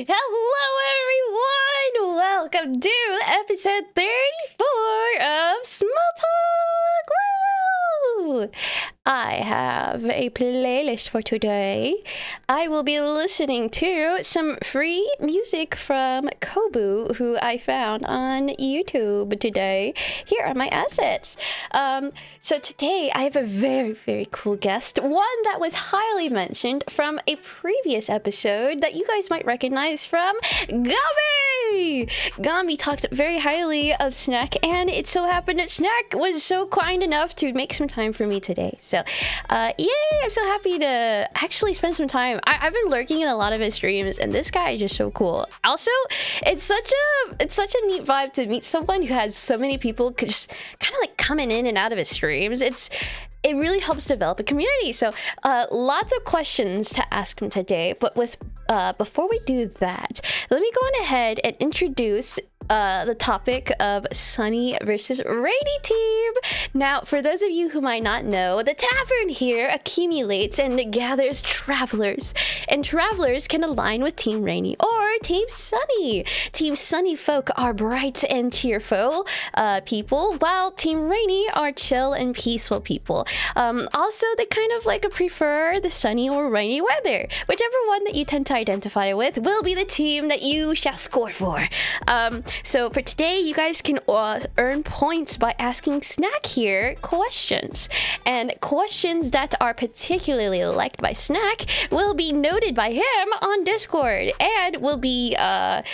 Hello, everyone! Welcome to episode 34 of SmolTalk! Woo! I have a playlist for today. I will be listening to some free music from Kobu, who I found on YouTube today. Here are my assets. So today I have a very, very cool guest. One that was highly mentioned from a previous episode that you guys might recognize from Gummy! Gummy talked very highly of Snack, and it so happened that Snack was so kind enough to make some time for me today. So, yay! I'm so happy to actually spend some time. I've been lurking in a lot of his streams, and this guy is just so cool. Also, it's such a neat vibe to meet someone who has so many people just kind of like coming in and out of his streams. It really helps develop a community. So lots of questions to ask him today. But before we do that, let me go on ahead and introduce the topic of Sunny versus Rainy team. Now, for those of you who might not know, the Tavern here accumulates and gathers travelers, and travelers can align with Team Rainy or Team Sunny. Team Sunny folk are bright and cheerful people, while Team Rainy are chill and peaceful people. Also, they kind of like prefer the sunny or rainy weather. Whichever one that you tend to identify with will be the team that you shall score for. So for today, you guys can earn points by asking Snack here questions. And questions that are particularly liked by Snack will be noted by him on Discord. And will be,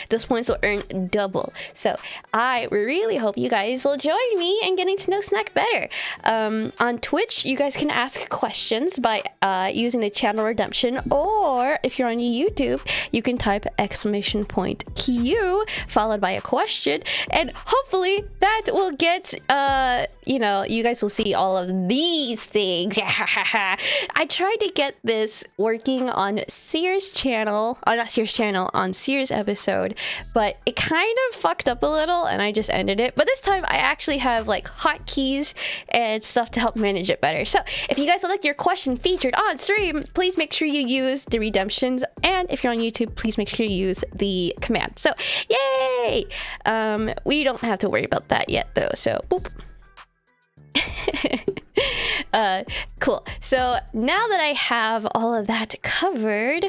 those points will earn double. So I really hope you guys will join me in getting to know Snack better. On Twitch, you guys can ask questions by using the channel redemption. Or if you're on YouTube, you can type !Q followed by a question, and hopefully that will get you guys will see all of these things. I tried to get this working on Sears channel, not Sears channel, on Sears episode, but it kind of fucked up a little and I just ended it. But this time I actually have like hotkeys and stuff to help manage it better. So if you guys would like your question featured on stream, please make sure you use the redemptions, and if you're on YouTube, please make sure you use the command. So yay! We don't have to worry about that yet though, so boop. Cool. So now that I have all of that covered,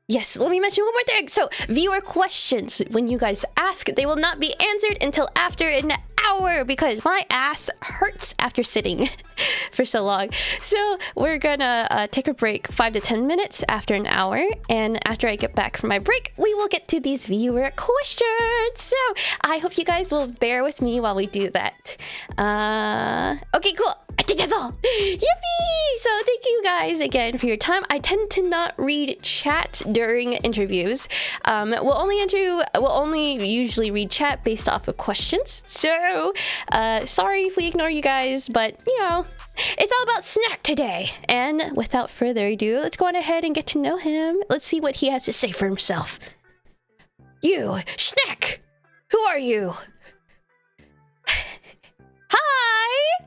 yes, let me mention one more thing. So viewer questions, when you guys ask, they will not be answered until after an hour because my ass hurts after sitting for so long. So we're gonna take a break 5 to 10 minutes after an hour, and after I get back from my break, we will get to these viewer questions. So I hope you guys will bear with me while we do that. Okay, cool. I think that's all. Yippee! So thank you guys again for your time. I tend to not read chat during interviews. We'll only usually read chat based off of questions. So sorry if we ignore you guys, but you know, it's all about Snack today. And without further ado, let's go on ahead and get to know him. Let's see what he has to say for himself. You, Snack, who are you? Hi!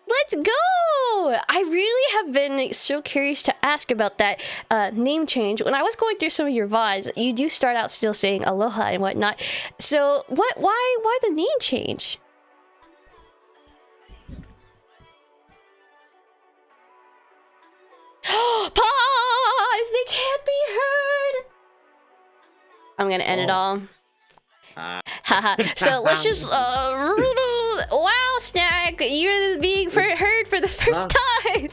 Let's go! I really have been so curious to ask about that name change. When I was going through some of your VODs, you do start out still saying Aloha and whatnot. So why the name change? Pause! They can't be heard! I'm gonna end it all. Haha. So let's just wow, Snack, you're being heard for the first time.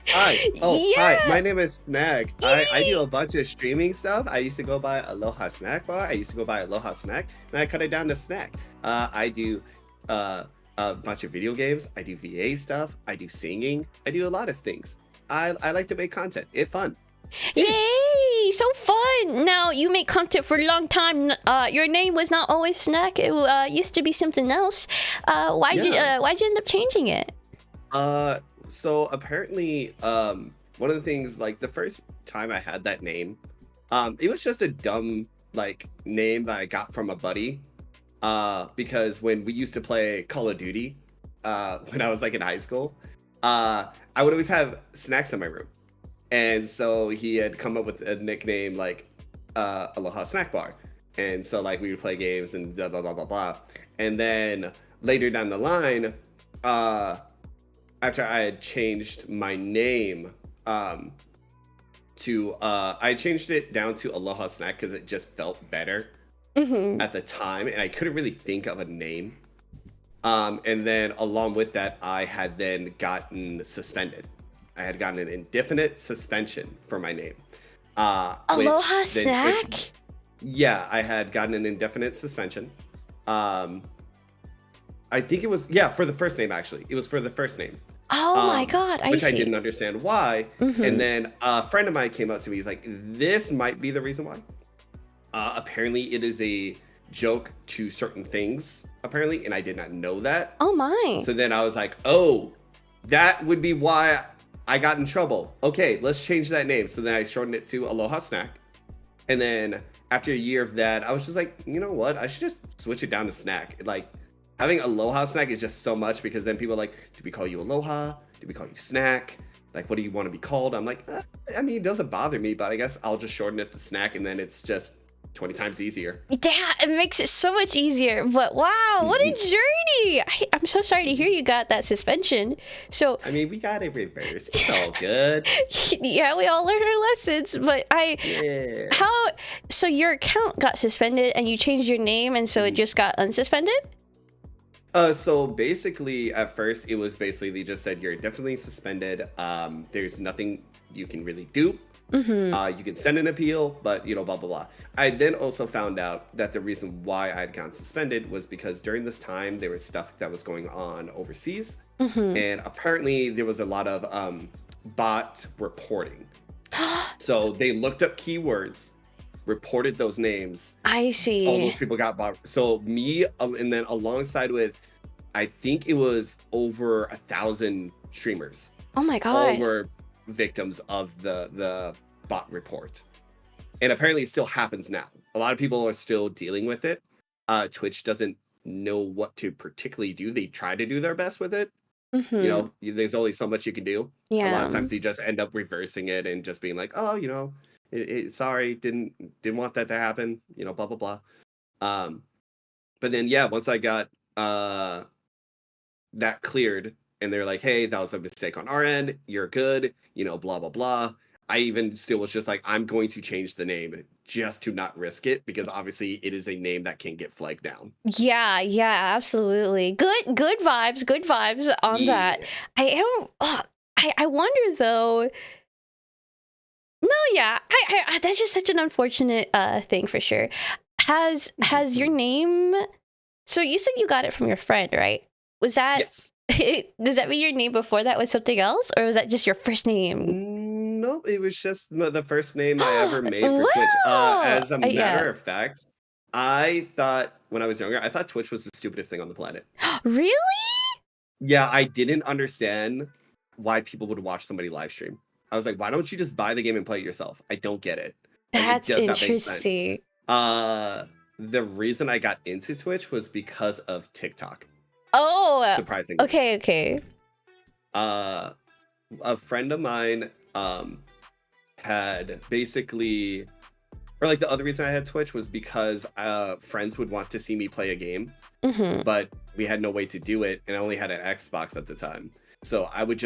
Hi. Yeah. Hi. My name is Snack. I do a bunch of streaming stuff. I used to go by Aloha Snack Bar. I used to go by Aloha Snack, and I cut it down to Snack. I do a bunch of video games. I do VA stuff. I do singing. I do a lot of things. I like to make content. It's fun. Yay! So fun! Now, you make content for a long time. Your name was not always Snack. It used to be something else. Why'd you end up changing it? So apparently, one of the things, like the first time I had that name, it was just a dumb like name that I got from a buddy. Because when we used to play Call of Duty, when I was like in high school, I would always have snacks in my room. And so he had come up with a nickname like Aloha Snack Bar. And so like we would play games and blah blah blah blah blah. And then later down the line, after I had changed my name to I changed it down to Aloha Snack because it just felt better at the time, and I couldn't really think of a name. And then along with that, I had then gotten suspended. I had gotten an indefinite suspension for my name. Aloha Snack? Yeah, I had gotten an indefinite suspension. I think it was, for the first name, actually. It was for the first name. Oh my God, which I didn't understand why. And then a friend of mine came up to me. He's like, this might be the reason why. Apparently, it is a joke to certain things, apparently, and I did not know that. Oh my. So then I was like, oh, that would be why I got in trouble. Okay, let's change that name. So then I shortened it to Aloha Snack. And then after a year of that, I was just like, you know what? I should just switch it down to Snack. Like, having Aloha Snack is just so much, because then people are like, do we call you Aloha? Do we call you Snack? Like, what do you want to be called? I'm like, I mean, it doesn't bother me, but I guess I'll just shorten it to Snack, and then it's just 20 times easier. Yeah, it makes it so much easier. But wow, what a journey! I'm so sorry to hear you got that suspension. So I mean, we got it reversed. It's all good. Yeah, we all learned our lessons. But so your account got suspended and you changed your name, and so it just got unsuspended? So basically, at first, it was basically they just said you're definitely suspended. There's nothing you can really do. You can send an appeal, but blah blah blah. I then also found out that the reason why I had gotten suspended was because during this time there was stuff that was going on overseas, and apparently there was a lot of bot reporting. So they looked up keywords, reported those names. I see. All those people got bought. So me, and then alongside with, I think it was over 1,000 streamers. Oh my God. All were victims of the bot report. And apparently it still happens now. A lot of people are still dealing with it. Twitch doesn't know what to particularly do. They try to do their best with it. There's only so much you can do. A lot of times you just end up reversing it and just being like, oh, sorry, didn't want that to happen, blah blah blah. But then once I got that cleared, and they're like, hey, that was a mistake on our end, you're good, blah blah blah. I even still was just like, I'm going to change the name just to not risk it, because obviously it is a name that can get flagged down. Yeah, absolutely. Good vibes on that. I wonder though. No, yeah, I that's just such an unfortunate thing for sure. Has your name? So you said you got it from your friend, right? Was that? Yes. Does that mean your name before that was something else, or was that just your first name? Nope, it was just the first name I ever made for Twitch. As a matter of fact, I thought when I was younger, I thought Twitch was the stupidest thing on the planet. Really? Yeah, I didn't understand why people would watch somebody live stream. I was like, why don't you just buy the game and play it yourself? I don't get it. That's it does not make interesting. sense. The reason I got into Twitch was because of TikTok. Oh, surprisingly. Okay. A friend of mine had basically, or like the other reason I had Twitch was because friends would want to see me play a game, but we had no way to do it, and I only had an Xbox at the time. So I would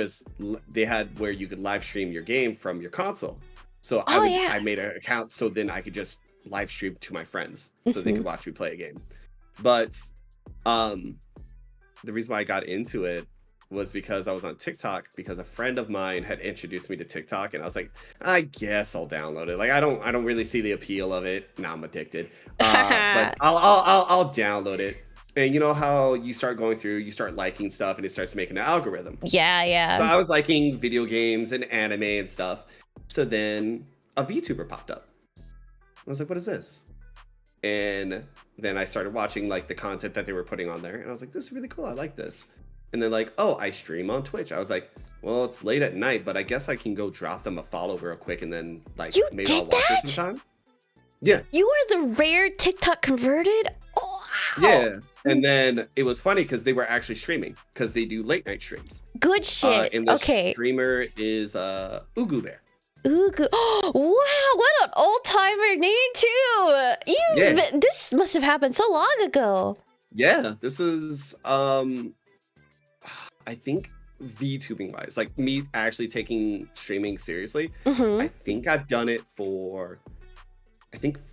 they had where you could live stream your game from your console. So I made an account so then I could just live stream to my friends so they could watch me play a game. But the reason why I got into it was because I was on TikTok, because a friend of mine had introduced me to TikTok, and I was like, I guess I'll download it. Like I don't really see the appeal of it. Now I'm addicted. But I'll download it. And you know how you start going through, you start liking stuff, and it starts making an algorithm. Yeah. So I was liking video games and anime and stuff. So then a VTuber popped up. I was like, what is this? And then I started watching like the content that they were putting on there, and I was like, this is really cool. I like this. And they're like, oh, I stream on Twitch. I was like, well, it's late at night, but I guess I can go drop them a follow real quick and then like You maybe I'll did watch that? it sometime. Yeah. You are the rare TikTok converted? Oh, wow. Yeah. And then it was funny because they were actually streaming because they do late night streams. Good shit. And the Okay. streamer is Ugu Bear. Ugu. Oh, wow, what an old-timer name too. This must have happened so long ago. Yeah, this was I think VTubing wise, like me actually taking streaming seriously. I think I've done it for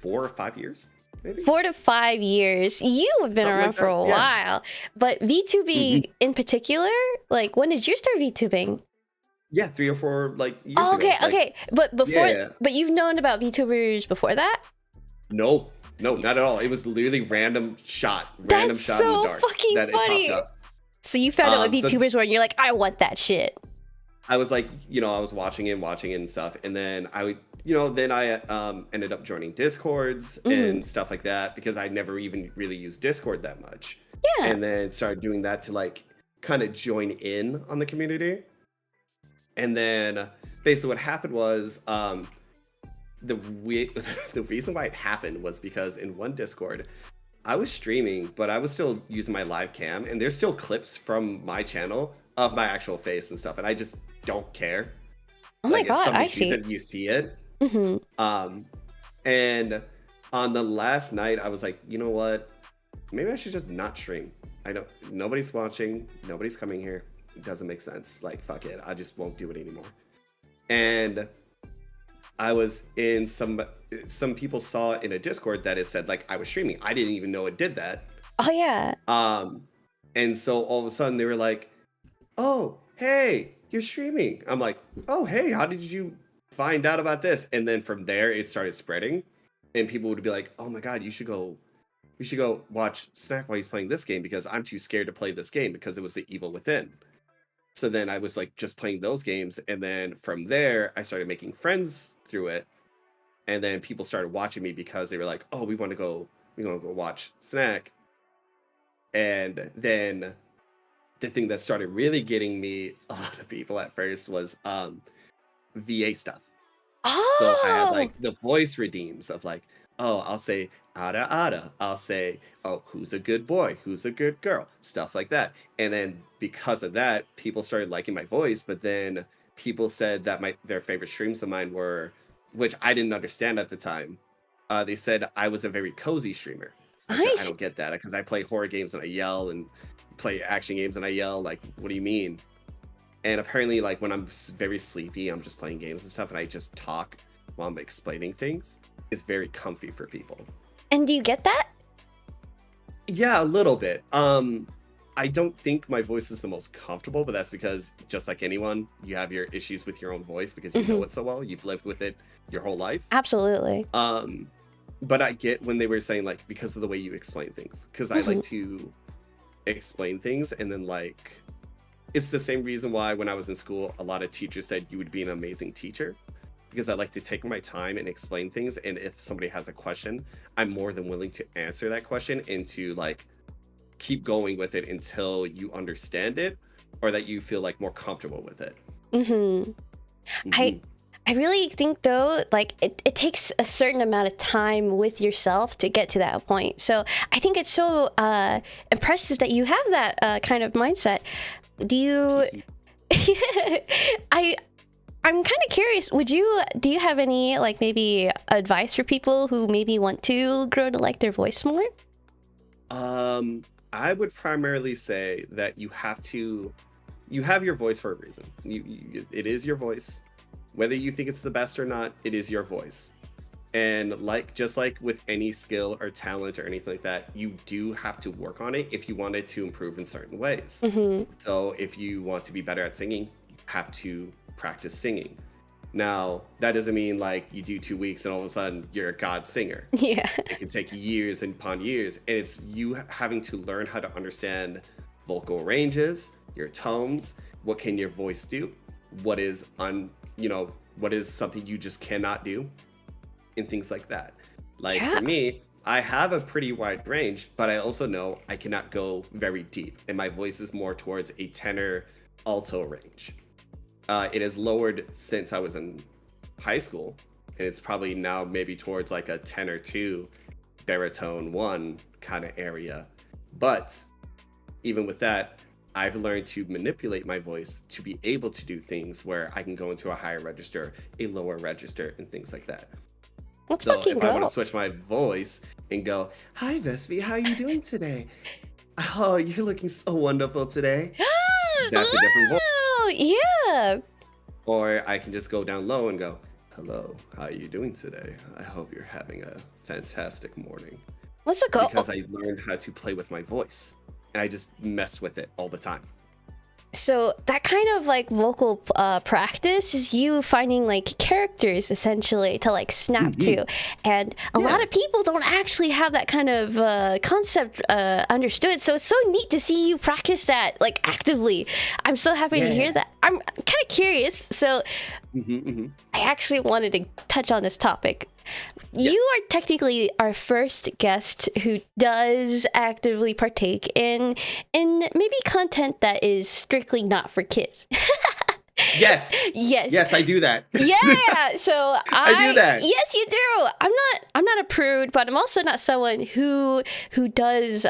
4 or 5 years. Maybe? 4 to 5 years. You have been Something around like for a that, yeah. while. But VTubing in particular, like when did you start VTubing? Yeah, 3 or 4 like years Oh, ago. okay, Like, okay. But before, yeah. but you've known about VTubers before that? No, not at all. It was literally random shot in That's the so dark fucking that it funny. popped up. So you found out what so- VTubers were, and you're like, I want that shit. I was like, I was watching it and stuff, and then I would, then I ended up joining Discords and stuff like that because I never even really used Discord that much. Yeah. And then started doing that to like kind of join in on the community. And then basically what happened was the reason why it happened was because in one Discord, I was streaming, but I was still using my live cam, and there's still clips from my channel of my actual face and stuff, and I just don't care. Oh my Like, if god, somebody I sees see. it, you see it. Mm-hmm. And on the last night, I was like, you know what? Maybe I should just not stream. Nobody's watching, nobody's coming here. It doesn't make sense. Like, fuck it. I just won't do it anymore. And I was in some people saw in a Discord that it said like I was streaming. I didn't even know it did that. Oh yeah. And so all of a sudden they were like, oh, hey, you're streaming. I'm like, oh, hey, how did you find out about this? And then from there it started spreading, and people would be like, oh my god, you should go watch Snack while he's playing this game because I'm too scared to play this game because it was the Evil Within. So then I was like just playing those games, and then from there I started making friends through it, and then people started watching me because they were like, oh, we want to go watch Snack. And then the thing that started really getting me a lot of people at first was VA stuff. Oh. So I had like the voice redeems of like, oh, I'll say ada ada. I'll say, oh, who's a good boy? Who's a good girl? Stuff like that. And then because of that, people started liking my voice. But then people said that their favorite streams of mine were, which I didn't understand at the time. They said I was a very cozy streamer. I said, I don't get that because I play horror games and I yell, and play action games and I yell. Like, what do you mean? And apparently, like when I'm very sleepy, I'm just playing games and stuff, and I just talk while I'm explaining things. It's very comfy for people. And do you get that? Yeah, a little bit. I don't think my voice is the most comfortable, but that's because just like anyone, you have your issues with your own voice because you know it so well. You've lived with it your whole life. Absolutely. But I get when they were saying like because of the way you explain things, because I like to explain things, and then like it's the same reason why when I was in school, a lot of teachers said you would be an amazing teacher, because I like to take my time and explain things. And if somebody has a question, I'm more than willing to answer that question and to like keep going with it until you understand it or that you feel like more comfortable with it. I really think though, like it takes a certain amount of time with yourself to get to that point. So I think it's so impressive that you have that kind of mindset. Do you? I'm kind of curious. Do you have any like maybe advice for people who maybe want to grow to like their voice more? I would primarily say that you have your voice for a reason. It is your voice. Whether you think it's the best or not, it is your voice. And just like with any skill or talent or anything like that, you do have to work on it if you want it to improve in certain ways. So if you want to be better at singing, you have to practice singing. Now, that doesn't mean like you do 2 weeks and all of a sudden you're a god singer. Yeah. It can take years upon years. And it's you having to learn how to understand vocal ranges, your tones, what can your voice do, what is what is something you just cannot do, and things like that. Like for me, I have a pretty wide range, but I also know I cannot go very deep, and my voice is more towards a tenor alto range. It has lowered since I was in high school, and it's probably now maybe towards like a tenor 2, baritone 1 kind of area. But even with that, I've learned to manipulate my voice to be able to do things where I can go into a higher register, a lower register, and things like that. Let's So fucking if I want go. to switch my voice and go, "Hi Vespy, how are you doing today? Oh, you're looking so wonderful today." That's a different voice. Oh, yeah. Or I can just go down low and go, "Hello, how are you doing today? I hope you're having a fantastic morning." Let's go. Because I learned how to play with my voice, and I just mess with it all the time. So that kind of like vocal practice is you finding like characters essentially to like snap to, and a lot of people don't actually have that kind of concept understood. So it's so neat to see you practice that like actively. I'm so happy to hear that. I'm kind of curious. So I actually wanted to touch on this topic. You are technically our first guest who does actively partake in maybe content that is strictly not for kids. Yes. Yes, I do that. Yeah. So I do that. Yes, you do. I'm not a prude, but I'm also not someone who does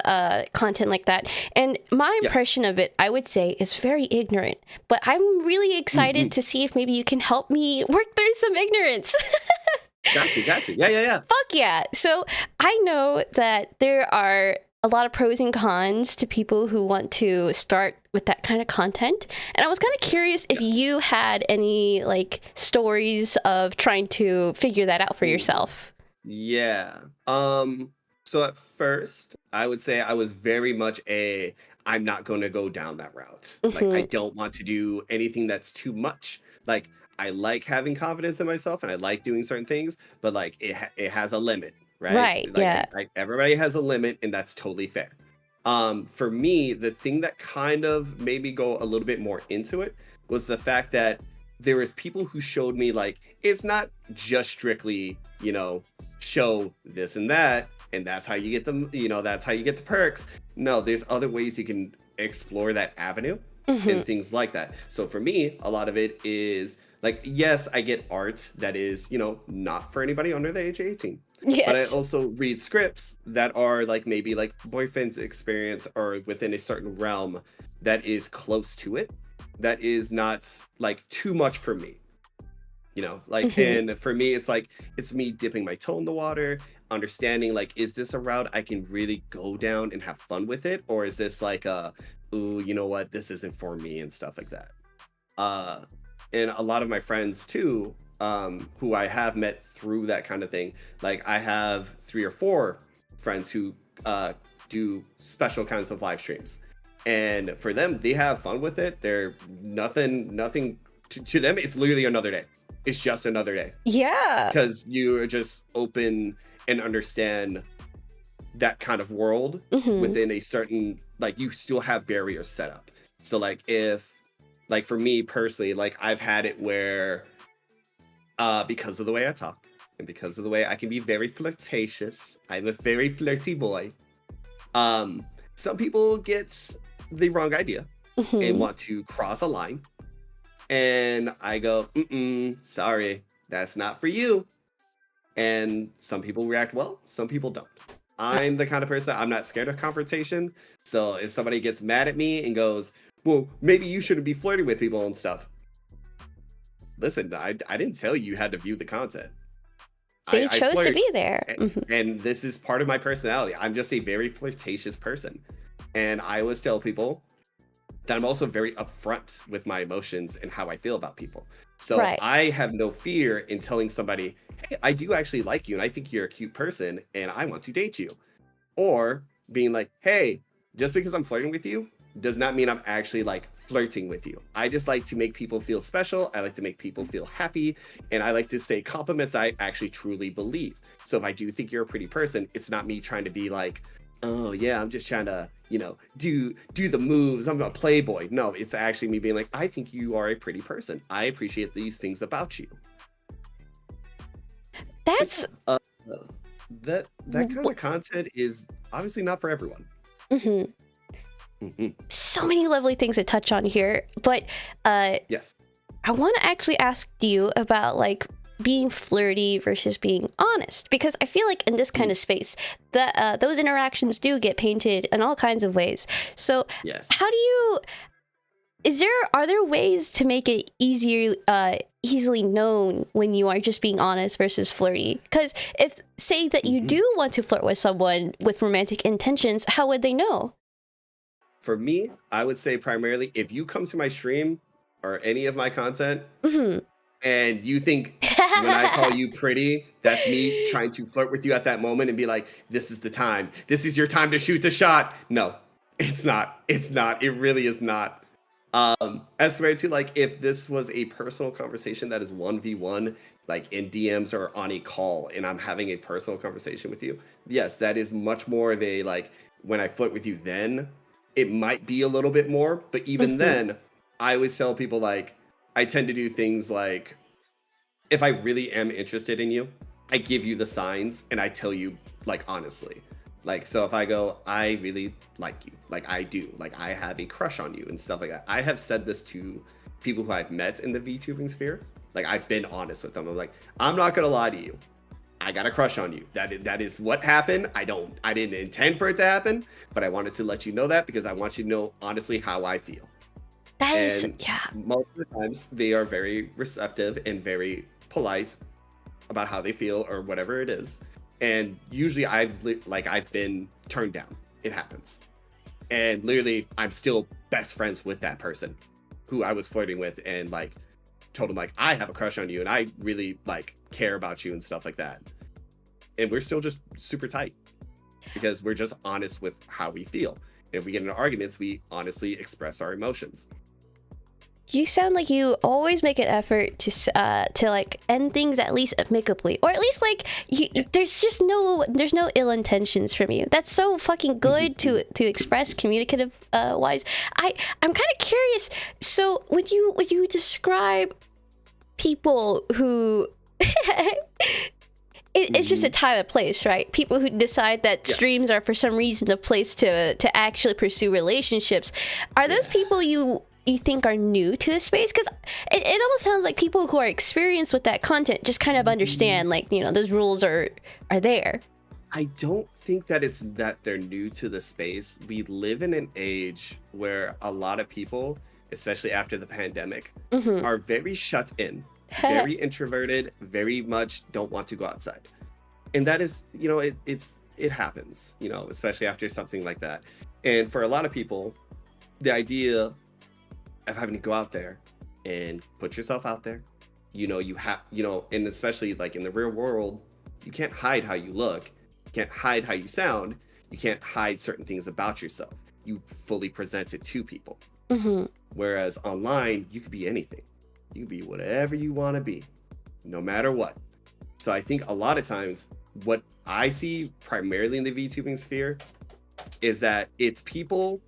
content like that. And my impression of it, I would say, is very ignorant. But I'm really excited to see if maybe you can help me work through some ignorance. Got you. Yeah. Fuck yeah. So I know that there are a lot of pros and cons to people who want to start with that kind of content. And I was kind of curious if you had any like stories of trying to figure that out for yourself. Yeah. So at first, I would say I was very much I'm not going to go down that route. Like I don't want to do anything that's too much. Like I like having confidence in myself and I like doing certain things, but like it has a limit, right? Right, yeah. Like everybody has a limit, and that's totally fair. For me, the thing that kind of made me go a little bit more into it was the fact that there was people who showed me like it's not just strictly, show this and that, and that's how you get them, that's how you get the perks. No, there's other ways you can explore that avenue and things like that. So for me, a lot of it is like, yes, I get art that is, not for anybody under the age of 18. Yes. But I also read scripts that are like maybe like boyfriend's experience or within a certain realm that is close to it. That is not like too much for me. And for me, it's like, it's me dipping my toe in the water, understanding like, is this a route I can really go down and have fun with it? Or is this like ooh, you know what, this isn't for me and stuff like that. And a lot of my friends too, who I have met through that kind of thing. Like I have 3 or 4 friends who do special kinds of live streams. And for them, they have fun with it. They're nothing to them, it's literally another day. It's just another day. Yeah. Because you are just open and understand that kind of world within a certain, like you still have barriers set up. So like like for me personally, like I've had it where because of the way I talk and because of the way I can be very flirtatious, I'm a very flirty boy. Some people get the wrong idea and want to cross a line. And I go, sorry, that's not for you. And some people react well, some people don't. I'm the kind of person, I'm not scared of confrontation. So if somebody gets mad at me and goes, well, maybe you shouldn't be flirting with people and stuff. Listen, I didn't tell you had to view the content. They chose to be there. And this is part of my personality. I'm just a very flirtatious person. And I always tell people that I'm also very upfront with my emotions and how I feel about people. So I have no fear in telling somebody, hey, I do actually like you and I think you're a cute person and I want to date you. Or being like, hey, just because I'm flirting with you does not mean I'm actually like flirting with you. I just like to make people feel special. I like to make people feel happy. And I like to say compliments I actually truly believe. So if I do think you're a pretty person, it's not me trying to be like, oh yeah, I'm just trying to, do the moves. I'm a playboy. No, it's actually me being like, I think you are a pretty person. I appreciate these things about you. That's That kind of content is obviously not for everyone. Mm-hmm. So many lovely things to touch on here, but Yes. I want to actually ask you about like being flirty versus being honest, because I feel like in this kind of space that those interactions do get painted in all kinds of ways. So Yes. how do you are there ways to make it easily known when you are just being honest versus flirty? Because if say that you do want to flirt with someone with romantic intentions, how would they know? For me, I would say primarily if you come to my stream or any of my content and you think when I call you pretty, that's me trying to flirt with you at that moment and be like, this is the time. This is your time to shoot the shot. No, it's not. It's not. It really is not. As compared to like if this was a personal conversation that is 1v1, like in DMs or on a call, and I'm having a personal conversation with you, yes, that is much more of a like when I flirt with you then, it might be a little bit more, but even then, I always tell people like I tend to do things like if I really am interested in you, I give you the signs and I tell you like honestly. Like so if I go, I really like you, like I do, like I have a crush on you and stuff like that. I have said this to people who I've met in the VTubing sphere. Like I've been honest with them. I'm like, I'm not gonna lie to you. I got a crush on you. That is what happened. I didn't intend for it to happen, but I wanted to let you know that because I want you to know honestly how I feel. That is, And yeah. most of the times they are very receptive and very polite about how they feel or whatever it is. And usually I've been turned down. It happens. And literally I'm still best friends with that person who I was flirting with and like told him like I have a crush on you and I really like care about you and stuff like that. And we're still just super tight because we're just honest with how we feel. And if we get into arguments, we honestly express our emotions. You sound like you always make an effort to like end things at least amicably, or at least like there's no ill intentions from you. That's so fucking good to express communicative wise. I'm kind of curious. So would you describe people who it's just a time and place, right? People who decide that streams are for some reason the place to actually pursue relationships. Are those people you think are new to this space? Because it almost sounds like people who are experienced with that content just kind of understand, like, you know, those rules are there. I don't think that it's that they're new to the space. We live in an age where a lot of people, especially after the pandemic, are very shut in, very introverted, very much don't want to go outside. And that is, you know, it happens, you know, especially after something like that. And for a lot of people, the idea of having to go out there and put yourself out there, you know, you have, you know, and especially like in the real world, you can't hide how you look, you can't hide how you sound, you can't hide certain things about yourself. You fully present it to people. Whereas online, you could be anything. You can be whatever you want to be, no matter what. So I think a lot of times what I see primarily in the VTubing sphere is that it's people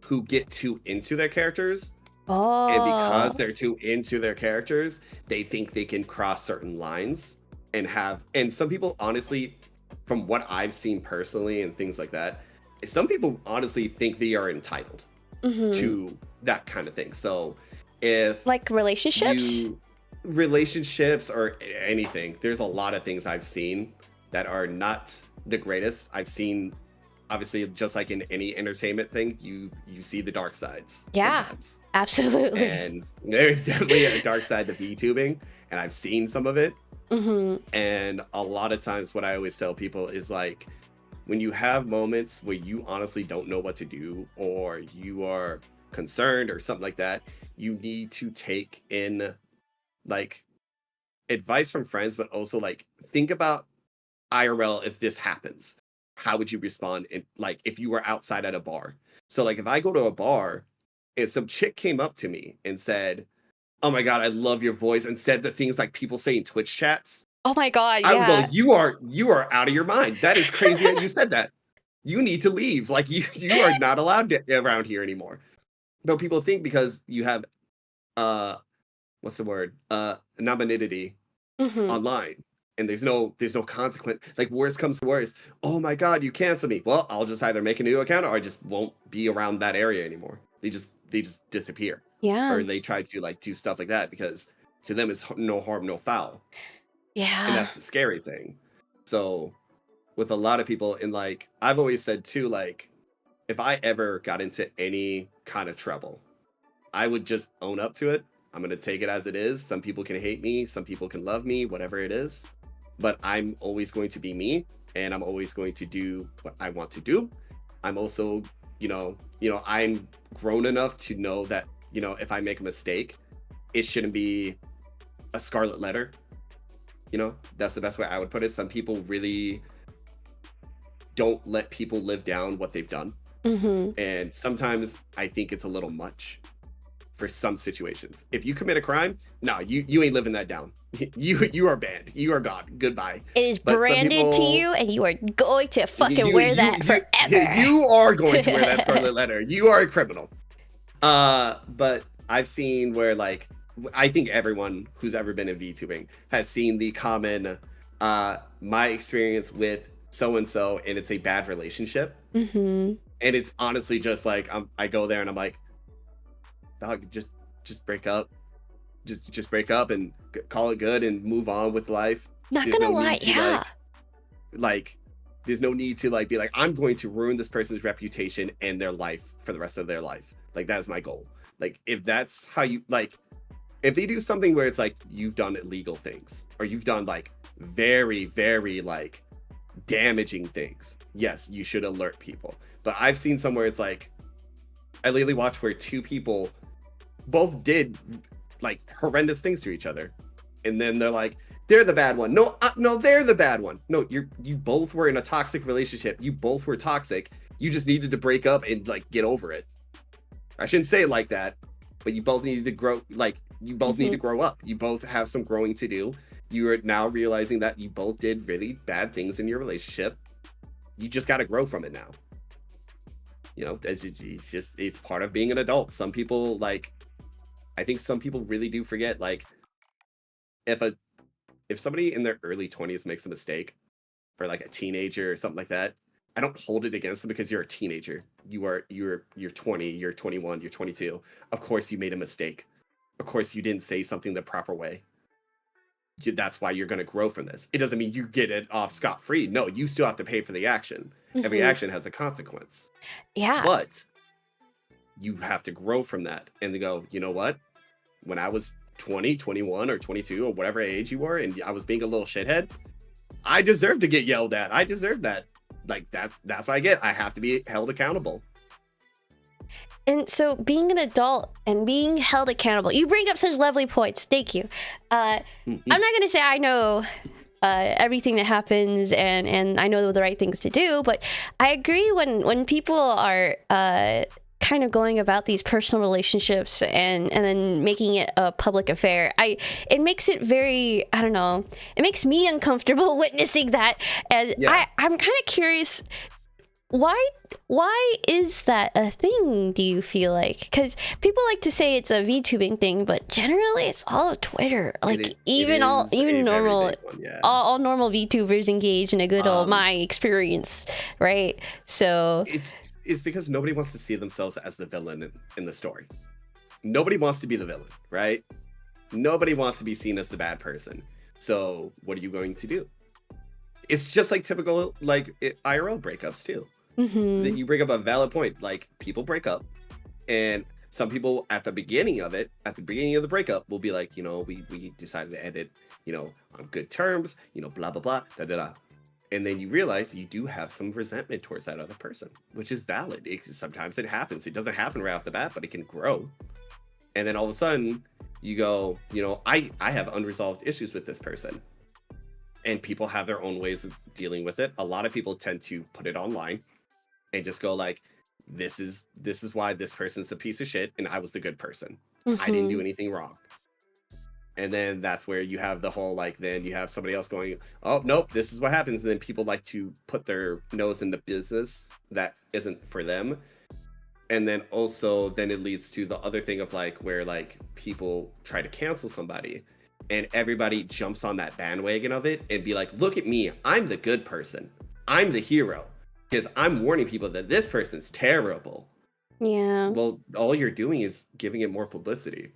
who get too into their characters. And because they're too into their characters, they think they can cross certain lines and some people honestly, from what I've seen personally and things like that, some people honestly think they are entitled to that kind of thing. So if like relationships or anything, there's a lot of things I've seen that are not the greatest. I've seen, obviously, just like in any entertainment thing, you see the dark sides. Yeah, sometimes. Absolutely. And there's definitely a dark side to VTubing, and I've seen some of it. And a lot of times what I always tell people is like, when you have moments where you honestly don't know what to do, or you are concerned or something like that, you need to take in like advice from friends, but also like think about IRL. If this happens, how would you respond? Like if you were outside at a bar. So like if I go to a bar and some chick came up to me and said, oh my God, I love your voice, and said the things like people say in Twitch chats. Oh my God, yeah. I would go, you are out of your mind. That is crazy that you said that. You need to leave. Like you are not allowed around here anymore. But people think because you have what's the word? Anonymity online, and there's no consequence. Like worst comes to worst, oh my god, you cancel me. Well, I'll just either make a new account or I just won't be around that area anymore. They just disappear. Yeah. Or they try to like do stuff like that because to them it's no harm, no foul. And Yeah. that's the scary thing. So with a lot of people, and like I've always said too, like if I ever got into any kind of trouble, I would just own up to it. I'm going to take it as it is. Some people can hate me, some people can love me, whatever it is. But I'm always going to be me, and I'm always going to do what I want to do. I'm also, I'm grown enough to know that, if I make a mistake, it shouldn't be a scarlet letter. That's the best way I would put it. Some people really don't let people live down what they've done. Mm-hmm. And sometimes I think it's a little much for some situations. If you commit a crime, no, you ain't living that down. You are banned. You are gone. Goodbye. It is branded to you, and you are going to fucking wear that forever. You are going to wear that scarlet letter. You are a criminal. But I've seen where like I think everyone who's ever been in VTubing has seen the common my experience with so and so, and it's a bad relationship. Mm-hmm. And it's honestly just like I go there and I'm like, dog, just break up, just break up and call it good and move on with life. Not gonna lie, yeah. Like, there's no need to like be like, I'm going to ruin this person's reputation and their life for the rest of their life. Like that is my goal. Like if that's how you like, if they do something where it's like you've done illegal things or you've done like very, very like damaging things, yes, you should alert people. But I've seen somewhere it's like, I literally watched where two people both did like horrendous things to each other, and then they're like, they're the bad one. No, they're the bad one. No, you both were in a toxic relationship. You both were toxic. You just needed to break up and like get over it. I shouldn't say it like that, but you both need to grow. Like you both need to grow up. You both have some growing to do. You are now realizing that you both did really bad things in your relationship. You just got to grow from it now. It's part of being an adult. Some people I think some people really do forget, like if somebody in their early 20s makes a mistake, or like a teenager or something like that, I don't hold it against them because you're a teenager. You're 20, you're 21, you're 22. Of course you made a mistake. Of course you didn't say something the proper way. That's why you're going to grow from this. It doesn't mean you get it off scot-free. No, you still have to pay for the action. Every action has a consequence. Yeah. But you have to grow from that and go, you know what? When I was 20, 21, or 22, or whatever age you were, and I was being a little shithead, I deserve to get yelled at. I deserve that. Like, that's what I get. I have to be held accountable. And so being an adult and being held accountable, you bring up such lovely points. Thank you. I'm not going to say I know everything that happens and I know the right things to do, but I agree when people are kind of going about these personal relationships and then making it a public affair, it makes it very, I don't know, it makes me uncomfortable witnessing that. And yeah. I'm kind of curious, why is that a thing, do you feel like? Because people like to say it's a VTubing thing, but generally it's all of Twitter. Like all normal VTubers engage in a good old my experience, right? So it's because nobody wants to see themselves as the villain in the story. Nobody wants to be the villain, right? Nobody wants to be seen as the bad person. So what are you going to do? It's just like typical IRL breakups too. That you bring up a valid point. Like people break up, and some people at the beginning of the breakup will be like, we decided to end it, on good terms, blah blah blah, da da da. And then you realize you do have some resentment towards that other person, which is valid. Sometimes it happens. It doesn't happen right off the bat, but it can grow. And then all of a sudden you go, I have unresolved issues with this person. And people have their own ways of dealing with it. A lot of people tend to put it online and just go like, this is why this person's a piece of shit and I was the good person. I didn't do anything wrong. And then that's where you have the whole, then you have somebody else going, oh, nope, this is what happens. And then people like to put their nose in the business that isn't for them. And then also, then it leads to the other thing of where people try to cancel somebody. and everybody jumps on that bandwagon of it and be like, look at me, I'm the good person, I'm the hero, because I'm warning people that this person's terrible. Yeah. Well, all you're doing is giving it more publicity.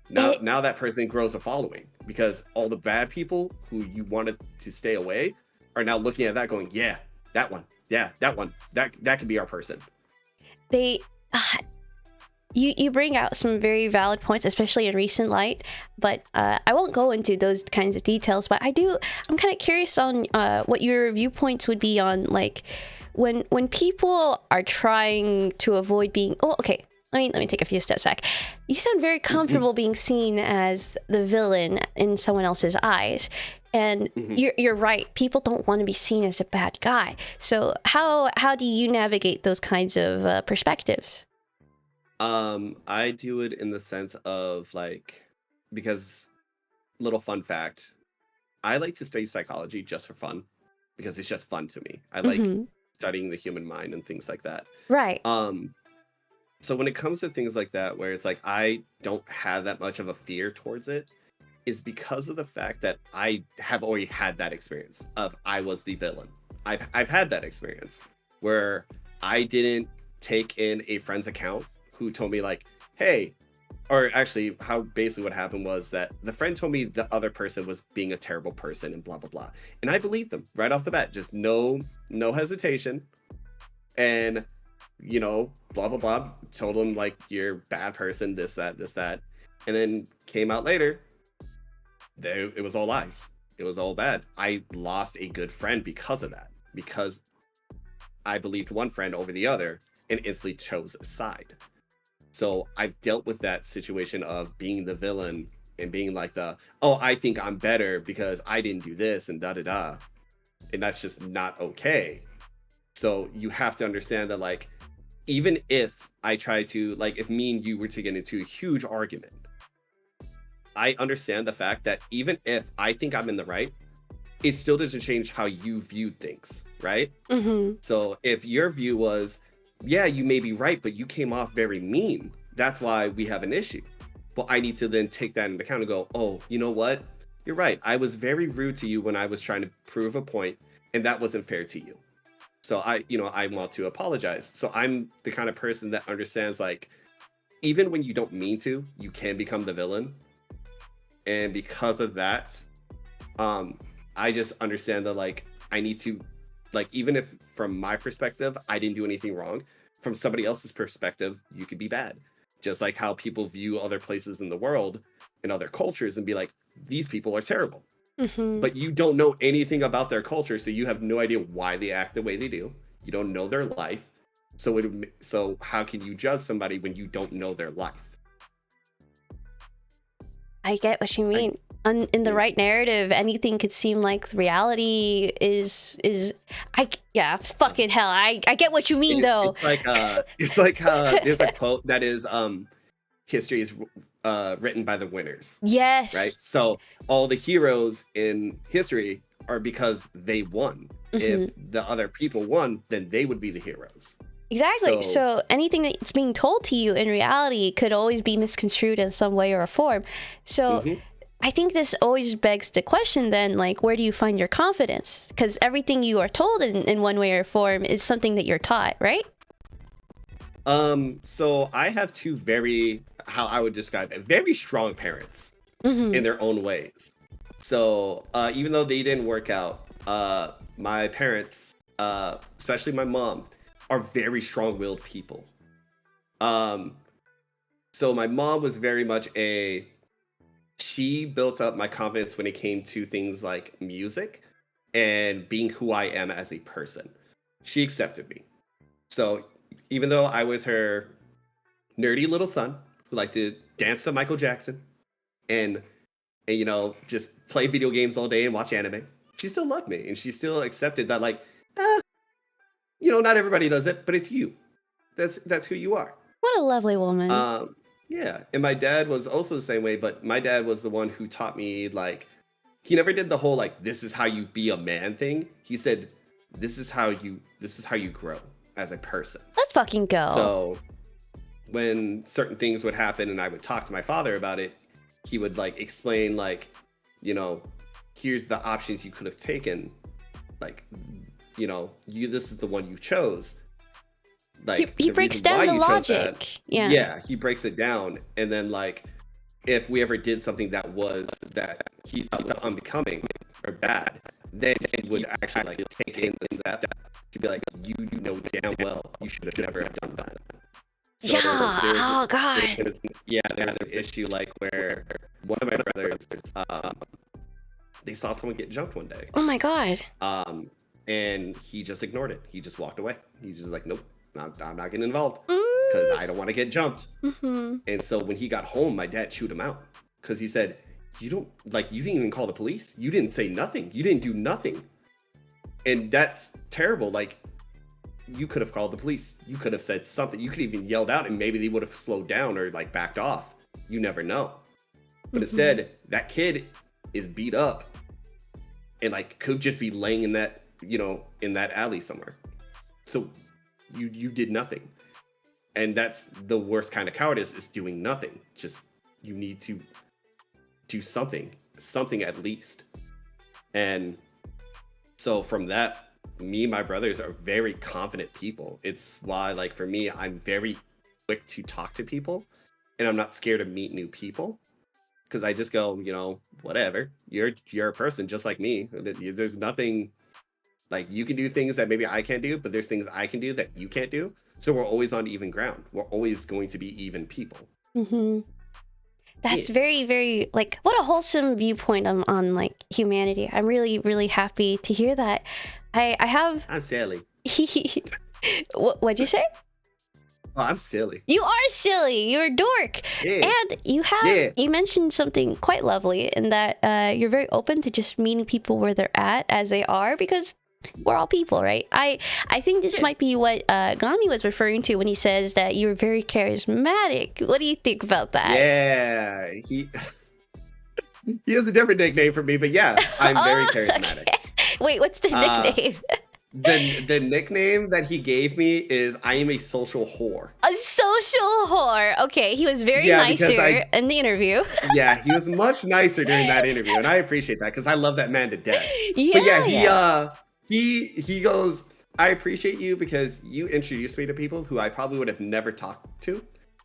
Now that person grows a following because all the bad people who you wanted to stay away are now looking at that going, yeah, that one, that could be our person. They you bring out some very valid points, especially in recent light, but I won't go into those kinds of details. But I'm kind of curious on what your viewpoints would be on, like, when people are trying to avoid being, okay, let me take a few steps back. You sound very comfortable being seen as the villain in someone else's eyes. And you're right. People don't want to be seen as a bad guy. So how do you navigate those kinds of perspectives? I do it in the sense of, like, because, little fun fact, I like to study psychology just for fun because it's just fun to me. I like studying the human mind and things like that. Right. So when it comes to things like that, where it's like I don't have that much of a fear towards it, is because of the fact that I have already had that experience of I was the villain. I've had that experience where I didn't take in a friend's account who told me, like, hey, or actually how basically what happened was that the friend told me the other person was being a terrible person and blah blah blah, and I believed them right off the bat, just no hesitation, and blah blah blah, told them, like, you're a bad person, this that, and then came out later it was all lies, it was all bad. I lost a good friend because of that, because I believed one friend over the other and instantly chose a side. So I've dealt with that situation of being the villain and being like I think I'm better because I didn't do this and da da da, and that's just not okay. So you have to understand that, like, even if I try to, like, if me and you were to get into a huge argument, I understand the fact that even if I think I'm in the right, it still doesn't change how you viewed things, right? So if your view was, yeah, you may be right, but you came off very mean, that's why we have an issue. Well, I need to then take that into account and go, oh, you know what? You're right. I was very rude to you when I was trying to prove a point, and that wasn't fair to you. So I want to apologize. So I'm the kind of person that understands, like, even when you don't mean to, you can become the villain. And because of that, I just understand that, like, I need to, like, even if from my perspective, I didn't do anything wrong, from somebody else's perspective, you could be bad. Just like how people view other places in the world and other cultures and be like, these people are terrible. But you don't know anything about their culture, so you have no idea why they act the way they do. You don't know their life. So how can you judge somebody when you don't know their life? I get what you mean. In the right narrative, anything could seem like reality is fucking hell. I get what you mean, though. It's like there's a quote that is history is written by the winners. Yes. Right? So all the heroes in history are because they won. If the other people won, then they would be the heroes. Exactly. So anything that's being told to you in reality could always be misconstrued in some way or form. So I think this always begs the question then, like, where do you find your confidence? Because everything you are told in one way or form is something that you're taught, right? So I have two how I would describe it, very strong parents in their own ways. So even though they didn't work out, my parents, especially my mom, are very strong-willed people. So my mom was very much she built up my confidence when it came to things like music and being who I am as a person. She accepted me. So even though I was her nerdy little son who liked to dance to Michael Jackson and just play video games all day and watch anime, she still loved me, and she still accepted that, like, not everybody does it, but it's you. That's who you are. What a lovely woman. Yeah, and my dad was also the same way, but my dad was the one who taught me, like, he never did the whole, like, this is how you be a man thing. He said, this is how you grow as a person. Let's fucking go. So when certain things would happen and I would talk to my father about it, he would like explain like, you know, here's the options you could have taken, like, you know, this is the one you chose. Like he breaks down the logic. Yeah, he breaks it down, and then like if we ever did something that he felt unbecoming or bad, then he would actually like take in the step to be like, you know damn well you should have never have done that. So oh god. There's an issue like where one of my brothers, they saw someone get jumped one day. Oh my god. And he just ignored it. He just walked away. He just like, nope, I'm not getting involved because I don't want to get jumped. And so when he got home, my dad chewed him out because he said, you didn't even call the police. You didn't say nothing. You didn't do nothing. And that's terrible. Like, you could have called the police. You could have said something. You could even yelled out and maybe they would have slowed down or like backed off. You never know. But instead, that kid is beat up and like could just be laying in that, you know, in that alley somewhere. So you did nothing. And that's the worst kind of cowardice, is doing nothing. Just, you need to do something at least. And so from that, me and my brothers are very confident people. It's why, like, for me, I'm very quick to talk to people and I'm not scared to meet new people. Because I just go, you know, whatever. You're a person just like me. There's nothing, like, you can do things that maybe I can't do, but there's things I can do that you can't do. So we're always on even ground. We're always going to be even people. That's very, very, like, what a wholesome viewpoint on like humanity. I'm really, really happy to hear that. I'm silly. What'd you say? Oh, I'm silly. You are silly. You're a dork. Yeah. And you mentioned something quite lovely in that you're very open to just meeting people where they're at as they are, because we're all people, right? I think this might be what Gami was referring to when he says that you're very charismatic. What do you think about that? Yeah, he has a different nickname for me, but yeah, I'm very charismatic. Okay. Wait, what's the nickname? The nickname that he gave me is I am a social whore. A social whore. Okay, he was very nicer in the interview. Yeah, he was much nicer during that interview, and I appreciate that because I love that man to death. Yeah, but yeah, he goes, I appreciate you because you introduced me to people who I probably would have never talked to,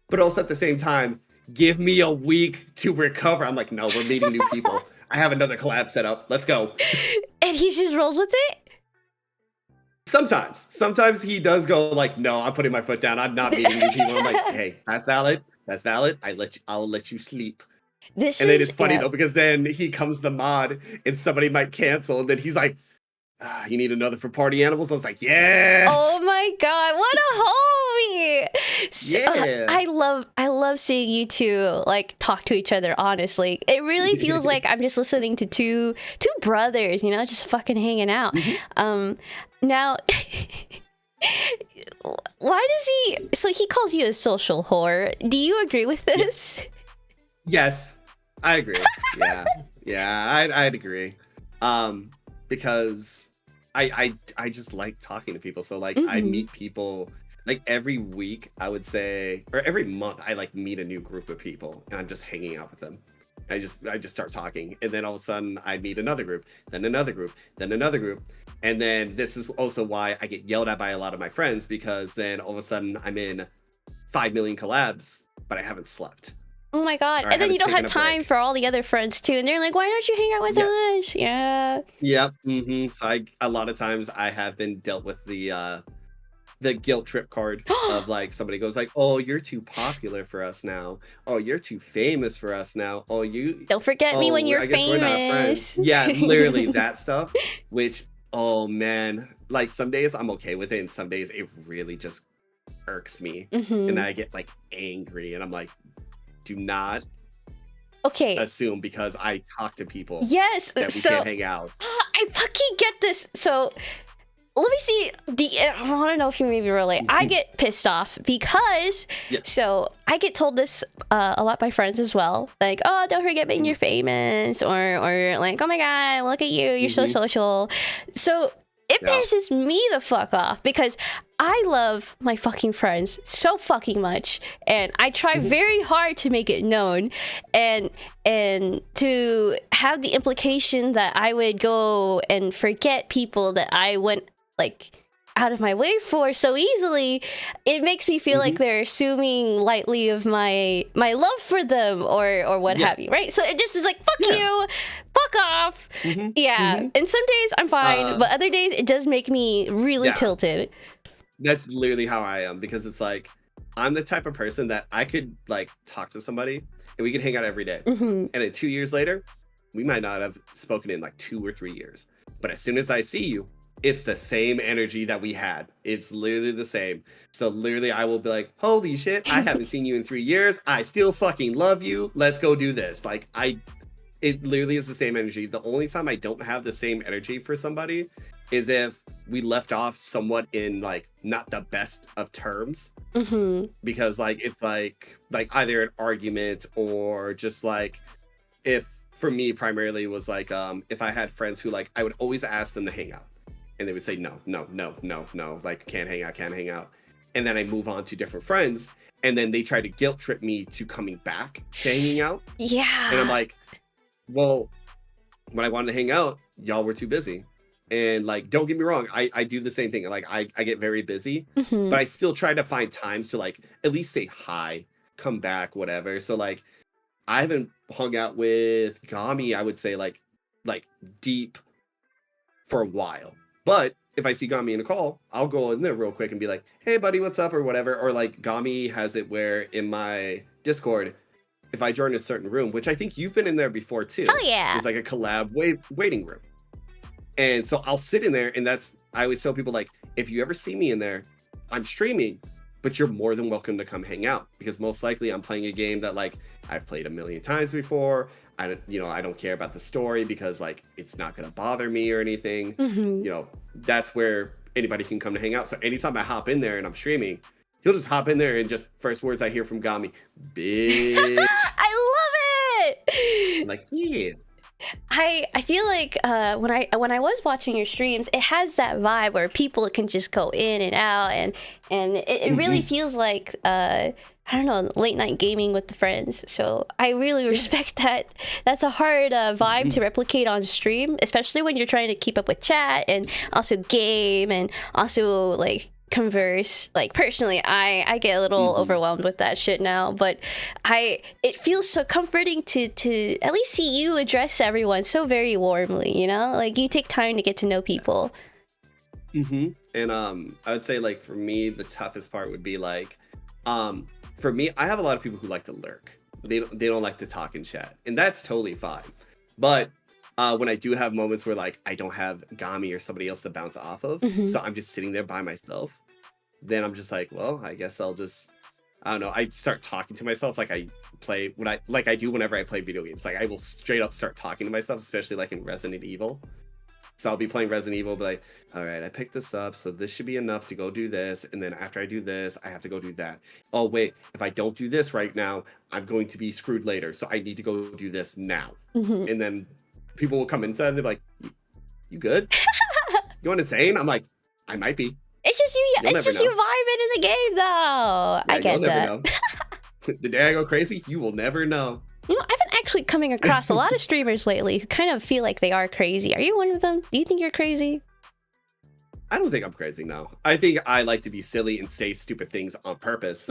but also at the same time, give me a week to recover. I'm like, no, we're meeting new people. I have another collab set up. Let's go. And he just rolls with it? Sometimes he does go like, no, I'm putting my foot down. I'm not meeting new people. I'm like, hey, that's valid. I'll let you sleep. And then it's funny though, because then he comes the mod and somebody might cancel. And then he's like, you need another for party animals? I was like, yes! Oh my god, what a homie! So, yeah. I love seeing you two like talk to each other, honestly. It really feels like I'm just listening to two brothers, you know, just fucking hanging out. Now why does he calls you a social whore? Do you agree with this? Yes, I agree. I'd agree. Because I just like talking to people. So like I meet people like every week, I would say, or every month I like meet a new group of people and I'm just hanging out with them. I just start talking, and then all of a sudden I meet another group, then another group, then another group. And then this is also why I get yelled at by a lot of my friends, because then all of a sudden I'm in 5 million collabs, but I haven't slept. Oh my god. And then you don't have time for all the other friends too. And they're like, why don't you hang out with us? Yeah. Yep. So a lot of times I have been dealt with the guilt trip card of like somebody goes like, oh, you're too popular for us now. Oh, you're too famous for us now. Oh, you don't forget me when you're famous. Yeah, literally that stuff. Which, oh man, like some days I'm okay with it, and some days it really just irks me. And then I get like angry, and I'm like, do not assume because I talk to people that we can't hang out. I fucking get this. So let me see. I want to know if you maybe relate. I get pissed off because so I get told this a lot by friends as well. Like, oh, don't forget when you're famous, or like, oh my god, look at you, you're so social. So it pisses me the fuck off because I love my fucking friends so fucking much, and I try very hard to make it known, and to have the implication that I would go and forget people that I went like out of my way for so easily, it makes me feel like they're assuming lightly of my love for them or what have you, right? So it just is like, fuck you, fuck off. And some days I'm fine, but other days it does make me really tilted. That's literally how I am, because it's like, I'm the type of person that I could like talk to somebody and we could hang out every day. And then 2 years later, we might not have spoken in like 2 or 3 years. But as soon as I see you, it's the same energy that we had. It's literally the same. So literally I will be like, holy shit, I haven't seen you in 3 years. I still fucking love you. Let's go do this. Like it literally is the same energy. The only time I don't have the same energy for somebody is if we left off somewhat in like not the best of terms, because like it's like either an argument or just like, if for me primarily was like if I had friends who like I would always ask them to hang out and they would say no, like can't hang out, and then I move on to different friends and then they try to guilt trip me to coming back to hanging out. And I'm like, well, when I wanted to hang out, y'all were too busy. And like, don't get me wrong, I do the same thing. Like I get very busy, but I still try to find times to like at least say hi, come back, whatever. So like I haven't hung out with Gami, I would say like deep for a while. But if I see Gami in a call, I'll go in there real quick and be like, hey buddy, what's up, or whatever. Or like Gami has it where in my Discord, if I join a certain room, which I think you've been in there before too. Oh yeah. It's like a collab waiting room. And so I'll sit in there, and I always tell people, like, if you ever see me in there, I'm streaming, but you're more than welcome to come hang out, because most likely I'm playing a game that like I've played a million times before. I don't care about the story because like it's not gonna bother me or anything. That's where anybody can come to hang out. So anytime I hop in there and I'm streaming, he'll just hop in there and just first words I hear from Gami, bitch. I love it. I'm like, yeah. I feel like when I was watching your streams, it has that vibe where people can just go in and out, and it really feels like I don't know, late night gaming with the friends. So I really respect that. That's a hard vibe to replicate on stream, especially when you're trying to keep up with chat and also game and also like converse. Like personally, I get a little overwhelmed with that shit now, but it feels so comforting to at least see you address everyone so very warmly, you know, like you take time to get to know people. And I would say like for me the toughest part would be like for me, I have a lot of people who like to lurk. They don't like to talk and chat, and that's totally fine. But when I do have moments where like I don't have Gami or somebody else to bounce off of, so I'm just sitting there by myself, then I'm just like, well, I guess I'll just, I don't know, I start talking to myself like I do whenever I play video games. Like I will straight up start talking to myself, especially like in Resident Evil. So I'll be playing Resident Evil, be like, all right, I picked this up, so this should be enough to go do this, and then after I do this, I have to go do that. Oh wait, if I don't do this right now, I'm going to be screwed later, so I need to go do this now. And then people will come inside and they're like, you good? You going insane? I'm like, I might be. It's just you. It's just you vibing in the game, though. I get that. The day I go crazy, you will never know. You know, I've been actually coming across a lot of streamers lately who kind of feel like they are crazy. Are you one of them? Do you think you're crazy? I don't think I'm crazy, no. I think I like to be silly and say stupid things on purpose.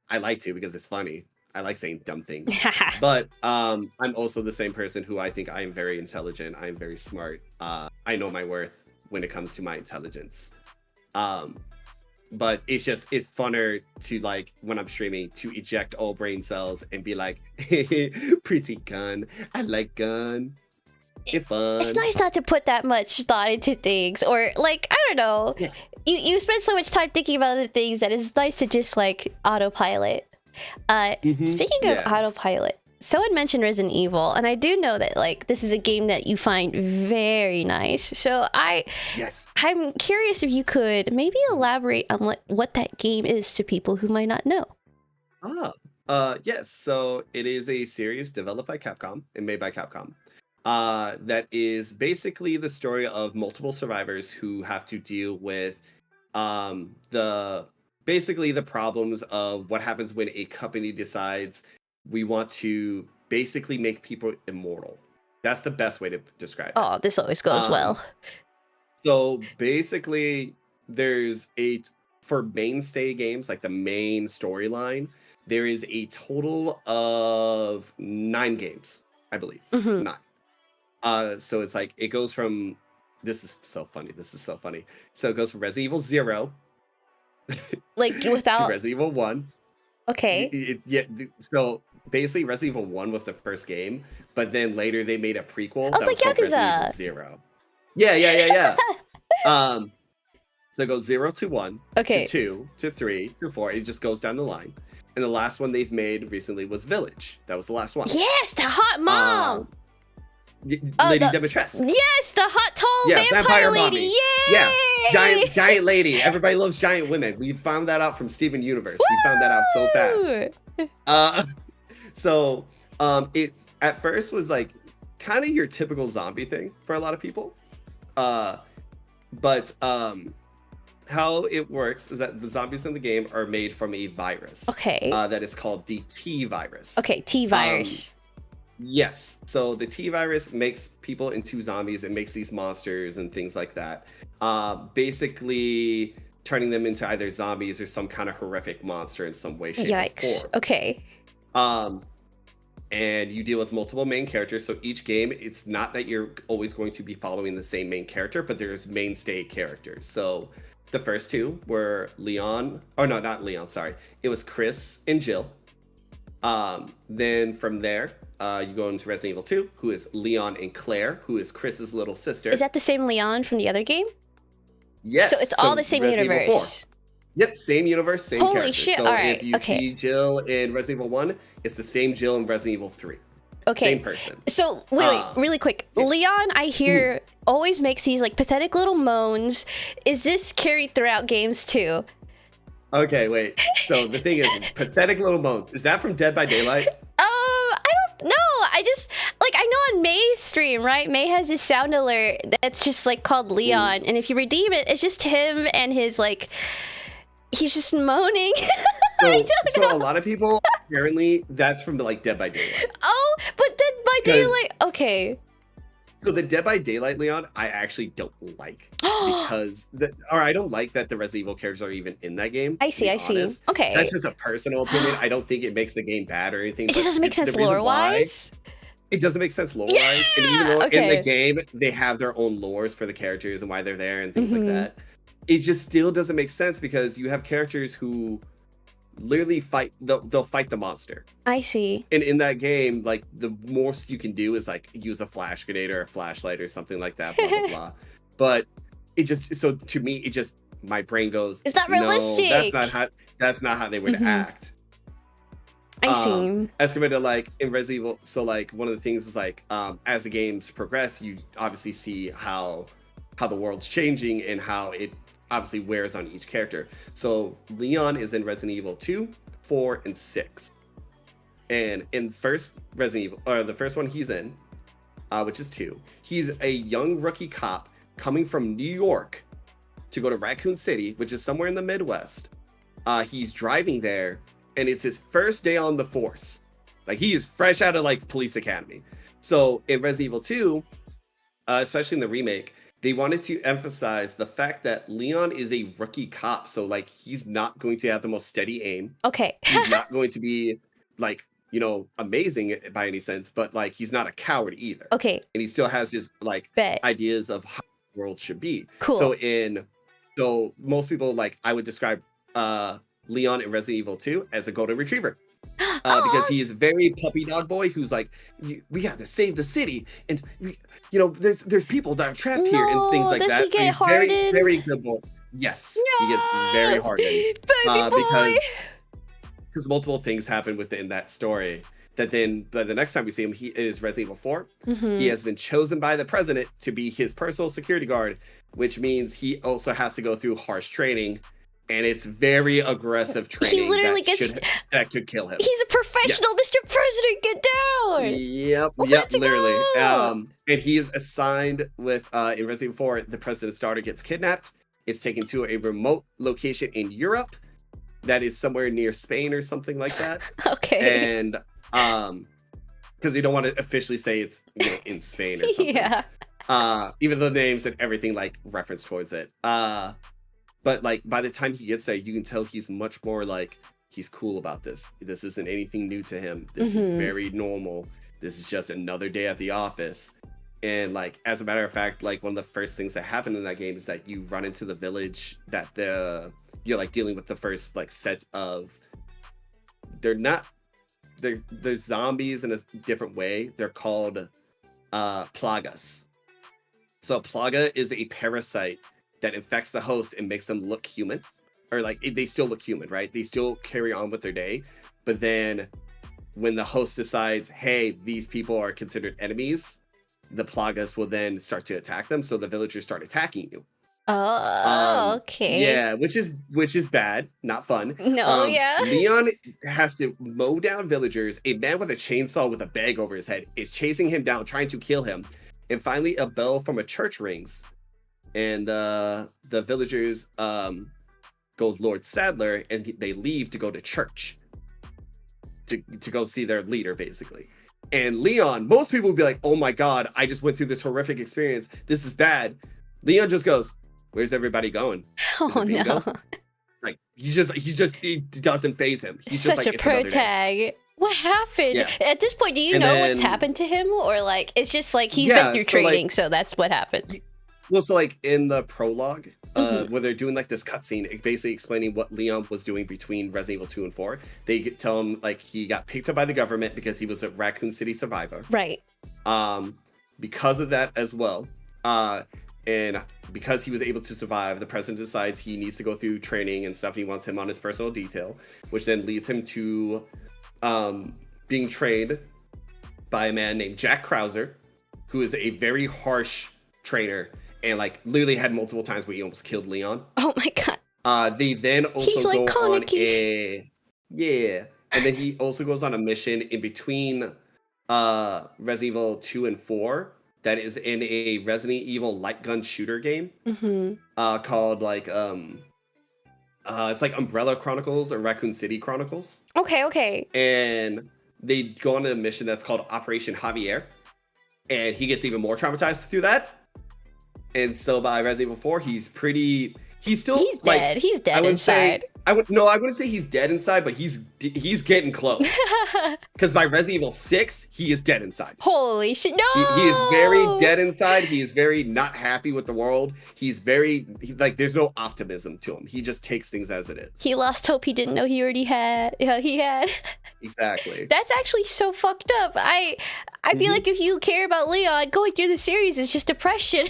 I like to because it's funny. I like saying dumb things. But I'm also the same person who I think I am very intelligent. I am very smart. I know my worth when it comes to my intelligence. But it's funner to like when I'm streaming to eject all brain cells and be like, pretty gun. I like gun. It's fun. It's nice not to put that much thought into things, or like I don't know. Yeah. You spend so much time thinking about other things that it's nice to just like autopilot. Speaking of autopilot, someone mentioned Resident Evil, and I do know that like this is a game that you find very nice. So I'm curious if you could maybe elaborate on what that game is to people who might not know. Yes. So it is a series developed by Capcom and made by Capcom. That is basically the story of multiple survivors who have to deal with The basically the problems of what happens when a company decides we want to basically make people immortal. That's the best way to describe it. Oh, this always goes well. So basically, there's for mainstay games, like the main storyline, there is a total of 9 games, I believe. 9. So it's like it goes from this is so funny. So it goes from Resident Evil 0 like to without Resident Evil 1. Okay. So basically Resident Evil 1 was the first game, but then later they made a prequel I was that like, was called Resident Evil Yakuza. 0. Yeah. So it goes 0 to 1, Okay. to 2, to 3, to 4. It just goes down the line. And the last one they've made recently was Village. That was the last one. Yes, the hot mom. Lady Dimitrescu. Yes, the hot tall vampire lady. Mommy. Yay! Yeah, giant lady. Everybody loves giant women. We found that out from Steven Universe. We found that out so fast. So it at first was like kind of your typical zombie thing for a lot of people. But how it works is that the zombies in the game are made from a virus. Okay. That is called the T virus. Okay, T virus. Yes. So the T virus makes people into zombies. It makes these monsters and things like that. Basically turning them into either zombies or some kind of horrific monster in some way, shape, or form. Okay. And you deal with multiple main characters. So each game, it's not that you're always going to be following the same main character, but there's mainstay characters. So the first 2 were Leon, or no, not Leon, sorry. It was Chris and Jill. Then from there, you go into Resident Evil 2, who is Leon and Claire, who is Chris's little sister. Is that the same Leon from the other game? Yes. So it's all the same Resident universe. Yep, same universe, same Holy characters. shit, So alright, if you okay. see Jill in Resident Evil 1, it's the same Jill in Resident Evil 3. Okay. Same person. So wait, really quick. Yeah. Leon, I hear, always makes these like pathetic little moans. Is this carried throughout games too? Okay, wait. So the thing is, pathetic little moans. Is that from Dead by Daylight? I don't know. I just like I know on May's stream, right? May has this sound alert that's just like called Leon, and if you redeem it, it's just him and his like he's just moaning. So a lot of people apparently that's from like Dead by Daylight. Oh, but Dead by Daylight. Okay. So the Dead by Daylight Leon, I actually don't like because I don't like that the Resident Evil characters are even in that game. I see. Okay. That's just a personal opinion. I don't think it makes the game bad or anything. It just doesn't make sense lore-wise. It doesn't make sense lore-wise, and even though in the game they have their own lores for the characters and why they're there and things like that, it just still doesn't make sense because you have characters who literally fight. They'll fight the monster. I see. And in that game, like the most you can do is like use a flash grenade or a flashlight or something like that. Blah blah blah. But it just to me it just my brain goes. It's not realistic. No, that's not how they would act. I see. As compared to like in Resident Evil, so like one of the things is like as the games progress, you obviously see how the world's changing and how it obviously wears on each character. So Leon is in Resident Evil 2, 4, and 6. And in first Resident Evil, or the first one he's in, which is 2, he's a young rookie cop coming from New York to go to Raccoon City, which is somewhere in the Midwest. He's driving there, and it's his first day on the force. Like he is fresh out of like police academy. So in Resident Evil 2, especially in the remake, they wanted to emphasize the fact that Leon is a rookie cop. So like he's not going to have the most steady aim. Okay. He's not going to be like, amazing by any sense, but like he's not a coward either. Okay. And he still has his like ideas of how the world should be. Cool. So most people like I would describe Leon in Resident Evil 2 as a golden retriever. Because he is a very puppy dog boy who's like, we have to save the city, and there's people that are trapped here and things like that. Does he get so he's very, very good boy. Yes, he gets very hardened because multiple things happen within that story. That then, but the next time we see him, he is Resident Evil 4. He has been chosen by the president to be his personal security guard, which means he also has to go through harsh training. And it's very aggressive training. He literally that could kill him. He's a professional, yes. Mr. President, get down! Yep, literally. And he is assigned with in Resident Evil 4, the president's daughter gets kidnapped is taken to a remote location in Europe that is somewhere near Spain or something like that. Okay. And because they don't want to officially say it's in Spain or something. Yeah. Even though the names and everything like reference towards it. But like by the time he gets there, you can tell he's much more like he's cool about this. This isn't anything new to him. This is very normal. This is just another day at the office. And like as a matter of fact, like one of the first things that happen in that game is that you run into the village that you're like dealing with the first like set of they're zombies in a different way. They're called plagas. So a plaga is a parasite that infects the host and makes them look human, or like they still look human, right? They still carry on with their day, but then when the host decides, hey, these people are considered enemies, the plagas will then start to attack them. So the villagers start attacking you. Oh, okay. Yeah, which is bad, not fun. No, yeah. Leon has to mow down villagers. A man with a chainsaw with a bag over his head is chasing him down, trying to kill him. And finally, a bell from a church rings, and the villagers go Lord Sadler, and they leave to go to church to go see their leader, basically. And Leon, most people would be like, "Oh my God, I just went through this horrific experience. This is bad." Leon just goes, "Where's everybody going?" Oh no! Like he doesn't faze him. He's Such just like, a pro tag. What happened? Yeah. At this point, do you know what's happened to him, or like it's just like he's been through training, so that's what happened? Well, so like in the prologue, where they're doing like this cutscene, basically explaining what Leon was doing between Resident Evil 2 and 4. They tell him like he got picked up by the government because he was a Raccoon City survivor. Right. Because of that as well, and because he was able to survive, the president decides he needs to go through training and stuff. He wants him on his personal detail, which then leads him to being trained by a man named Jack Krauser, who is a very harsh trainer and like literally had multiple times where he almost killed Leon. Oh my God. They then also He's like go on and then he also goes on a mission in between Resident Evil 2 and 4 that is in a Resident Evil light gun shooter game called like it's like Umbrella Chronicles or Raccoon City Chronicles. Okay. And they go on a mission that's called Operation Javier, and he gets even more traumatized through that. And so by Resident Evil 4, he's dead. Like, he's dead inside. I wouldn't say he's dead inside, but he's getting close. Because by Resident Evil 6, he is dead inside. Holy shit! No, he is very dead inside. He is very not happy with the world. He's very like there's no optimism to him. He just takes things as it is. He lost hope. He didn't know he already had. He had. Exactly. That's actually so fucked up. I feel like if you care about Leon, going through the series is just depression.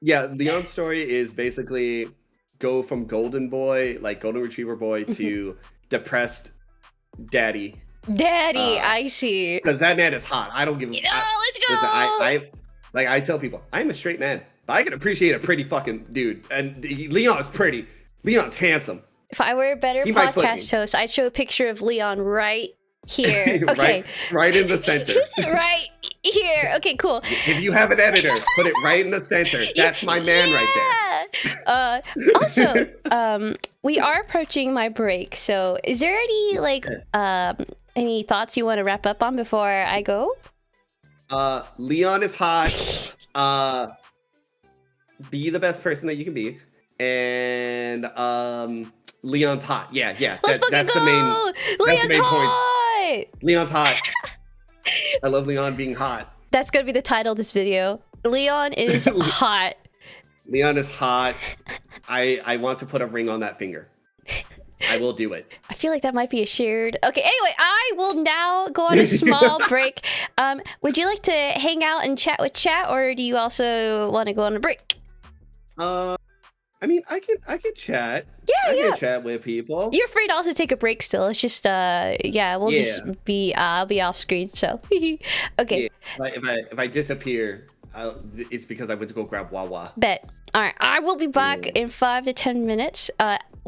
Yeah, Leon's story is basically go from golden retriever boy to depressed daddy. I see. Because that man is hot. I don't give a let's go. Listen, I tell people, I'm a straight man, but I can appreciate a pretty fucking dude. And Leon's pretty. Leon's handsome. If I were a better podcast host, I'd show a picture of Leon right here. Okay. right in the center. Right here. Okay, cool. If you have an editor, put it right in the center. That's my man right there. Also, we are approaching my break. So is there any thoughts you want to wrap up on before I go? Leon is hot. Be the best person that you can be. And Leon's hot. Yeah. Let's that's go! the main Leon's hot! points. Leon's hot. I love Leon being hot. That's gonna be the title of this video. Leon is hot. Leon is hot. I want to put a ring on that finger. I will do it. I feel like that might be a shared. Okay, anyway, I will now go on a small break. Would you like to hang out and chat with chat, or do you also want to go on a break? I mean, I can chat. Yeah, I can chat with people. You're free to also take a break still. It's just just be I'll be off screen, so okay. Yeah. If I disappear, it's because I went to go grab Wawa. Bet. All right, I will be back in 5 to 10 minutes.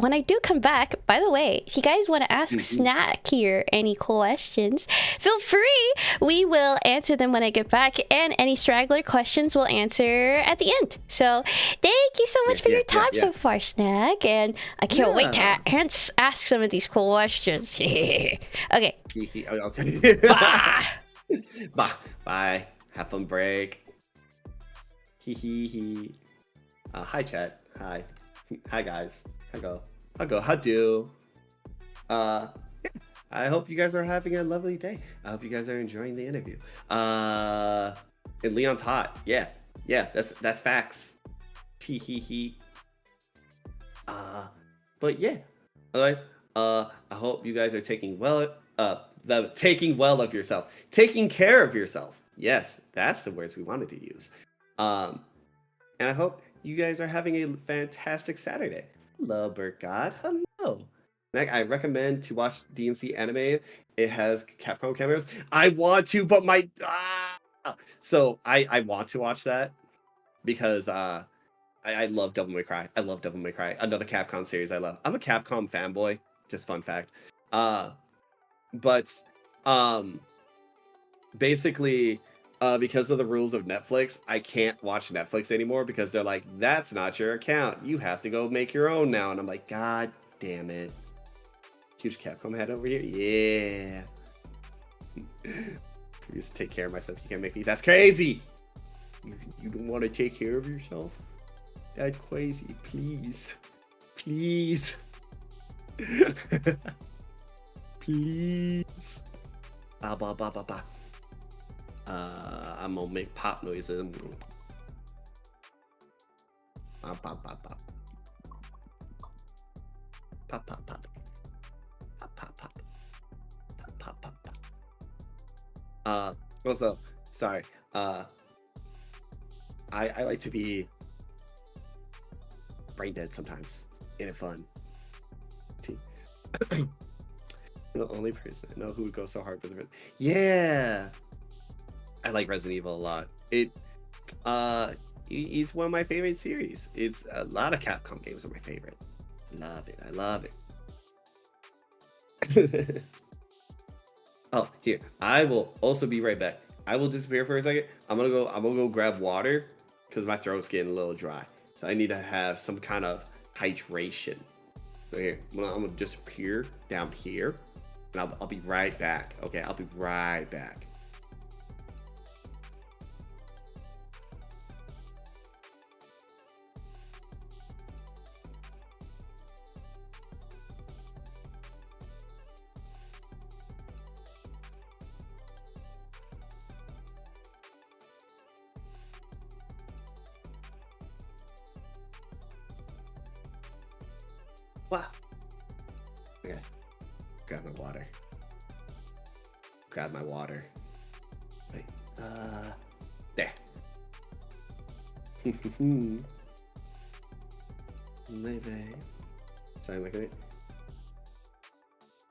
when I do come back, by the way, if you guys want to ask Snack here any questions, feel free. We will answer them when I get back, and any straggler questions we'll answer at the end. So thank you so much for your time so far, Snack, and I can't wait to ask some of these questions. Okay. Okay. Bye. Bye. Have fun break. Hi chat. Hi guys. How do? Yeah. I hope you guys are having a lovely day. I hope you guys are enjoying the interview. And Leon's hot. Yeah, that's facts. But yeah. Otherwise, I hope you guys are taking well of yourself. Taking care of yourself. Yes, that's the words we wanted to use. And I hope you guys are having a fantastic Saturday. Hello, Bert God. Hello. I recommend to watch DMC anime. It has Capcom cameos. I want to, but so I want to watch that because I love Devil May Cry. I love Devil May Cry. Another Capcom series I love. I'm a Capcom fanboy. Just fun fact. But basically, because of the rules of Netflix, I can't watch Netflix anymore because they're like, that's not your account. You have to go make your own now. And I'm like, God damn it. Huge Capcom head over here. Yeah. Just take care of myself. You can't make me. That's crazy. You don't want to take care of yourself? That's crazy. Please. Please. Please. I'm gonna make pop noises. Pop. Also, sorry. I like to be brain dead sometimes. Ain't it fun? The only person I know who would go so hard with it. Yeah. I like Resident Evil a lot. It's one of my favorite series. It's a lot of Capcom games are my favorite. I love it. Oh, here. I will also be right back. I will disappear for a second. I'm gonna go grab water because my throat's getting a little dry. So I need to have some kind of hydration. So here, I'm gonna disappear down here, and I'll be right back. Okay, I'll be right back. Wow. Okay. Grab my water. Wait. There. Maybe. Sorry, am I gonna...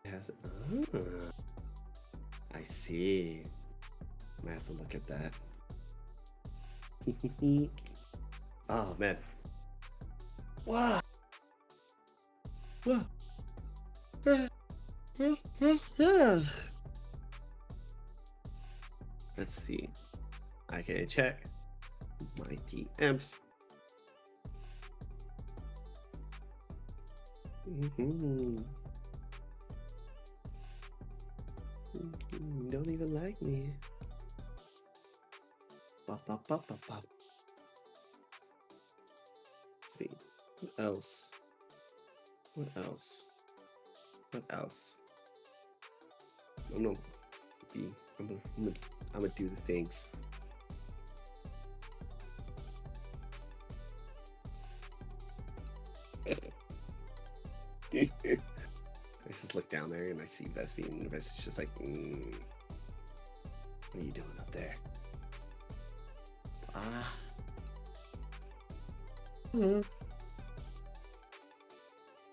It has... I see. I might have to look at that. Oh, man. Wow. Whoa. Let's see. I can check my DMs. Don't even like me. Pop. Let's see. What else? I'm gonna do the things. I just look down there and I see Vespy, and Vespy's just like, what are you doing up there?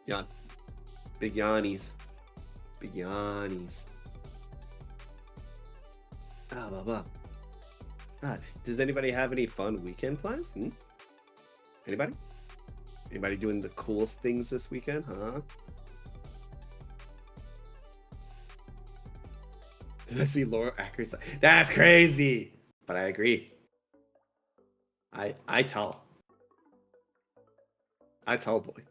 Yawn. Big yawnies. Does anybody have any fun weekend plans? Anybody? Anybody doing the coolest things this weekend, huh? Let's be Laura accurate. That's crazy. But I agree. I tell. I tell, boy.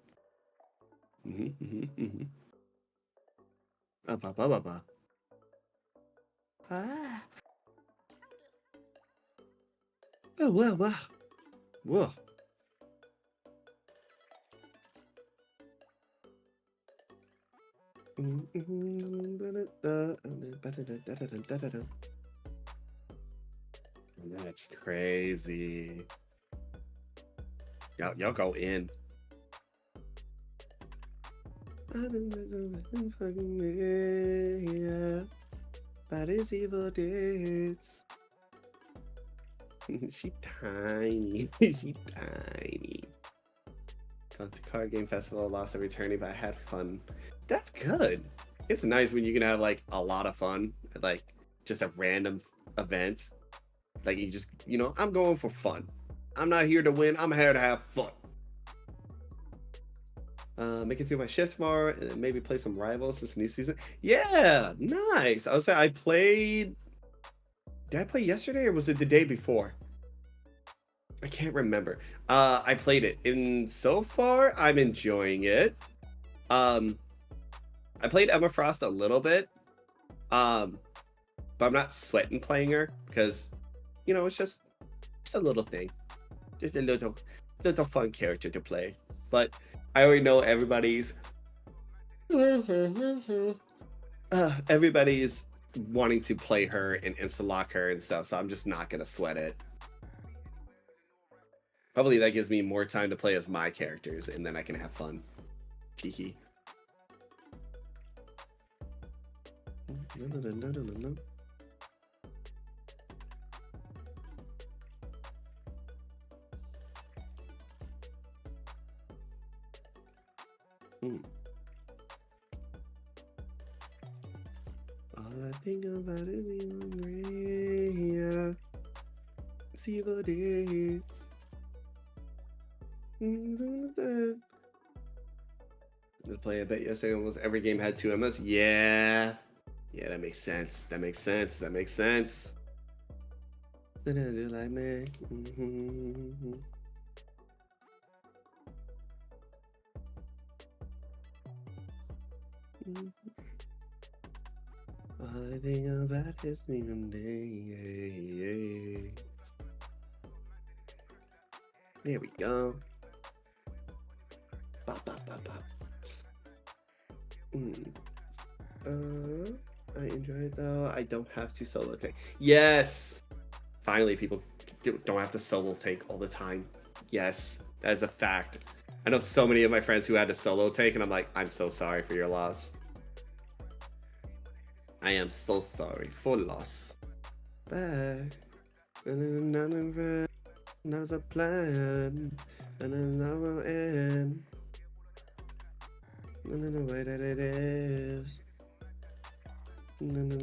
Ah. Oh, wow. Whoa. That's crazy. Y'all go in. That is evil deeds. She tiny. She tiny. Gone to card game festival, lost every tourney, but I had fun. That's good. It's nice when you can have like a lot of fun at like just a random event. Like you just, you know, I'm going for fun. I'm not here to win. I'm here to have fun. Make it through my shift tomorrow and then maybe play some rivals this new season. Yeah, nice. I was saying I played. Did I play yesterday or was it the day before? I can't remember. I played it, and so far I'm enjoying it. I played Emma Frost a little bit, but I'm not sweating playing her because, you know, it's just a little thing, just a little fun character to play. But I already know everybody's wanting to play her and insta-lock her and stuff, so I'm just not gonna sweat it. Hopefully that gives me more time to play as my characters, and then I can have fun. Cheeky. No. All I think about is the see what it Let's play. I bet yesterday almost every game had 2 MS. Yeah, that makes sense. That makes sense. Then I do like me. All I think about is even day. There we go. Bop. I enjoy it though. I don't have to solo take. Yes! Finally, people don't have to solo take all the time. Yes, that is a fact. I know so many of my friends who had to solo take, and I'm like, I'm so sorry for your loss. I am so sorry for loss. Back. Now's a plan. And another end. And in the way that it is. Seven the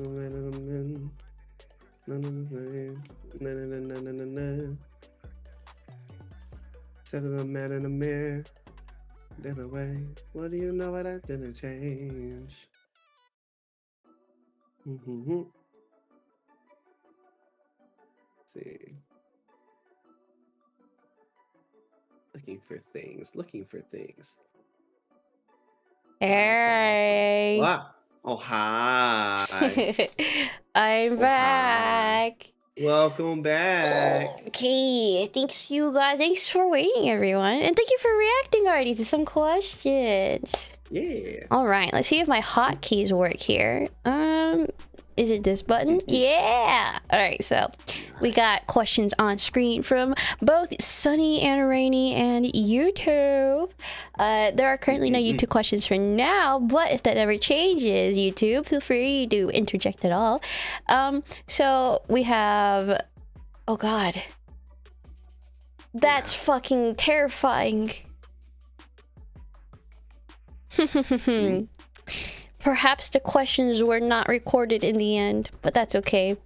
man in the mirror. Different way. What do you know what I didn't change? Let's see. Looking for things. Hey. Wow. Oh, hi. I'm back. Welcome back. Okay, thanks you guys. Thanks for waiting, everyone. And thank you for reacting already to some questions. Yeah. All right, let's see if my hotkeys work here. Is it this button? Yeah. All right, so we got questions on screen from both Sunny and Rainy and YouTube. There are currently no YouTube questions for now, but if that ever changes, YouTube, feel free to interject at all. So we have, oh god, that's fucking terrifying. Perhaps the questions were not recorded in the end, but that's okay.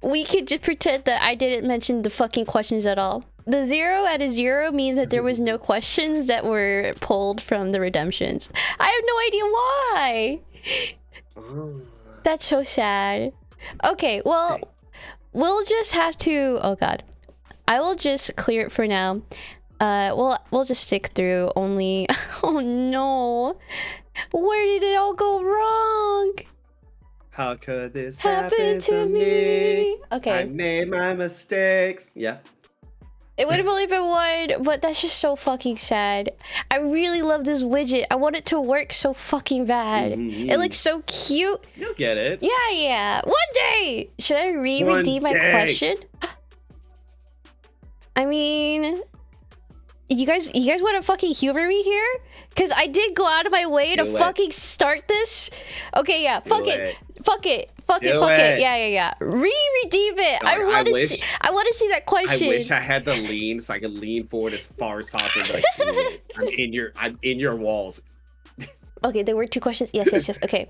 We could just pretend that I didn't mention the fucking questions at all. the 0 out of 0 means that there was no questions that were pulled from the redemptions. I have no idea why. That's so sad. Okay, well, we'll just have to. Oh God, I will just clear it for now. We'll just stick through only. Oh no, where did it all go wrong? How could this happen to me? Okay. I made my mistakes. Yeah. It would have only been one, but that's just so fucking sad. I really love this widget. I want it to work so fucking bad. It looks so cute. You'll get it. Yeah. One day! Should I redeem my question? I mean, you guys want to fucking humor me here? Because I did go out of my way to fucking start this. Okay, yeah. Fuck it. Yeah. Redeem it. God, I want to see that question. I wish I had the lean so I could lean forward as far as possible. But I can't. I'm in your walls. Okay, there were 2 questions. Yes. Okay.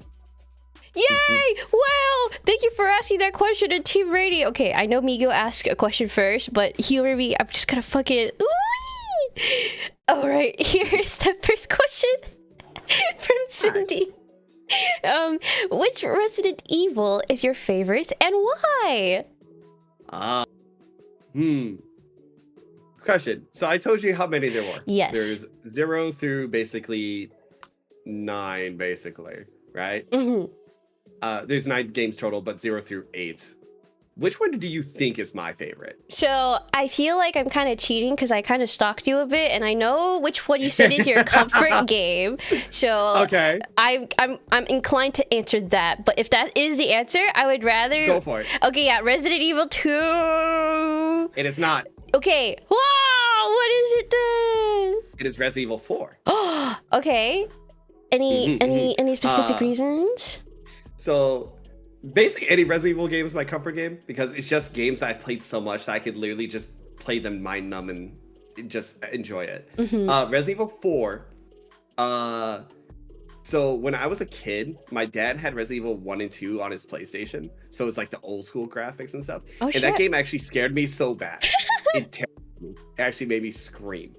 Yay! Wow! Thank you for asking that question in Team Radio. Okay, I know Migo asked a question first, but humor me. I'm just gonna fucking. All right, here's the first question from Cindy. Nice. Which Resident Evil is your favorite and why? Question. So I told you how many there were. Yes. There's 0 through basically 9, basically, right? There's 9 games total, but 0 through 8. Which one do you think is my favorite? So I feel like I'm kind of cheating because I kind of stalked you a bit, and I know which one you said is your comfort game. So okay, I'm inclined to answer that. But if that is the answer, I would rather go for it. Okay, yeah, Resident Evil 2. It is not. Okay. Whoa! What is it then? It is Resident Evil 4. Okay. Any specific reasons? So. Basically, any Resident Evil game is my comfort game because it's just games that I've played so much that I could literally just play them mind numb and just enjoy it. Resident Evil 4. So when I was a kid, my dad had Resident Evil 1 and 2 on his PlayStation. So it's like the old school graphics and stuff. Oh, and that game actually scared me so bad. It actually made me scream.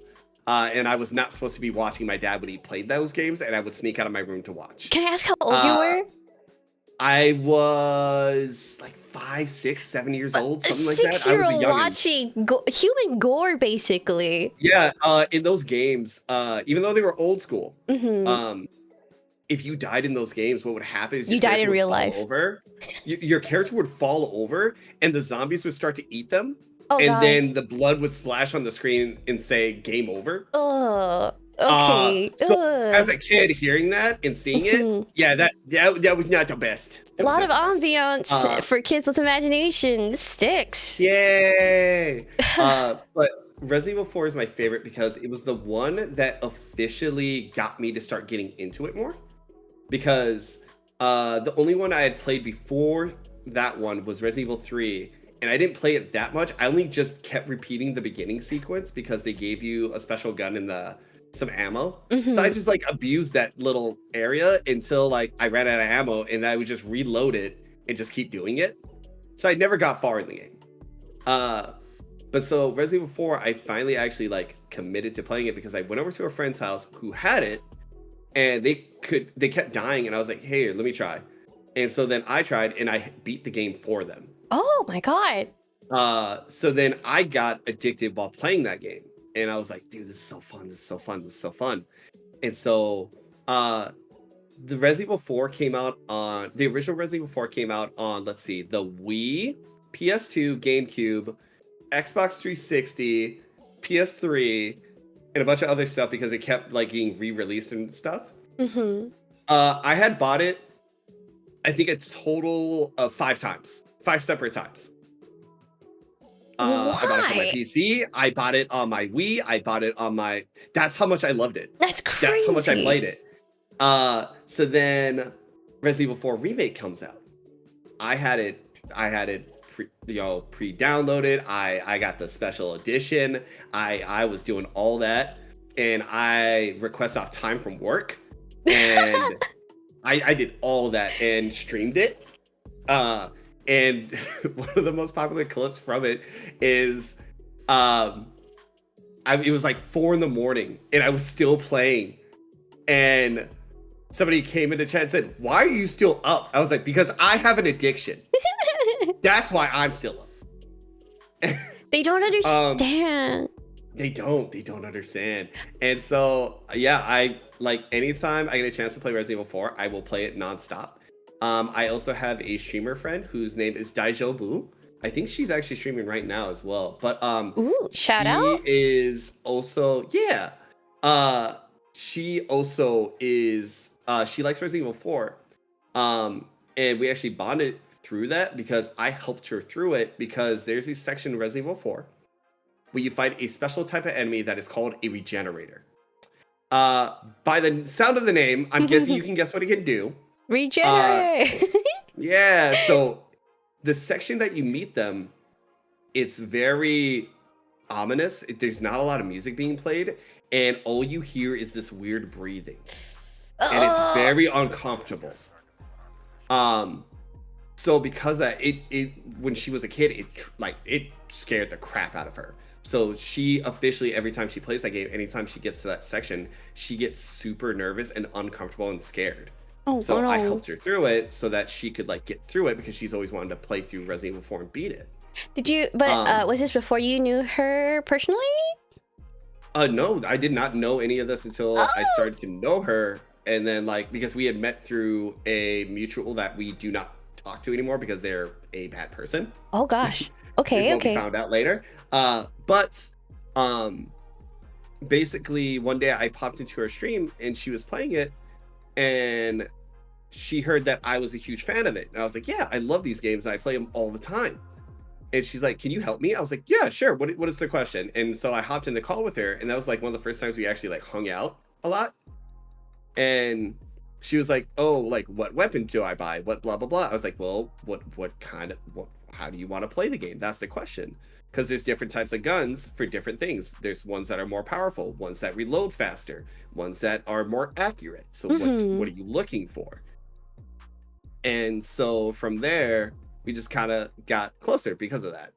And I was not supposed to be watching my dad when he played those games, and I would sneak out of my room to watch. Can I ask how old you were? I was like 5, 6, 7 years old, something like that. 6-year-old watching human gore, basically. Yeah, in those games, even though they were old school, if you died in those games, what would happen is you died in real life. Your character would fall over, and the zombies would start to eat them, then the blood would splash on the screen and say "Game Over." Oh. Okay. So as a kid, hearing that and seeing it, yeah, that was not the best. A lot of ambiance for kids with imagination. This sticks. Yay! But Resident Evil 4 is my favorite because it was the one that officially got me to start getting into it more. Because the only one I had played before that one was Resident Evil 3. And I didn't play it that much. I only just kept repeating the beginning sequence because they gave you a special gun in some ammo. So I just like abused that little area until like I ran out of ammo, and I would just reload it and just keep doing it. So I never got far in the game. But so Resident Evil 4, I finally actually like committed to playing it because I went over to a friend's house who had it, and they kept dying, and I was like, hey, let me try. And so then I tried, and I beat the game for them. Oh my god. So then I got addicted while playing that game. And I was like, dude, this is so fun. This is so fun. This is so fun. And so the Resident Evil 4 came out on, the original Resident Evil 4 came out on, let's see, the Wii, PS2, GameCube, Xbox 360, PS3, and a bunch of other stuff because it kept like getting re-released and stuff. I had bought it, I think a total of 5 times, 5 separate times. I bought it for my PC. I bought it on my Wii. I bought it on my. That's how much I loved it. That's crazy. That's how much I played it. So then, Resident Evil 4 Remake comes out. I had it pre-downloaded. I got the special edition. I was doing all that, and I request off time from work, and I did all that and streamed it. And one of the most popular clips from it is it was like 4 in the morning, and I was still playing, and somebody came into chat and said, "Why are you still up?" I was like, "Because I have an addiction. That's why I'm still up." They don't understand. They don't understand. And so yeah, I like anytime I get a chance to play Resident Evil 4, I will play it nonstop. I also have a streamer friend whose name is Daijobu. I think she's actually streaming right now as well. But Ooh, shout she out. is also, yeah. She also is she likes Resident Evil 4. And we actually bonded through that because I helped her through it, because there's a section in Resident Evil 4 where you fight a special type of enemy that is called a regenerator. By the sound of the name, I'm guessing you can guess what it can do. Regenerate. Yeah, so the section that you meet them, it's very ominous. There's not a lot of music being played, and all you hear is this weird breathing. And it's very uncomfortable. So because of that, it when she was a kid, it scared the crap out of her. So she officially, every time she plays that game, anytime she gets to that section, she gets super nervous and uncomfortable and scared. So I helped her through it so that she could like get through it, because she's always wanted to play through Resident Evil 4 and beat it. Did you? But was this before you knew her personally? No, I did not know any of this until I started to know her, and then like because we had met through a mutual that we do not talk to anymore because they're a bad person. Oh gosh. Okay. We found out later. But basically one day I popped into her stream and she was playing it, and she heard that I was a huge fan of it. And I was like, yeah, I love these games and I play them all the time. And she's like, can you help me? I was like, yeah, sure. What is the question? And so I hopped in the call with her, and that was like one of the first times we actually like hung out a lot. And she was like, oh, like what weapon do I buy? What blah blah blah. I was like, well, how do you want to play the game? That's the question. Because there's different types of guns for different things. There's ones that are more powerful, ones that reload faster, ones that are more accurate. So what are you looking for? And so from there, we just kind of got closer because of that.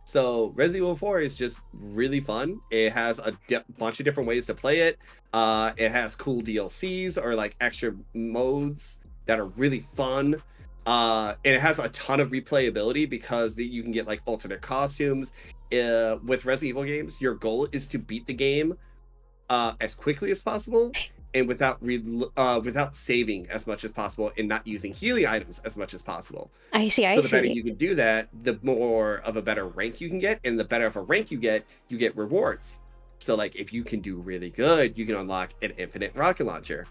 So Resident Evil 4 is just really fun. It has a bunch of different ways to play it. It has cool DLCs or like extra modes that are really fun. And it has a ton of replayability because you can get like alternate costumes. With Resident Evil games, your goal is to beat the game as quickly as possible, and without saving as much as possible, and not using healing items as much as possible. I see. So the better you can do that, the more of a better rank you can get, and the better of a rank you get rewards. So like if you can do really good, you can unlock an infinite rocket launcher,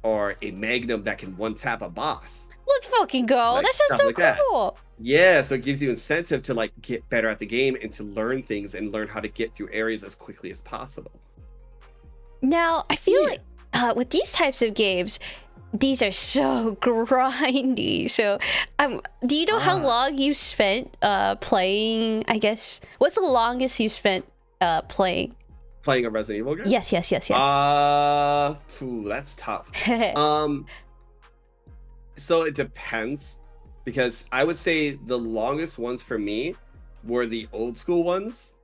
or a magnum that can one tap a boss. Let's fucking go. Like, that sounds so like cool. That. Yeah, so it gives you incentive to like get better at the game and to learn things and learn how to get through areas as quickly as possible. Now, I feel like with these types of games, these are so grindy. So, do you know how long you spent playing? I guess what's the longest you spent playing? Playing a Resident Evil game? Yes. That's tough. So it depends, because I would say the longest ones for me were the old school ones,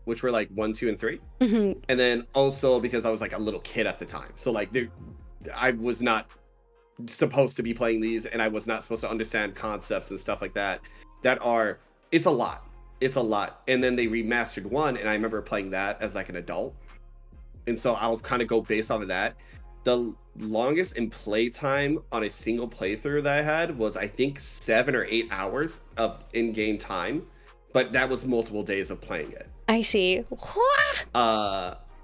which were like 1, 2, and 3. And then also because I was like a little kid at the time. So like I was not supposed to be playing these, and I was not supposed to understand concepts and stuff like that. It's a lot. And then they remastered 1, and I remember playing that as like an adult. And so I'll kind of go based off of that. The longest in playtime on a single playthrough that I had was, I think, 7 or 8 hours of in-game time. But that was multiple days of playing it. I see.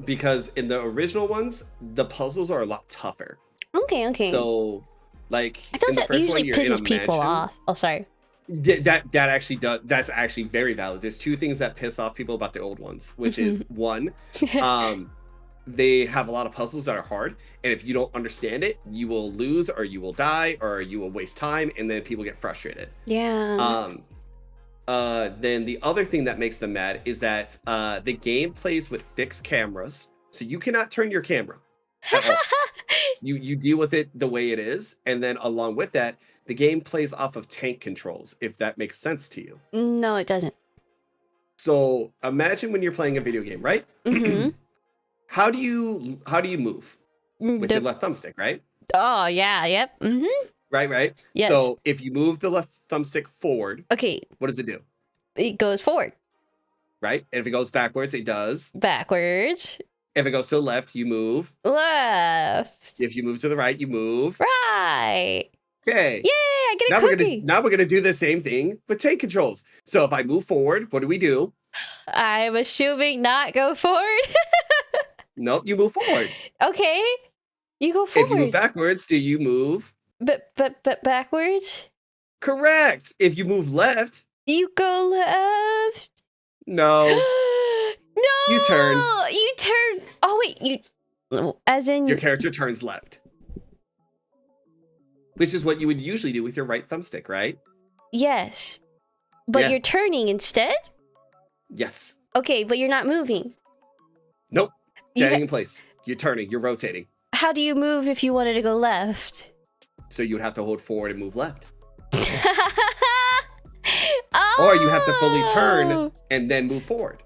Because in the original ones, the puzzles are a lot tougher. Okay. So, like, I feel that usually pisses people off. Oh, sorry. That actually does. That's actually very valid. There's 2 things that piss off people about the old ones, which is 1, they have a lot of puzzles that are hard, and if you don't understand it, you will lose, or you will die, or you will waste time, and then people get frustrated. Yeah. Then the other thing that makes them mad is that the game plays with fixed cameras, so you cannot turn your camera at all. You deal with it the way it is, and then along with that, the game plays off of tank controls, if that makes sense to you. No, it doesn't. So imagine when you're playing a video game, right? Mm-hmm. How do you move? With your left thumbstick, right? Oh yeah, yep. Mm-hmm. Right. Yes. So if you move the left thumbstick forward, Okay. what does it do? It goes forward. Right? And if it goes backwards, it does. Backwards. If it goes to the left, you move. Left. If you move to the right, you move. Right. Okay. Yay, I get a Now cookie. we're gonna do the same thing with tank controls. So if I move forward, what do we do? I'm assuming not go forward. Nope, you move forward. Okay. You go forward. If you move backwards, do you move? But backwards? Correct. If you move left, You go left. no. No. You turn. You turn. Oh wait, as in Your character turns left. Which is what you would usually do with your right thumbstick, right? Yes. But Yeah. you're turning instead? Yes. Okay, but you're not moving. Nope. You Standing in place. You're turning. You're rotating. How do you move if you wanted to go left? So you would have to hold forward and move left. Oh! Or you have to fully turn and then move forward.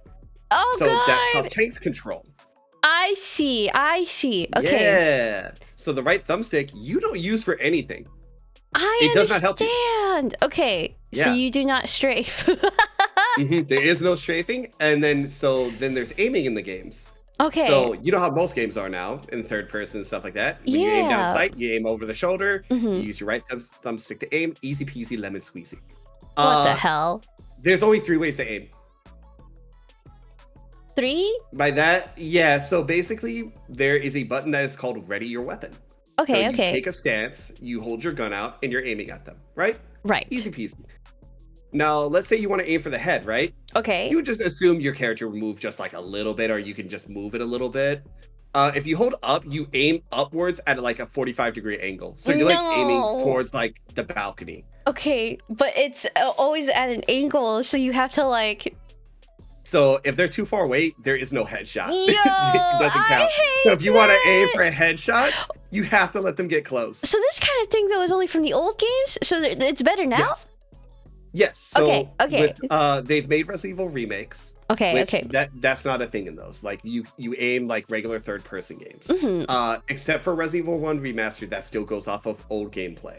Oh, So God. that's how tanks control. I see. Okay. Yeah. So the right thumbstick, you don't use for anything. I It does not help you. understand. Okay. So Yeah. you do not strafe. There is no strafing. And then there's aiming in the games. Okay. So you know how most games are now in third person and stuff like that. When you aim down Yeah. sight, you aim over the shoulder. Mhm. You use your right thumbstick to aim. Easy peasy lemon squeezy. What the hell? There's only 3 ways to aim. 3? By that, yeah. So basically, there is a button that is called ready your weapon. Okay, So you okay. take a stance, you hold your gun out, and you're aiming at them, right? Right. Easy peasy. Now, let's say you want to aim for the head, right? Okay. You would just assume your character would move just like a little bit, or you can just move it a little bit. If you hold up, you aim upwards at like a 45-degree angle. So you're like aiming No. towards like the balcony. Okay, but it's always at an angle, so you have to like. So if they're too far away, there is no headshot. Yo, It doesn't count. I hate So if you want to aim that. for headshots, you have to let them get close. So this kind of thing though is only from the old games, so it's better now. Yes. So Okay. they've made Resident Evil remakes. Okay. Which Okay. that's not a thing in those. Like you aim like regular third person games. Mhm. Except for Resident Evil 1 Remastered, that still goes off of old gameplay.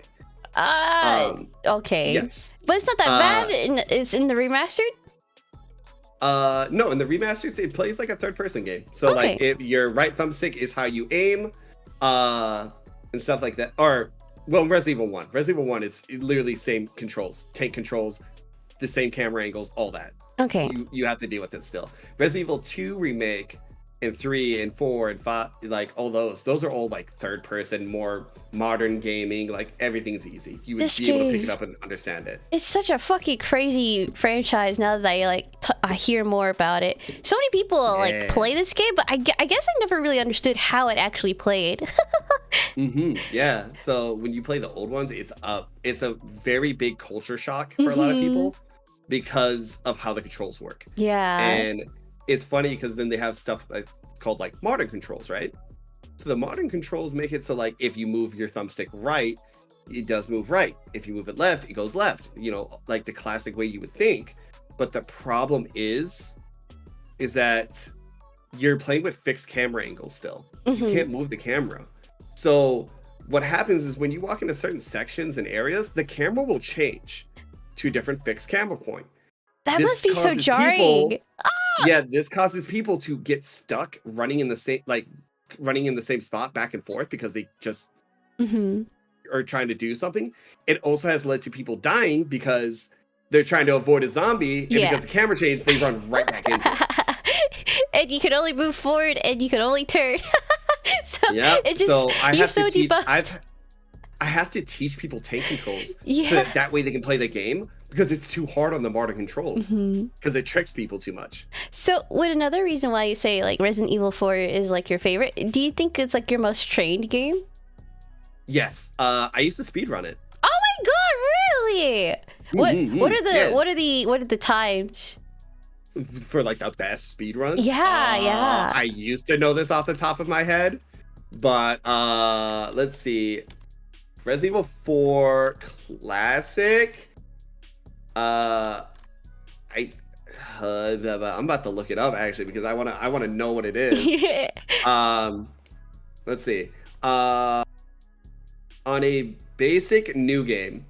Okay. Yes. But it's not that bad. It's in the remastered. No, in the remasters it plays like a third person game. So like Okay. if your right thumbstick is how you aim, and stuff like that. Or well, Resident Evil 1. Resident Evil 1 it's literally same controls, tank controls, the same camera angles, all that. Okay. You have to deal with it still. Resident Evil 2 remake and 3 and 4 and 5, like all those are all like third person, more modern gaming. Like everything's easy. You would This be able to pick game- it up and understand it. It's such a fucking crazy franchise now that I hear more about it. So many people like Yeah. play this game, but I guess I never really understood how it actually played. Yeah. So when you play the old ones, it's a very big culture shock for a lot of people because of how the controls work. Yeah. And it's funny because then they have stuff that's called like modern controls, right? So the modern controls make it so like if you move your thumbstick right, it does move right. If you move it left, it goes left. You know, like the classic way you would think. But the problem is that you're playing with fixed camera angles still. You can't move the camera. So what happens is when you walk into certain sections and areas, the camera will change to a different fixed camera point. That This must be so causes jarring. people- Yeah, this causes people to get stuck running in the same spot back and forth because they just are trying to do something. It also has led to people dying because they're trying to avoid a zombie, and Yeah. because the camera changed, they run right back into it. And you can only move forward and you can only turn. So Yeah. it just So I you're have so to teach. debuffed. I have to teach people tank controls so Yeah. that way they can play the game because it's too hard on the modern controls because it tricks people too much. So, would another reason why you say like Resident Evil 4 is like your favorite? Do you think it's like your most trained game? Yes, I used to speedrun it. Oh my god, really? What are the times? For like the best speedruns. Yeah. I used to know this off the top of my head, but let's see. Resident Evil 4 Classic. I'm about to look it up actually because I wanna know what it is. Yeah. Let's see. On a basic new game,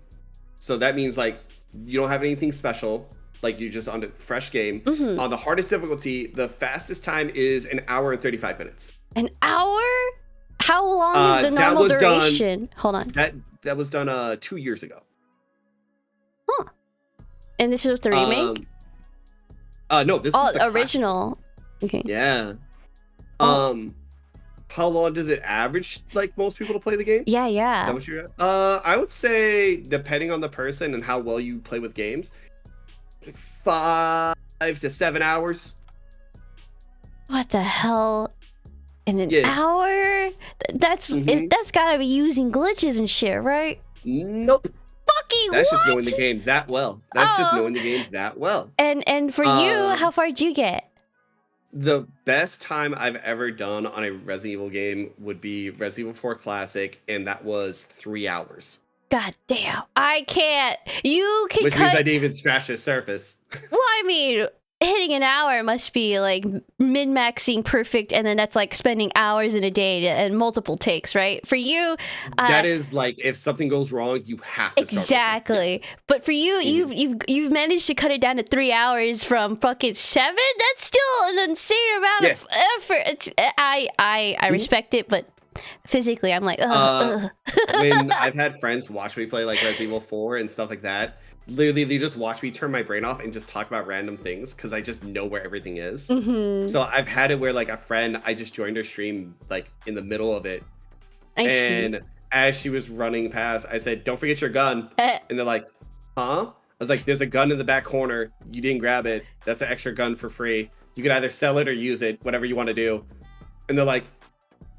so that means like you don't have anything special, like you're just on a fresh game. Mhm. On the hardest difficulty, the fastest time is 1 hour and 35 minutes. An hour? How long is the that normal was done- duration? Hold on. That was done 2 years ago. And this is the remake? No, this is the classic. original. Okay. Yeah. Oh. How long does it average like most people to play the game? Yeah, Is yeah. that what you're at? I would say depending on the person and how well you play with games, 5 to 7 hours. What the hell? In an Yeah. hour? That's Mhm. that's gotta be using glitches and shit, right? Nope. Fucking That's what? just knowing the game that well. That's just Oh. knowing the game that well. And for you, Um, how far did you get? The best time I've ever done on a Resident Evil game would be Resident Evil 4 Classic, and that was 3 hours. God damn. I can't. You can Which means I cut. didn't even scratch the surface. Well, I mean, hitting an hour must be like min-maxing perfect, and then that's like spending hours in a day and multiple takes, right? For you, That is like if something goes wrong, you have to start over. exactly. Yes. But for you, you've managed to cut it down to 3 hours from fucking 7. That's still an insane amount of effort. It's, I respect it, but physically, I'm like, ugh. When I've had friends watch me play like Resident Evil 4 and stuff like that, literally they just watch me turn my brain off and just talk about random things because I just know where everything is. Mhm. So I've had it where like a friend, I just joined her stream like in the middle of it, I see. and as she was running past, I said, "Don't forget your gun," and they're like, "Huh?" I was like, "There's a gun in the back corner. You didn't grab it. That's an extra gun for free. You can either sell it or use it, whatever you want to do." And they're like,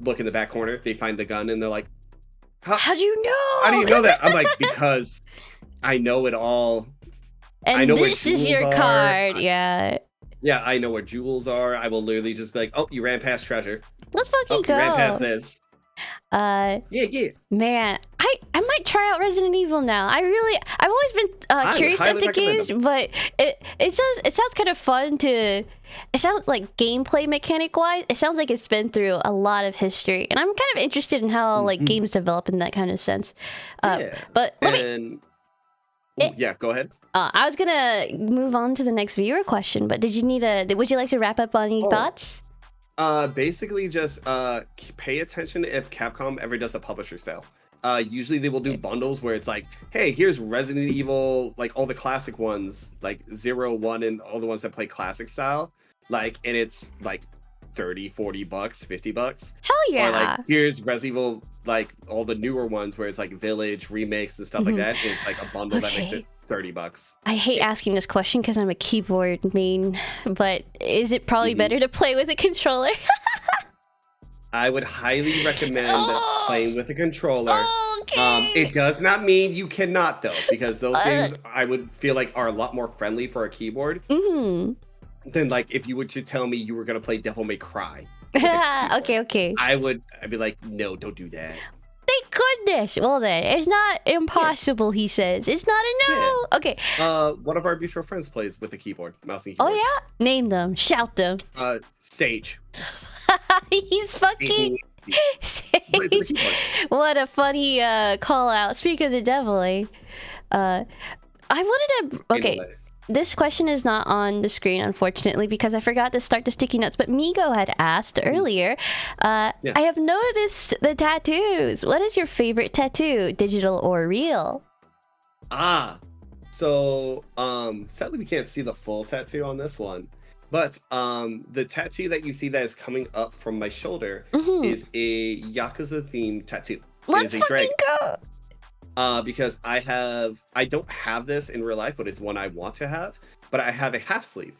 look in the back corner. They find the gun and they're like, How do you know? How do you know that? I'm like, because I know it all. And I know where this is jewels your are. card, yeah. Yeah, I know where jewels are. I will literally just be like, oh, you ran past treasure. Let's Oh, fucking you ran past go. this. Yeah, Yeah. man, I might try out Resident Evil now. I've always been would curious highly at the recommend games, them. but it sounds kind of fun to. It sounds like gameplay mechanic wise. It sounds like it's been through a lot of history, and I'm kind of interested in how like games develop in that kind of sense. Yeah. But let me. And Eh. yeah, go ahead. I was gonna move on to the next viewer question, but did you need a? Would you like to wrap up on any thoughts? Basically just pay attention if Capcom ever does a publisher sale. Usually they will do bundles where it's like, hey, here's Resident Evil, like all the classic ones, like 0, 1, and all the ones that play classic style. Like, and it's like 30, 40 bucks, 50 bucks. Hell yeah! Or like, here's Resident Evil, like all the newer ones where it's like Village, remakes, and stuff like that. And it's like a bundle that makes Okay. it 30 bucks. I hate asking this question because I'm a keyboard main, but is it probably better to play with a controller? I would highly recommend Oh. playing with a controller. Okay. It does not mean you cannot though, because those things I would feel like are a lot more friendly for a keyboard Mm. than like if you were to tell me you were gonna play Devil May Cry. Okay. I'd be like, no, don't do that. Thank goodness. Well then, it's not impossible. He says it's not a no. Okay. One of our mutual friends plays with a keyboard, mouse and Oh keyboard. yeah. Name them. Shout them. Sage. He's fucking Plays with a Sage. keyboard. What a funny call out. Speak of the devil, eh? I wanted to. Okay. Anyway. This question is not on the screen, unfortunately, because I forgot to start the sticky notes. But Migo had asked earlier. I have noticed the tattoos. What is your favorite tattoo, digital or real? So sadly we can't see the full tattoo on this one, but the tattoo that you see that is coming up from my shoulder is a Yakuza themed tattoo. Let's it is a fucking dragon. go. Because I don't have this in real life, but it's one I want to have. But I have a half sleeve,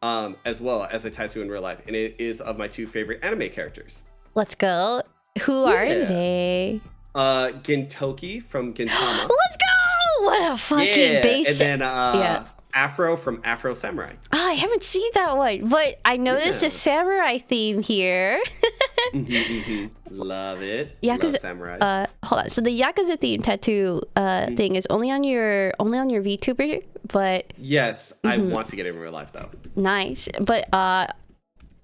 as well as a tattoo in real life, and it is of my 2 favorite anime characters. Let's go. Who are Yeah. they? Gintoki from Gintama. Let's go! What a fucking base. And then Afro from Afro Samurai. I haven't seen that one, but I noticed a samurai theme here. Love it. Yakuza, Love samurais. hold on. So the Yakuza theme tattoo thing is only on your VTuber, but Yes, I want to get it in real life though. nice. But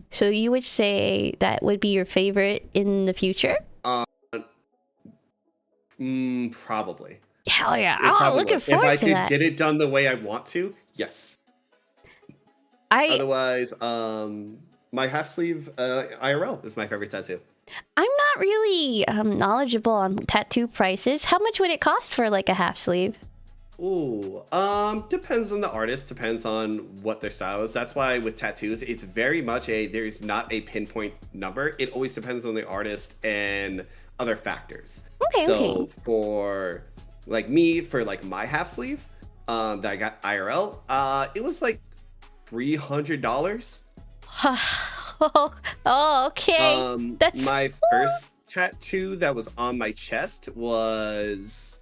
so you would say that would be your favorite in the future? Probably. Hell yeah! It Oh, probably looking would. forward If I to could that. get it done the way I want to, yes. Otherwise, my half sleeve IRL is my favorite tattoo. I'm not really knowledgeable on tattoo prices. How much would it cost for like a half sleeve? Ooh, depends on the artist, depends on what their style is. That's why with tattoos, it's very much there's not a pinpoint number. It always depends on the artist and other factors. So for like me, for like my half sleeve, that I got IRL, it was like $300. Oh, okay. That's my first tattoo that was on my chest was,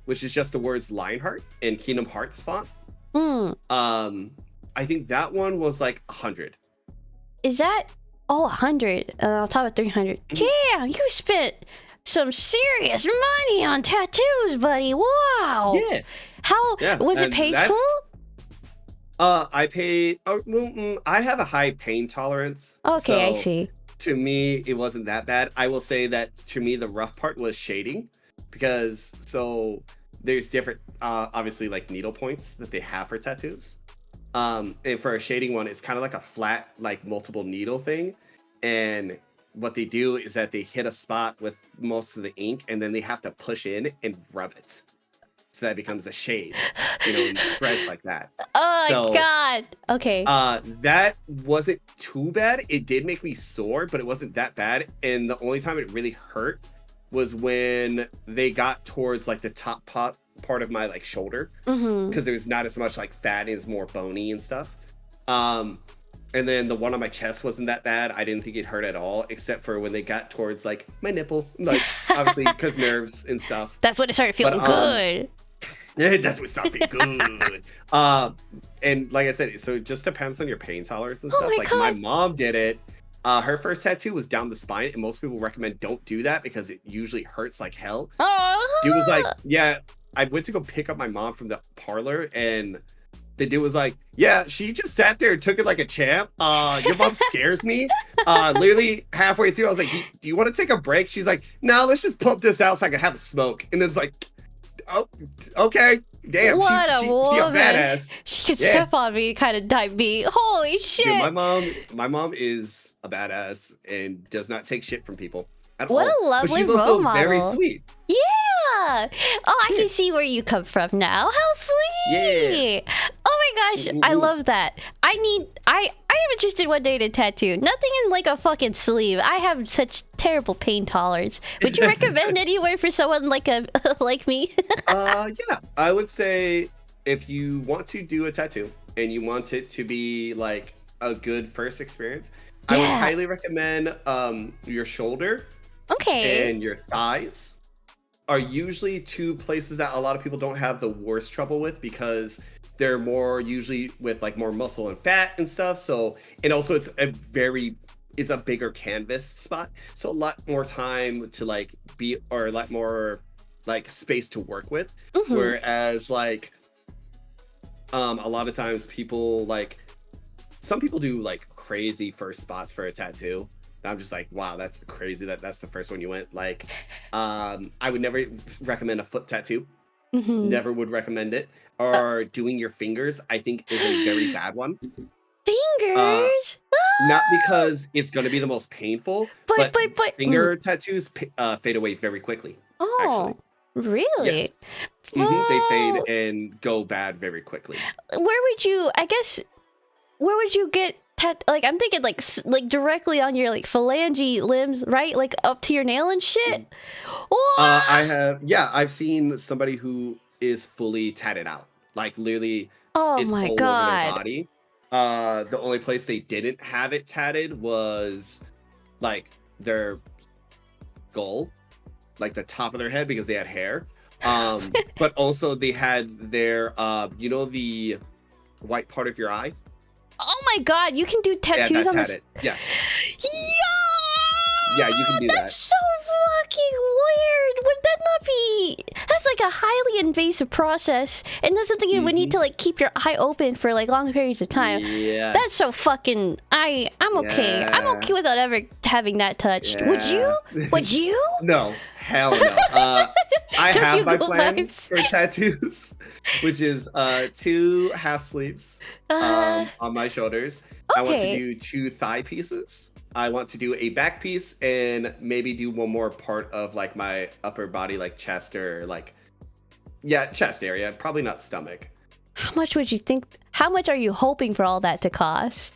which is just the words Lionheart in Kingdom Hearts font. I think that one was like 100. Is that 100? I'll talk about 300. Damn, you spent some serious money on tattoos, buddy. Wow. Yeah. How was it paid full? I paid. I have a high pain tolerance. Okay, so I see. To me, it wasn't that bad. I will say that to me, the rough part was shading, because there's different, obviously, like needle points that they have for tattoos. And for a shading one, it's kind of like a flat, like multiple needle thing. And what they do is that they hit a spot with most of the ink, and then they have to push in and rub it. So that becomes a shade, and spreads like that. Oh my god. Okay. That wasn't too bad. It did make me sore, but it wasn't that bad. And the only time it really hurt was when they got towards like the top part of my like shoulder, because there's not as much like fat, it's more bony and stuff. And then the one on my chest wasn't that bad. I didn't think it hurt at all, except for when they got towards like my nipple, like obviously because nerves and stuff. That's when it started feeling good. That's what started feeling good. And like I said, so it just depends on your pain tolerance and stuff. Like my mom did it. Her first tattoo was down the spine, and most people recommend don't do that because it usually hurts like hell. Dude was like, yeah, I went to go pick up my mom from the parlor, and the dude was like, yeah, she just sat there and took it like a champ. Your mom scares me. Literally halfway through, I was like, do you want to take a break? She's like, no, let's just pump this out so I can have a smoke. And it's like, oh, okay. Damn, what a woman. She a badass. She could step on me, kind of type me. Holy shit. Dude, my mom is a badass and does not take shit from people at all. What a lovely but she's also role model. very sweet. Yeah. Oh, I can see where you come from now. How sweet. Yeah. Oh my gosh, I love that. I am interested one day in a tattoo. Nothing in like a fucking sleeve. I have such terrible pain tolerance. Would you recommend anywhere for someone like like me? Yeah, I would say if you want to do a tattoo and you want it to be like a good first experience, I would highly recommend your shoulder and your thighs are usually two places that a lot of people don't have the worst trouble with, because they're more usually with like more muscle and fat and stuff. So, and also it's a bigger canvas spot, so a lot more time to like be, or a lot more like space to work with. Whereas like a lot of times people, like some people do like crazy first spots for a tattoo. I'm just like, wow, that's crazy that's the first one you went. Like, I would never recommend a foot tattoo. Never would recommend it. Or doing your fingers, I think, is a very bad one. Fingers? Not because it's going to be the most painful, but finger tattoos fade away very quickly. Oh, actually. Really? Yes. They fade and go bad very quickly. Where would you get like, I'm thinking like directly on your like phalange limbs, right? Like up to your nail and shit. I've seen somebody who is fully tatted out, like literally. Oh it's my all god. over their body. The only place they didn't have it tatted was like their skull, like the top of their head, because they had hair. But also they had their the white part of your eye. Oh my god, you can do tattoos on this. Yes. Yeah, you can do that. That's so fucking weird. Would that not be? That's like a highly invasive process, and that's something you would need to like keep your eye open for like long periods of time. Yes. That's so fucking. I'm okay. I'm Yeah. okay without ever having that touched. Would you? Yeah. Would you? No, hell no. I Don't have you my go plan lives? for tattoos, which is 2 half sleeves on my shoulders. I want to Okay. do 2 thigh pieces. I want to do a back piece and maybe do one more part of like my upper body, like chest or like, yeah, chest area. Probably not stomach. How much would you think? How much are you hoping for all that to cost?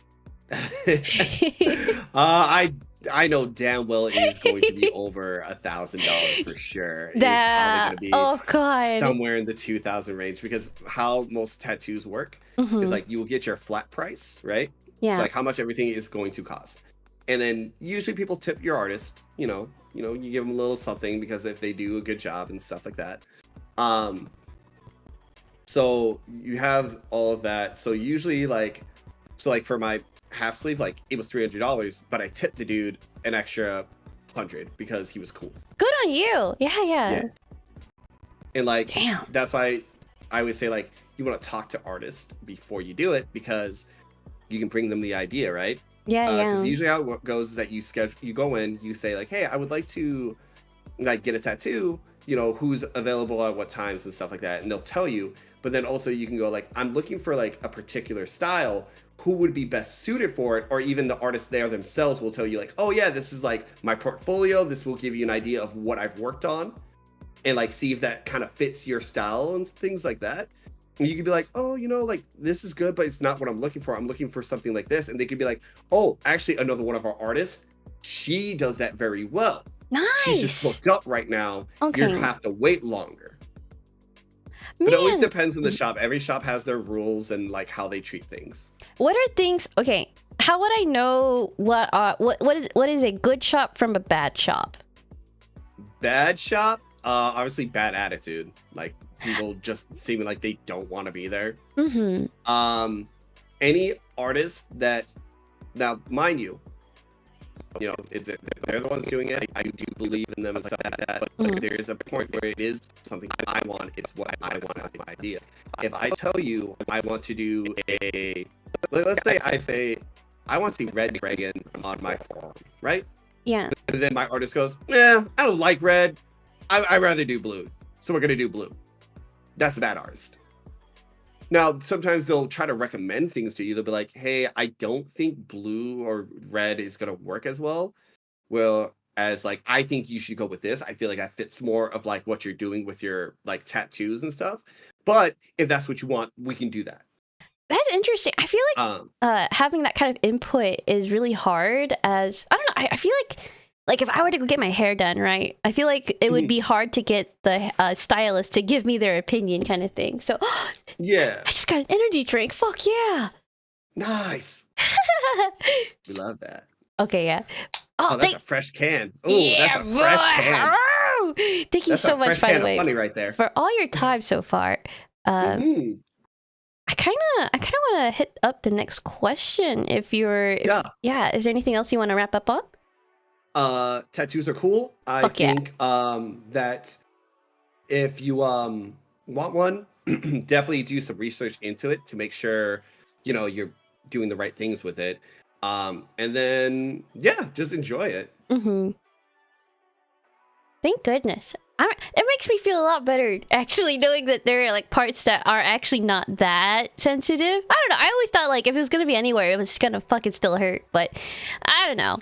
I know damn well it is going to be over $1,000 for sure. That. It's probably Oh going to be god. somewhere in the 2,000 range because how most tattoos work is like you will get your flat price, right? Yeah. It's like how much everything is going to cost. And then usually people tip your artist, you give them a little something because if they do a good job and stuff like that. So you have all of that. So usually like for my half sleeve, like it was $300, but I tipped the dude an extra 100 because he was cool. Good on you. Yeah. And like Damn. that's why I always say like you want to talk to artists before you do it because you can bring them the idea, right? Yeah. Because usually how it goes is that you go in, you say like, hey, I would like to like get a tattoo, who's available at what times and stuff like that, and they'll tell you. But then also you can go like, I'm looking for like a particular style, who would be best suited for it, or even the artists there themselves will tell you like, oh yeah, this is like my portfolio, this will give you an idea of what I've worked on and like see if that kind of fits your style and things like that. And you could be like, oh, like this is good, but it's not what I'm looking for. I'm looking for something like this. And they could be like, oh, actually another one of our artists, she does that very well. Nice. She's just booked up right now. Okay. You have to wait longer. Man. But it always depends on the shop. Every shop has their rules and like how they treat things. What are things? Okay, how would I know what is a good shop from a bad shop? Bad shop, obviously bad attitude. Like people just seeming like they don't want to be there. Any artist that, now mind you, they're the ones doing it. I do believe in them and stuff like that. But there is a point where it is something I want. It's what I want as my idea. If I tell you I want to do let's say I say I want to see red dragon on my forearm, right? Yeah. And then my artist goes, I don't like red. I'd rather do blue. So we're gonna do blue. That's a bad artist. Now, sometimes they'll try to recommend things to you. They'll be like, hey, I don't think blue or red is going to work as well. Well, as like, I think you should go with this. I feel like that fits more of like what you're doing with your like tattoos and stuff. But if that's what you want, we can do that. That's interesting. I feel like having that kind of input is really hard as, I don't know, I feel like if I were to go get my hair done, right, I feel like it would be hard to get the stylist to give me their opinion kind of thing. So, yeah. I just got an energy drink. Fuck yeah. Nice. We love that. Okay, yeah. Oh, that's a fresh can. Oh, yeah, that's a fresh can. Oh, thank you so much, by the way, funny right there. for all your time so far. I kind of want to hit up the next question. Is there anything else you want to wrap up on? Tattoos are cool. I think that if you want one, definitely do some research into it to make sure you're doing the right things with it. And then just enjoy it. Thank goodness. It makes me feel a lot better actually knowing that there are like parts that are actually not that sensitive. I don't know. I always thought like if it was gonna be anywhere, it was gonna fucking still hurt. But I don't know.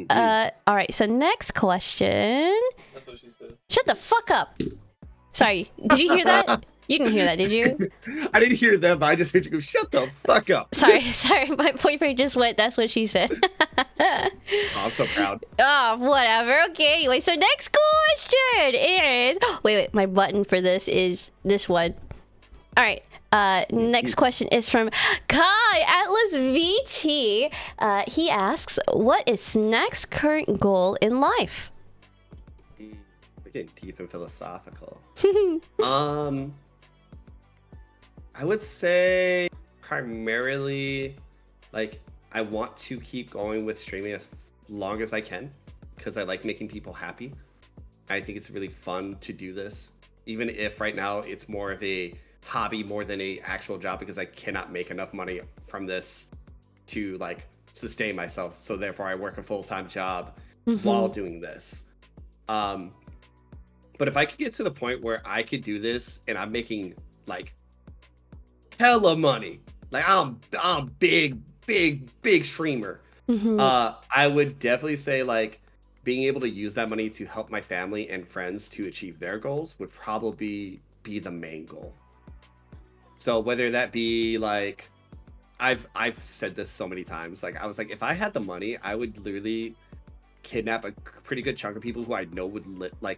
All right. So next question. That's what she said. Shut the fuck up. Sorry. Did you hear that? You didn't hear that, did you? I didn't hear that, but I just heard you go, shut the fuck up. Sorry. My boyfriend just went, that's what she said. Oh, I'm so proud. Oh, whatever. Okay, anyway, so next question is... Wait, my button for this is this one. All right. Next question is from Kai Atlas VT. He asks, what is Snack's current goal in life? We're getting deep and philosophical. I would say primarily, like, I want to keep going with streaming as long as I can because I like making people happy. I think it's really fun to do this, even if right now it's more of a hobby more than a actual job because I cannot make enough money from this to like sustain myself. So therefore I work a full-time job while doing this. But if I could get to the point where I could do this and I'm making like hella money, like I'm big streamer, I would definitely say like being able to use that money to help my family and friends to achieve their goals would probably be the main goal. So whether that be like, I've said this so many times, like I was like, if I had the money, I would literally kidnap a pretty good chunk of people who I know would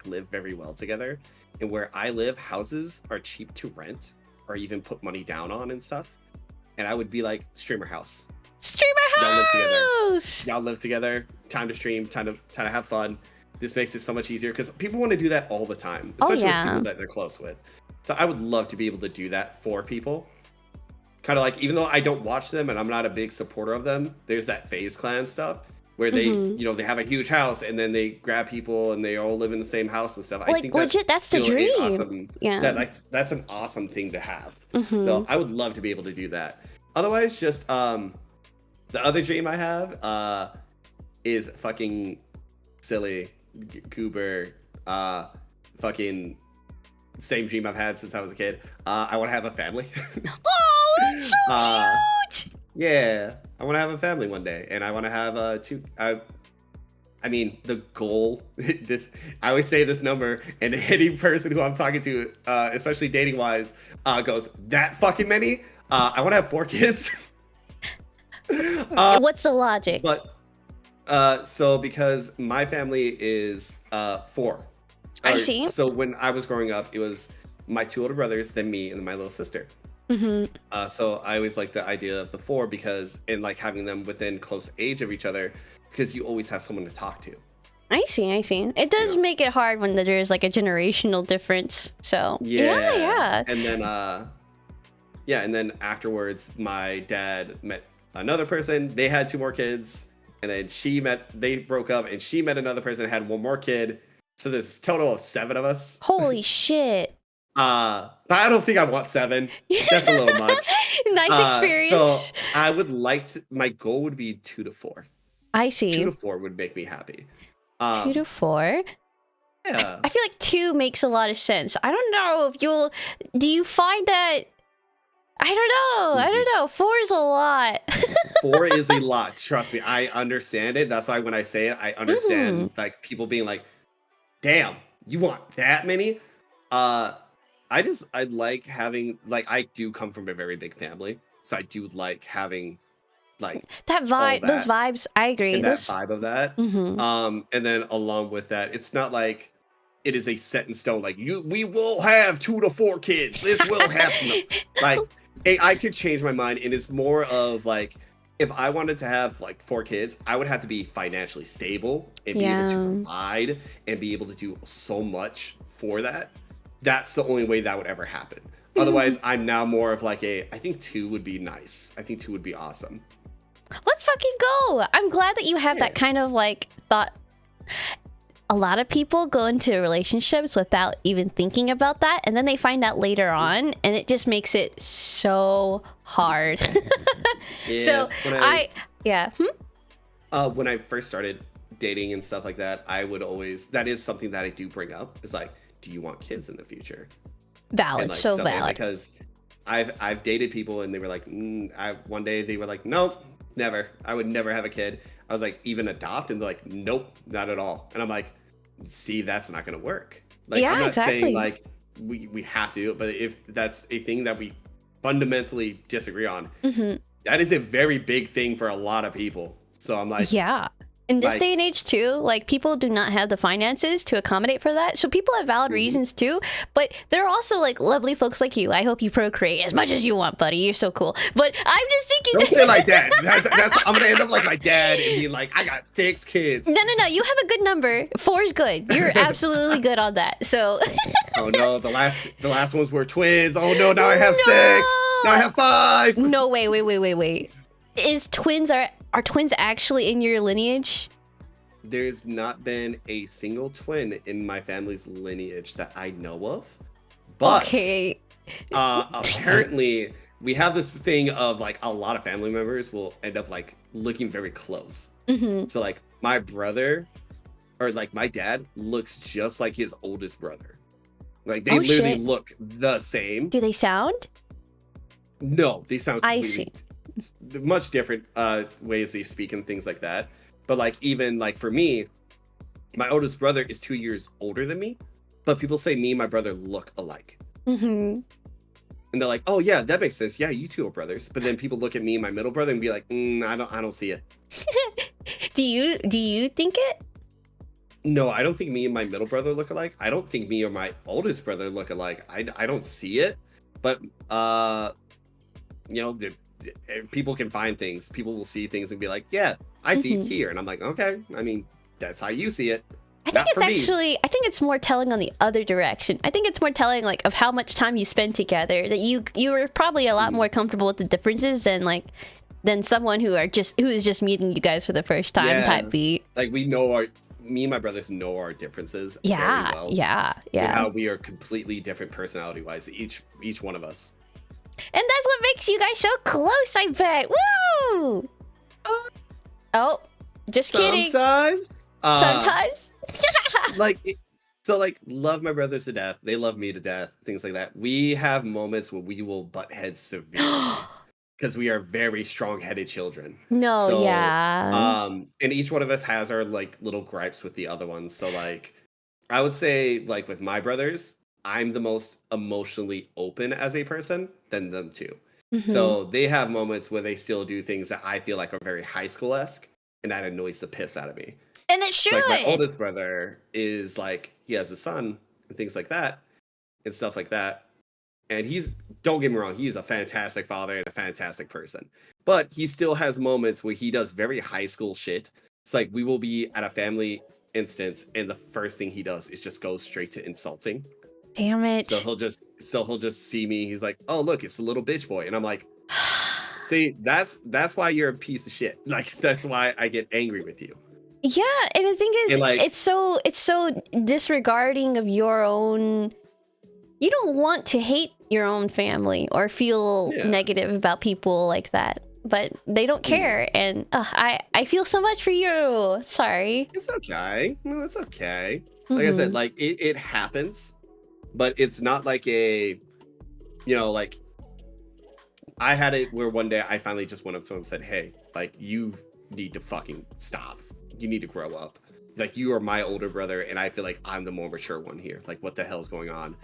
live very well together. And where I live, houses are cheap to rent or even put money down on and stuff. And I would be like, streamer house. Y'all live together. Time to stream. Time to have fun. This makes it so much easier because people want to do that all the time, especially with people that they're close with. So I would love to be able to do that for people. Kind of like, even though I don't watch them and I'm not a big supporter of them, there's that FaZe Clan stuff where they, you know, they have a huge house and then they grab people and they all live in the same house and stuff. Like, I think legit, that's the dream. Awesome, that's an awesome thing to have. So I would love to be able to do that. Otherwise, just the other dream I have is fucking silly, goober, fucking same dream I've had since I was a kid. I want to have a family. Oh, that's so cute! Yeah, I want to have a family one day, and I want to have two. I mean, the goal. I always say this number, and any person who I'm talking to, especially dating wise, goes that fucking many. I want to have 4 kids. What's the logic? But so because my family is 4. I see. So when I was growing up, it was my 2 older brothers, then me, and then my little sister. So I always like the idea of the 4 because, and like having them within close age of each other, because you always have someone to talk to. I see. It does make it hard when there's like a generational difference. So yeah. And then and then afterwards, my dad met another person. They had 2 more kids, and then they broke up, and she met another person and had 1 more kid. So there's a total of 7 of us. Holy shit. But I don't think I want 7. That's a little much. Nice experience. So I would like to, my goal would be 2 to 4. I see. 2 to 4 would make me happy. 2 to 4? Yeah. I feel like 2 makes a lot of sense. I don't know if do you find that, I don't know. 4 is a lot. 4 is a lot. Trust me. I understand it. That's why when I say it, I understand like people being like, damn, you want that many? I like having, like, I do come from a very big family, so I do like having like that vibe, those vibes. I agree. And that vibe of that. And then along with that, it's not like it is a set in stone. Like we will have 2 to 4 kids. This will happen. Like I could change my mind, and it's more of like, if I wanted to have like 4 kids, I would have to be financially stable and be able to provide and be able to do so much for that. That's the only way that would ever happen. Otherwise, I'm now more of like I think 2 would be nice. I think 2 would be awesome. Let's fucking go. I'm glad that you have that kind of like thought. A lot of people go into relationships without even thinking about that, and then they find out later on, and it just makes it so hard. So when I first started dating and stuff like that, I would always, that is something that I do bring up, is like, do you want kids in the future? Valid, like, so valid. Because I've dated people and they were like, one day they were like, nope, never. I would never have a kid. I was like, even adopt? And they're like, nope, not at all. And I'm like, see, that's not gonna work. Like, I'm not saying like we have to, but if that's a thing that we fundamentally disagree on, that is a very big thing for a lot of people. So I'm like, in this day and age too, like, people do not have the finances to accommodate for that. So people have valid reasons too, but there are also like lovely folks like you. I hope you procreate as much as you want, buddy. You're so cool. But I'm just thinking, don't say like that. That's I'm gonna end up like my dad and be like, I got 6 kids. No. You have a good number. 4 is good. You're absolutely good on that. So. Oh no, the last ones were twins. Oh no, now I have 6. Now I have 5. No, wait. Is twins are twins actually in your lineage? there's not been a single twin in my family's lineage that I know of. But Okay. apparently we have this thing of like a lot of family members will end up like looking very close. So like my brother or like my dad looks just like his oldest brother. Like they literally look the same. Do they sound? No, they sound completely I see. much different ways they speak and things like that. But like even like for me, my oldest brother is 2 years older than me, but people say me and my brother look alike. And they're like, "Oh yeah, that makes sense. Yeah, you two are brothers." But then people look at me and my middle brother and be like, I don't see it." Do you think it? No, I don't think me and my middle brother look alike. I don't think me or my oldest brother look alike. I don't see it. But you know, people can find things. People will see things and be like, "Yeah, I see it here." And I'm like, "Okay, I mean, that's how you see it." I think I think it's more telling on the other direction. I think it's more telling like of how much time you spend together. That you were probably a lot more comfortable with the differences than someone who is just meeting you guys for the first time type beat. Like me and my brothers know our differences very well. Yeah. And how we are completely different personality wise, each one of us. And that's what makes you guys so close, I bet. Woo! Oh, just kidding. Sometimes. Love my brothers to death. They love me to death. Things like that. We have moments where we will butt heads severely because we are very strong-headed children. And each one of us has our like little gripes with the other ones. So like, I would say like with my brothers, I'm the most emotionally open as a person than them two. So they have moments where they still do things that I feel like are very high school-esque, and that annoys the piss out of me. And it should. So, like, my oldest brother is like, he has a son and things like that and stuff like that. And don't get me wrong, he's a fantastic father and a fantastic person. But he still has moments where he does very high school shit. It's like we will be at a family instance and the first thing he does is just go straight to insulting. Damn it. So he'll just see me. He's like, "Oh, look, it's the little bitch boy." And I'm like, "See, that's why you're a piece of shit. Like, that's why I get angry with you." Yeah, and the thing is, like, it's so disregarding of your own. You don't want to hate your own family or feel negative about people like that, but they don't care, and I feel so much for you. Sorry. It's okay. No, it's okay. Like I said, like it happens, but it's not like like I had it where one day I finally just went up to him and said, "Hey, like you need to fucking stop. You need to grow up. Like you are my older brother, and I feel like I'm the more mature one here. Like what the hell's going on?"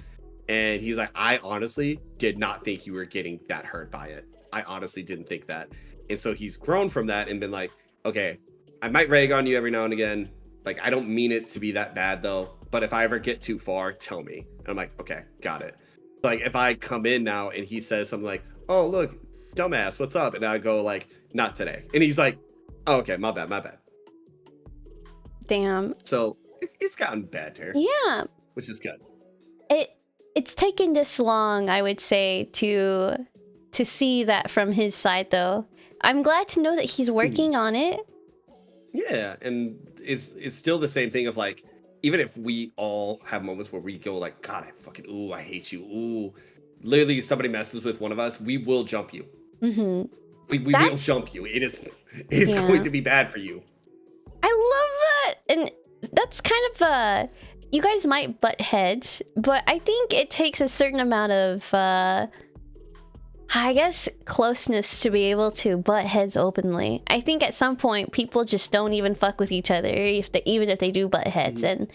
And he's like, "I honestly did not think you were getting that hurt by it. I honestly didn't think that." And so he's grown from that and been like, "Okay, I might rag on you every now and again. Like I don't mean it to be that bad though. But if I ever get too far, tell me." And I'm like, "Okay, got it." Like if I come in now and he says something like, "Oh look, dumbass, what's up?" And I go like, "Not today." And he's like, "Oh, okay, my bad." Damn. So it's gotten better. Yeah. Which is good. It's taken this long, I would say, to see that from his side, though. I'm glad to know that he's working on it. Yeah, and it's still the same thing of like, even if we all have moments where we go like, "God, I hate you. Ooh." Literally, somebody messes with one of us, we will jump you. We will jump you. It's going to be bad for you. I love that. And that's kind of you guys might butt heads, but I think it takes a certain amount of I guess closeness to be able to butt heads openly. I think at some point people just don't even fuck with each other even if they do butt heads. And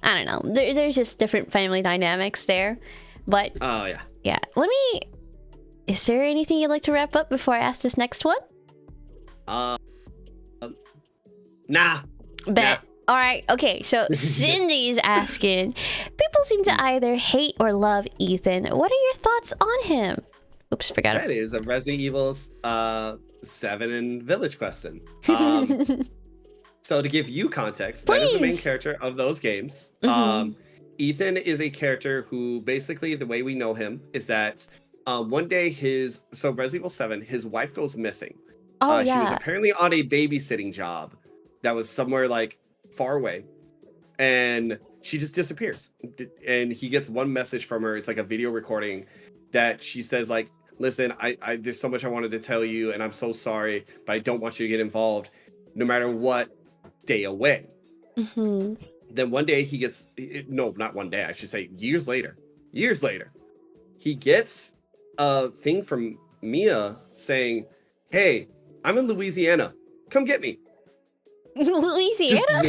I don't know, there's just different family dynamics there. But yeah, is there anything you'd like to wrap up before I ask this next one? Nah. Bet. All right. Okay. So Cindy's asking, people seem to either hate or love Ethan. What are your thoughts on him? Oops, forgot it. That is a Resident Evil 7 and Village question. So to give you context, that is the main character of those games. Ethan is a character who basically the way we know him is that one day Resident Evil 7, his wife goes missing. She was apparently on a babysitting job that was somewhere like far away, and she just disappears. And he gets one message from her. It's like a video recording that she says like, listen, I there's so much I wanted to tell you, and I'm so sorry, but I don't want you to get involved. No matter what, stay away. Mm-hmm. Then one day he gets, no, not one day, I should say years later, he gets a thing from Mia saying, hey, I'm in Louisiana. Come get me. Louisiana?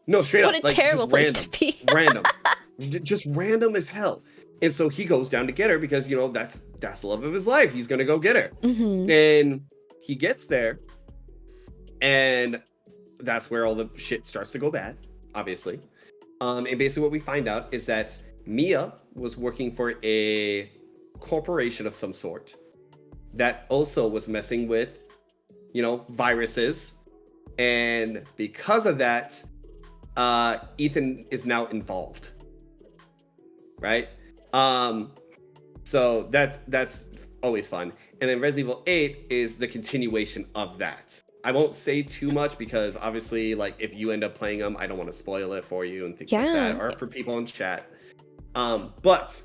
No, straight What up. a terrible place to be. Random. Just random as hell. And so he goes down to get her because, you know, that's the love of his life. He's going to go get her. Mm-hmm. And he gets there, and that's where all the shit starts to go bad, obviously. And basically what we find out is that Mia was working for a corporation of some sort that also was messing with, you know, viruses. And because of that, Ethan is now involved. Right? So that's always fun. And then Resident Evil 8 is the continuation of that. I won't say too much because obviously, like, if you end up playing them, I don't want to spoil it for you and things like that, or for people in chat. But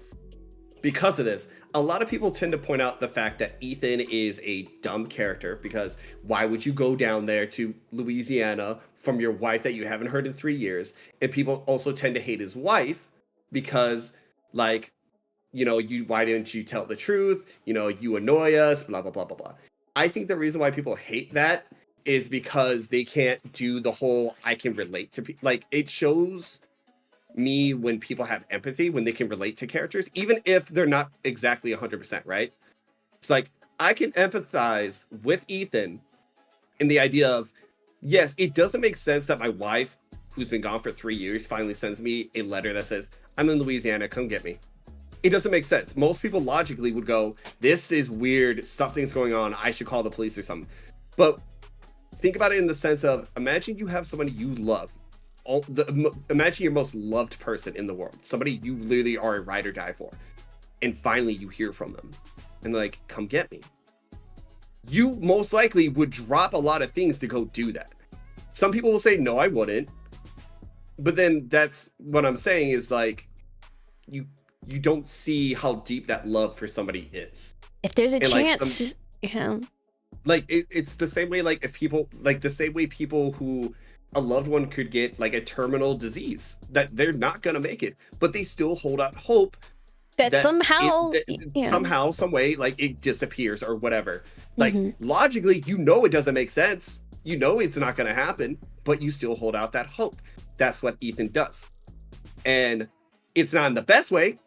because of this, a lot of people tend to point out the fact that Ethan is a dumb character, because why would you go down there to Louisiana from your wife that you haven't heard in 3 years? And people also tend to hate his wife because, like, you know, why didn't you tell the truth? You know, you annoy us, blah, blah, blah, blah, blah. I think the reason why people hate that is because they can't do the whole I can relate to people. Like, it shows me when people have empathy, when they can relate to characters, even if they're not exactly 100%, right? It's like, I can empathize with Ethan in the idea of, yes, it doesn't make sense that my wife, who's been gone for 3 years, finally sends me a letter that says, I'm in Louisiana, come get me. It doesn't make sense. Most people logically would go, this is weird, something's going on, I should call the police or something. But think about it in the sense of, imagine you have somebody you love. Imagine your most loved person in the world, somebody you literally are a ride or die for, and finally you hear from them and they're like, come get me. You most likely would drop a lot of things to go do that. Some people will say, no, I wouldn't. But then that's what I'm saying is, like, you don't see how deep that love for somebody is. If there's a And, chance, yeah. Like, it's the same way, like, if people, like, the same way people who a loved one could get, like, a terminal disease, that they're not gonna make it, but they still hold out hope that somehow, somehow, some way, like, it disappears or whatever. Like, logically, you know it doesn't make sense. You know it's not gonna happen, but you still hold out that hope. That's what Ethan does. And it's not in the best way,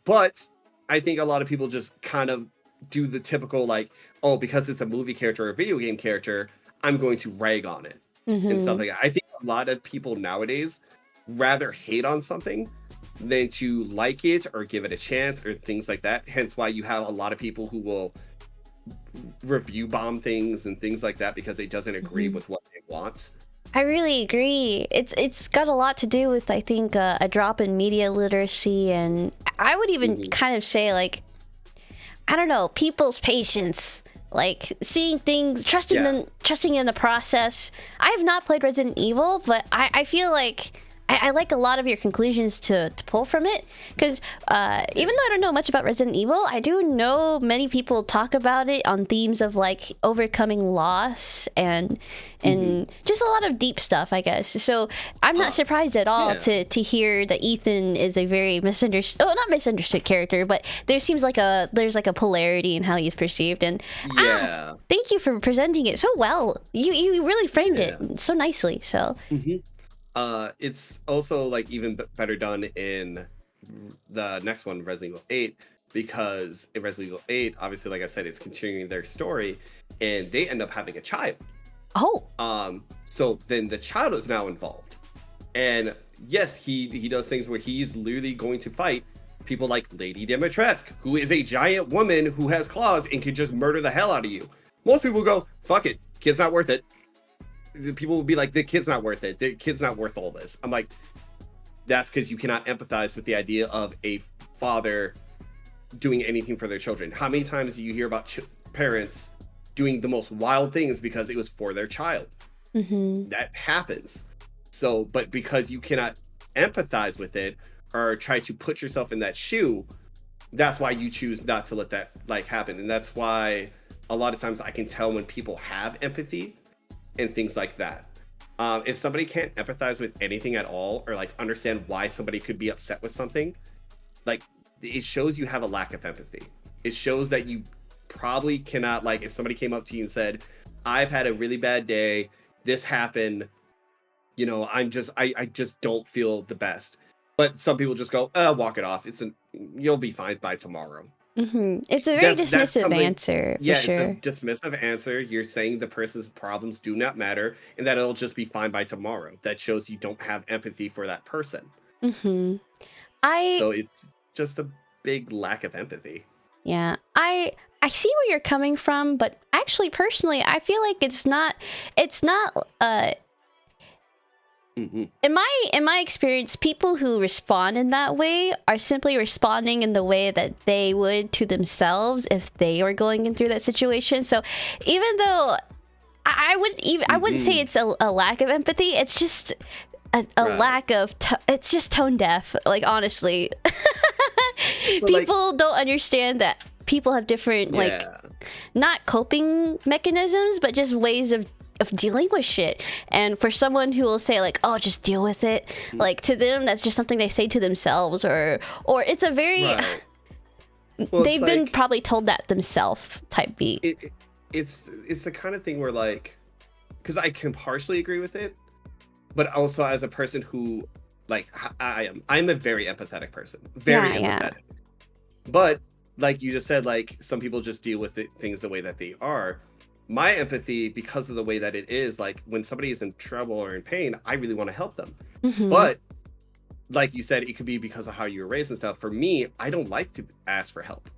but I think a lot of people just kind of do the typical, like, oh, because it's a movie character or a video game character, I'm going to rag on it and stuff like that. I think a lot of people nowadays rather hate on something than to like it or give it a chance or things like that. Hence why you have a lot of people who will review bomb things and things like that because it doesn't agree with what they want. I really agree. It's got a lot to do with, I think, a drop in media literacy, and I would even kind of say, like, I don't know, people's patience, like seeing things, trusting in the process. I have not played Resident Evil, but I feel like I like a lot of your conclusions to pull from it, because even though I don't know much about Resident Evil, I do know many people talk about it on themes of, like, overcoming loss and just a lot of deep stuff, I guess. So I'm not surprised at all to hear that Ethan is a very misunderstood, not misunderstood character, but there seems like there's a polarity in how he's perceived. And thank you for presenting it so well. You really framed it so nicely. So. It's also, like, even better done in the next one, Resident Evil 8, because in Resident Evil 8, obviously, like I said, it's continuing their story, and they end up having a child. Oh. So then the child is now involved, and yes, he does things where he's literally going to fight people like Lady Dimitrescu, who is a giant woman who has claws and can just murder the hell out of you. Most people go, fuck it, kid's not worth it. People will be like, the kid's not worth it. The kid's not worth all this. I'm like, that's because you cannot empathize with the idea of a father doing anything for their children. How many times do you hear about parents doing the most wild things because it was for their child? That happens. So, but because you cannot empathize with it or try to put yourself in that shoe, that's why you choose not to let that like happen. And that's why a lot of times I can tell when people have empathy and things like that. If somebody can't empathize with anything at all, or like understand why somebody could be upset with something, like it shows you have a lack of empathy. It shows that you probably cannot, like, if somebody came up to you and said, I've had a really bad day, this happened, you know, I just don't feel the best. But some people just go, walk it off. You'll be fine by tomorrow. It's a very dismissive answer. Yeah, for sure. It's a dismissive answer. You're saying the person's problems do not matter and that it'll just be fine by tomorrow. That shows you don't have empathy for that person. So it's just a big lack of empathy. Yeah, I see where you're coming from, but actually, personally, I feel like it's not. In my experience, people who respond in that way are simply responding in the way that they would to themselves if they were going through that situation. So even though I wouldn't say it's a lack of empathy, it's just a lack of it's just tone deaf, like, honestly. People don't understand that people have different like not coping mechanisms, but just ways of dealing with shit. And for someone who will say like, oh, just deal with it, like, to them that's just something they say to themselves, or it's a very well, they've been like, probably told that themselves type beat. It's the kind of thing where, like, because I can partially agree with it, but also as a person who, like, I'm a very empathetic person, very empathetic. But like you just said, like, some people just deal with things the way that they are. My empathy, because of the way that it is, like, when somebody is in trouble or in pain, I really want to help them. But like you said, it could be because of how you were raised and stuff. For me, I don't like to ask for help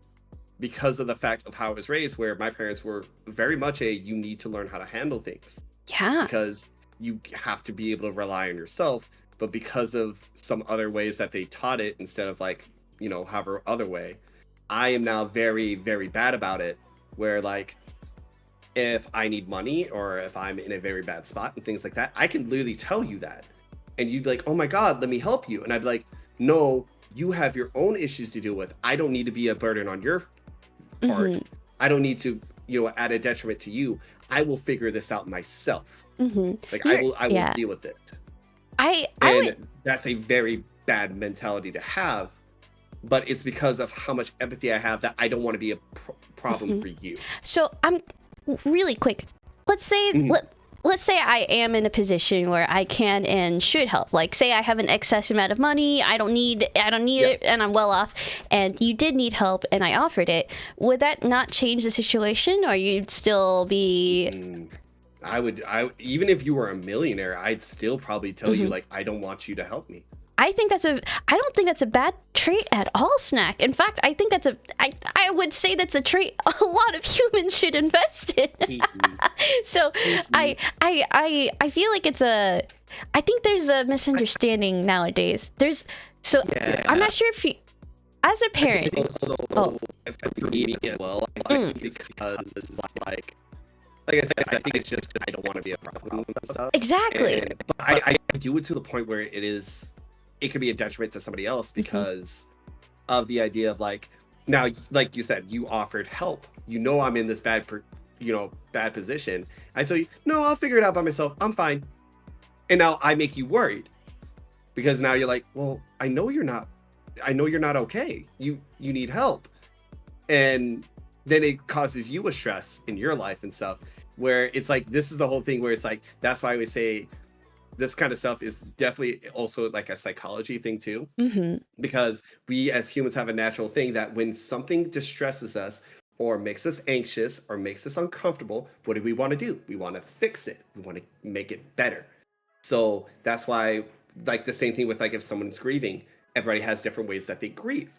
because of the fact of how I was raised, where my parents were very much you need to learn how to handle things. Yeah. Because you have to be able to rely on yourself. But because of some other ways that they taught it, instead of, like, you know, however other way, I am now very, very bad about it, where, like, if I need money or if I'm in a very bad spot and things like that, I can literally tell you that. And you'd be like, oh my God, let me help you. And I'd be like, no, you have your own issues to deal with. I don't need to be a burden on your part. I don't need to, you know, add a detriment to you. I will figure this out myself. Like, I will deal with it. That's a very bad mentality to have. But it's because of how much empathy I have that I don't want to be a problem for you. So I'm really quick. Let's say let's say I am in a position where I can and should help. Like, say I have an excess amount of money, I don't need it, and I'm well off, and you did need help and I offered it. Would that not change the situation, or you'd still be I even if you were a millionaire, I'd still probably tell you, like, I don't want you to help me. I don't think that's a bad trait at all, Snack. In fact, I think I would say that's a trait a lot of humans should invest in. So I feel like I think there's a misunderstanding nowadays. I'm not sure if you, as a parent. For me as well, because, like I said, I think it's just I don't want to be a problem and stuff. Exactly. But I do it to the point where it could be a detriment to somebody else because of the idea of, like, now, like you said, you offered help. You know, I'm in this bad position. I tell you, no, I'll figure it out by myself. I'm fine. And now I make you worried because now you're like, well, I know you're not okay. You need help. And then it causes you a stress in your life and stuff, where it's like, this is the whole thing where it's like, that's why we say this kind of stuff is definitely also like a psychology thing too, because we as humans have a natural thing that when something distresses us or makes us anxious or makes us uncomfortable, what do? We want to fix it. We want to make it better. So that's why, like, the same thing with, like, if someone's grieving, everybody has different ways that they grieve.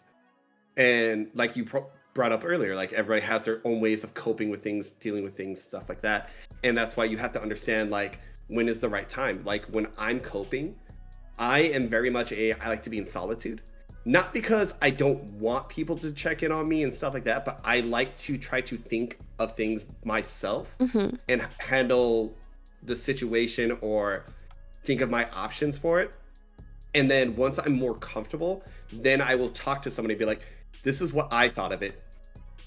And like you brought up earlier, like, everybody has their own ways of coping with things, dealing with things, stuff like that. And that's why you have to understand, like, when is the right time. Like, when I'm coping, I am very much I like to be in solitude. Not because I don't want people to check in on me and stuff like that, but I like to try to think of things myself and handle the situation or think of my options for it. And then once I'm more comfortable, then I will talk to somebody and be like, this is what I thought of it.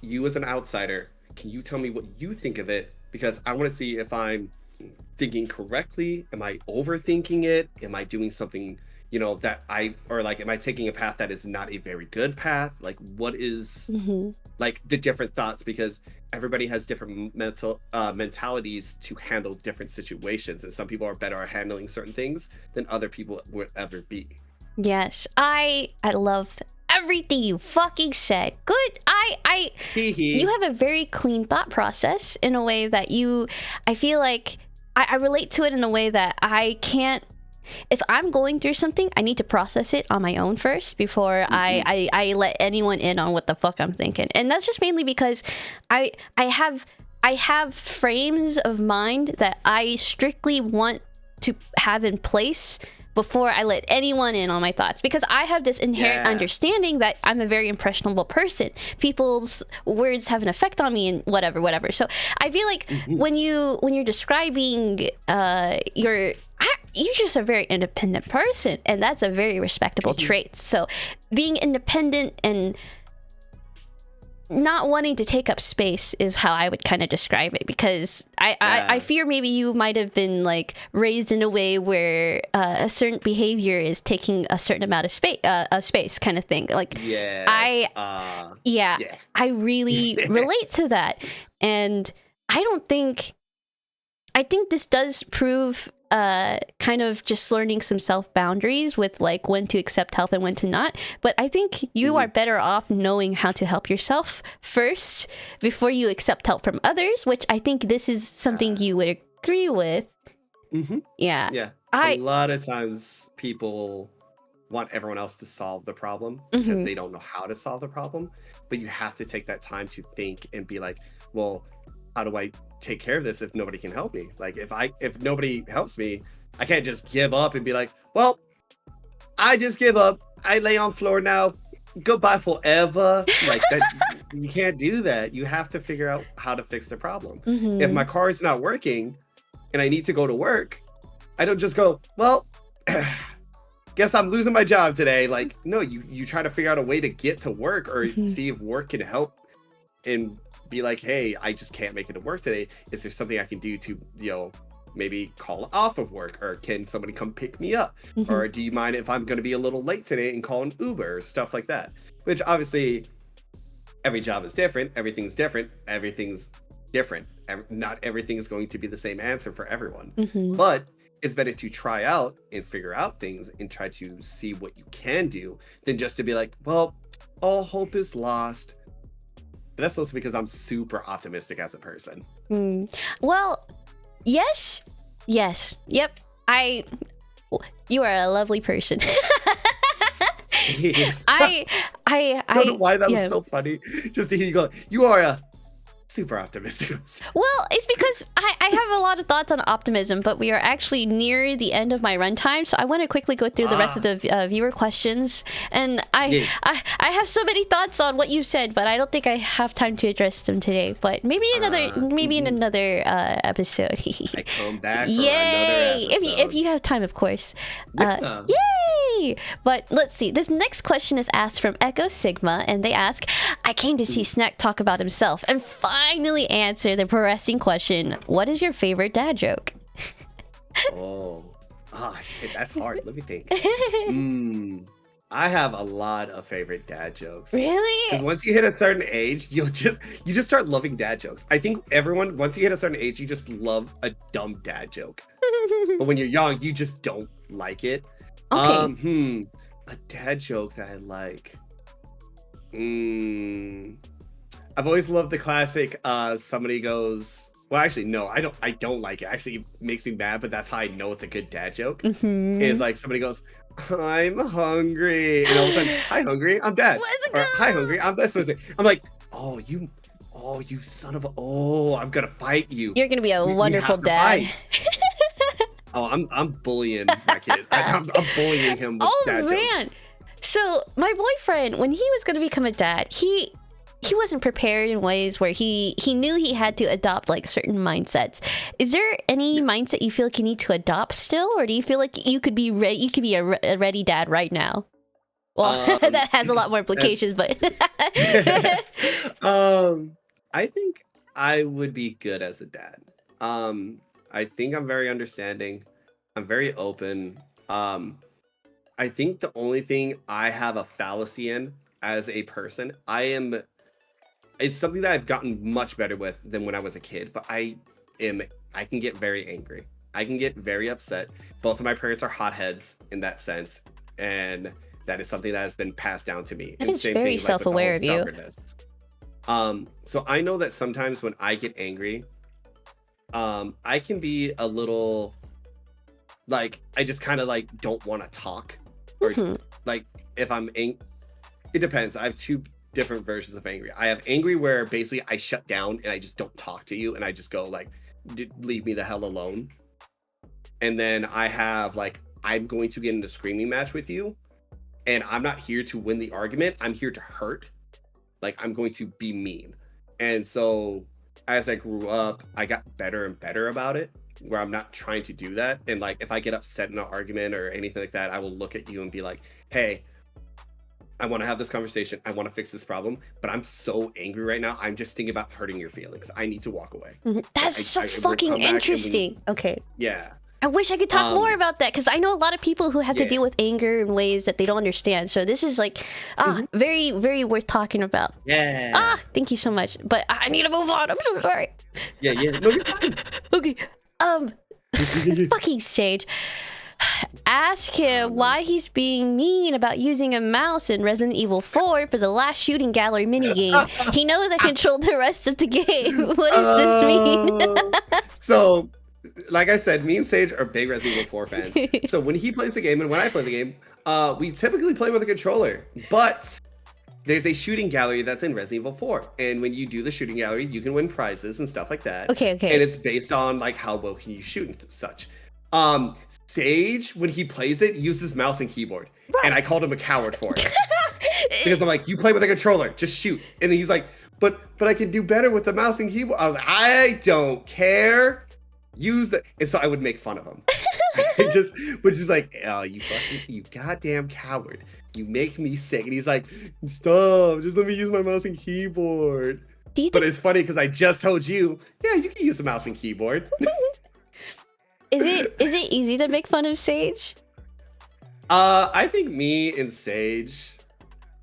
You as an outsider, can you tell me what you think of it? Because I want to see if I'm thinking correctly. Am I overthinking it? Am I doing something, you know, that am I taking a path that is not a very good path? Like, what is like the different thoughts? Because everybody has different mentalities to handle different situations, and some people are better at handling certain things than other people would ever be. Yes, I love everything you fucking said. Good. You have a very clean thought process in a way that I feel like I relate to it in a way that I can't. If I'm going through something, I need to process it on my own first before I let anyone in on what the fuck I'm thinking. And that's just mainly because I have frames of mind that I strictly want to have in place before I let anyone in on my thoughts, because I have this inherent understanding that I'm a very impressionable person. People's words have an effect on me and whatever. So I feel like when you're describing you're just a very independent person, and that's a very respectable trait. So being independent and not wanting to take up space is how I would kind of describe it, because I fear maybe you might have been like raised in a way where a certain behavior is taking a certain amount of space kind of thing. Like I really relate to that, and I think this does prove kind of just learning some self-boundaries with like when to accept help and when to not. But I think you are better off knowing how to help yourself first before you accept help from others, which I think this is something you would agree with. Yeah. A lot of times people want everyone else to solve the problem because they don't know how to solve the problem. But you have to take that time to think and be like, well, how do I take care of this if nobody can help me? Like, if nobody helps me, I can't just give up and be like, well, I just give up. I lay on floor now. Goodbye forever. Like that, you can't do that. You have to figure out how to fix the problem. If my car is not working and I need to go to work, I don't just go, well, guess I'm losing my job today. Like, no, you try to figure out a way to get to work, or see if work can help, and be like, hey, I just can't make it to work today. Is there something I can do to, you know, maybe call off of work, or can somebody come pick me up? Or do you mind if I'm going to be a little late today and call an Uber, or stuff like that? Which obviously every job is different. Everything's different. Not everything is going to be the same answer for everyone. But it's better to try out and figure out things and try to see what you can do than just to be like, well, all hope is lost. But that's also because I'm super optimistic as a person. Well, yes. Yep. You are a lovely person. I don't know why that was so funny. Just to hear you go, you are a super optimistic person. Well, it's because I have a lot of thoughts on optimism, but we are actually near the end of my runtime, so I want to quickly go through the rest of the viewer questions. And I have so many thoughts on what you said, but I don't think I have time to address them today. But maybe in another episode. I come back for another episode. If you have time, of course. Yay! But let's see. This next question is asked from Echo Sigma, and they ask, I came to see Snack talk about himself and finally answer the pressing question, what is your favorite dad joke? Shit, that's hard. Let me think. I have a lot of favorite dad jokes. Really? Because once you hit a certain age, you just start loving dad jokes. I think everyone, once you hit a certain age, you just love a dumb dad joke. But when you're young, you just don't like it. Okay. A dad joke that I like. I've always loved the classic, somebody goes, well, actually, no, I don't like it. Actually, it makes me mad, but that's how I know it's a good dad joke. Is like somebody goes, I'm hungry. And all of a sudden, hi, hungry, I'm dad. Or, hi, hungry, I'm this person. I'm like, you son of a, I'm going to fight you. You're going to be a wonderful dad. I'm bullying my kid. I'm bullying him with dad jokes. So my boyfriend, when he was going to become a dad, he he wasn't prepared in ways where he knew he had to adopt like certain mindsets. Is there any mindset you feel like you need to adopt still, or do you feel like you could be ready? You could be a ready dad right now. Well, that has a lot more implications, but I think I would be good as a dad. I think I'm very understanding. I'm very open. I think the only thing I have a fallacy in as a person, it's something that I've gotten much better with than when I was a kid, but I can get very angry. I can get very upset. Both of my parents are hotheads in that sense, and that is something that has been passed down to me. I think it's very self-aware of you. So I know that sometimes when I get angry, I can be a little like, I just kind of like don't want to talk, or like if I'm angry, it depends. I have two different versions of angry. I have angry where basically I shut down and I just don't talk to you and I just go like, leave me the hell alone. And then I have like, I'm going to get in a screaming match with you, and I'm not here to win the argument. I'm here to hurt. Like, I'm going to be mean. And so as I grew up, I got better and better about it, where I'm not trying to do that. And like, if I get upset in an argument or anything like that, I will look at you and be like, hey, I want to have this conversation. I want to fix this problem, but I'm so angry right now. I'm just thinking about hurting your feelings. I need to walk away. That's fucking interesting. Okay. Yeah. I wish I could talk more about that, because I know a lot of people who have to deal with anger in ways that they don't understand. So this is like, very, very worth talking about. Yeah. Thank you so much. But I need to move on. I'm so sorry. Yeah. No, you're fine. Okay. Fucking Sage. Ask him why he's being mean about using a mouse in Resident Evil 4 for the last shooting gallery minigame. He knows I controlled the rest of the game. What does this mean? So, like I said, me and Sage are big Resident Evil 4 fans. So when he plays the game and when I play the game, we typically play with a controller. But there's a shooting gallery that's in Resident Evil 4. And when you do the shooting gallery, you can win prizes and stuff like that. Okay. And it's based on like how well can you shoot and such. Sage, when he plays it, uses mouse and keyboard. Right. And I called him a coward for it. Because I'm like, you play with a controller, just shoot. And then he's like, but I can do better with the mouse and keyboard. I was like, I don't care. Use the, and so I would make fun of him. Which is like, oh, you goddamn coward. You make me sick. And he's like, stop, just let me use my mouse and keyboard. But it's funny because I just told you, yeah, you can use a mouse and keyboard. Is it easy to make fun of Sage? I think me and Sage,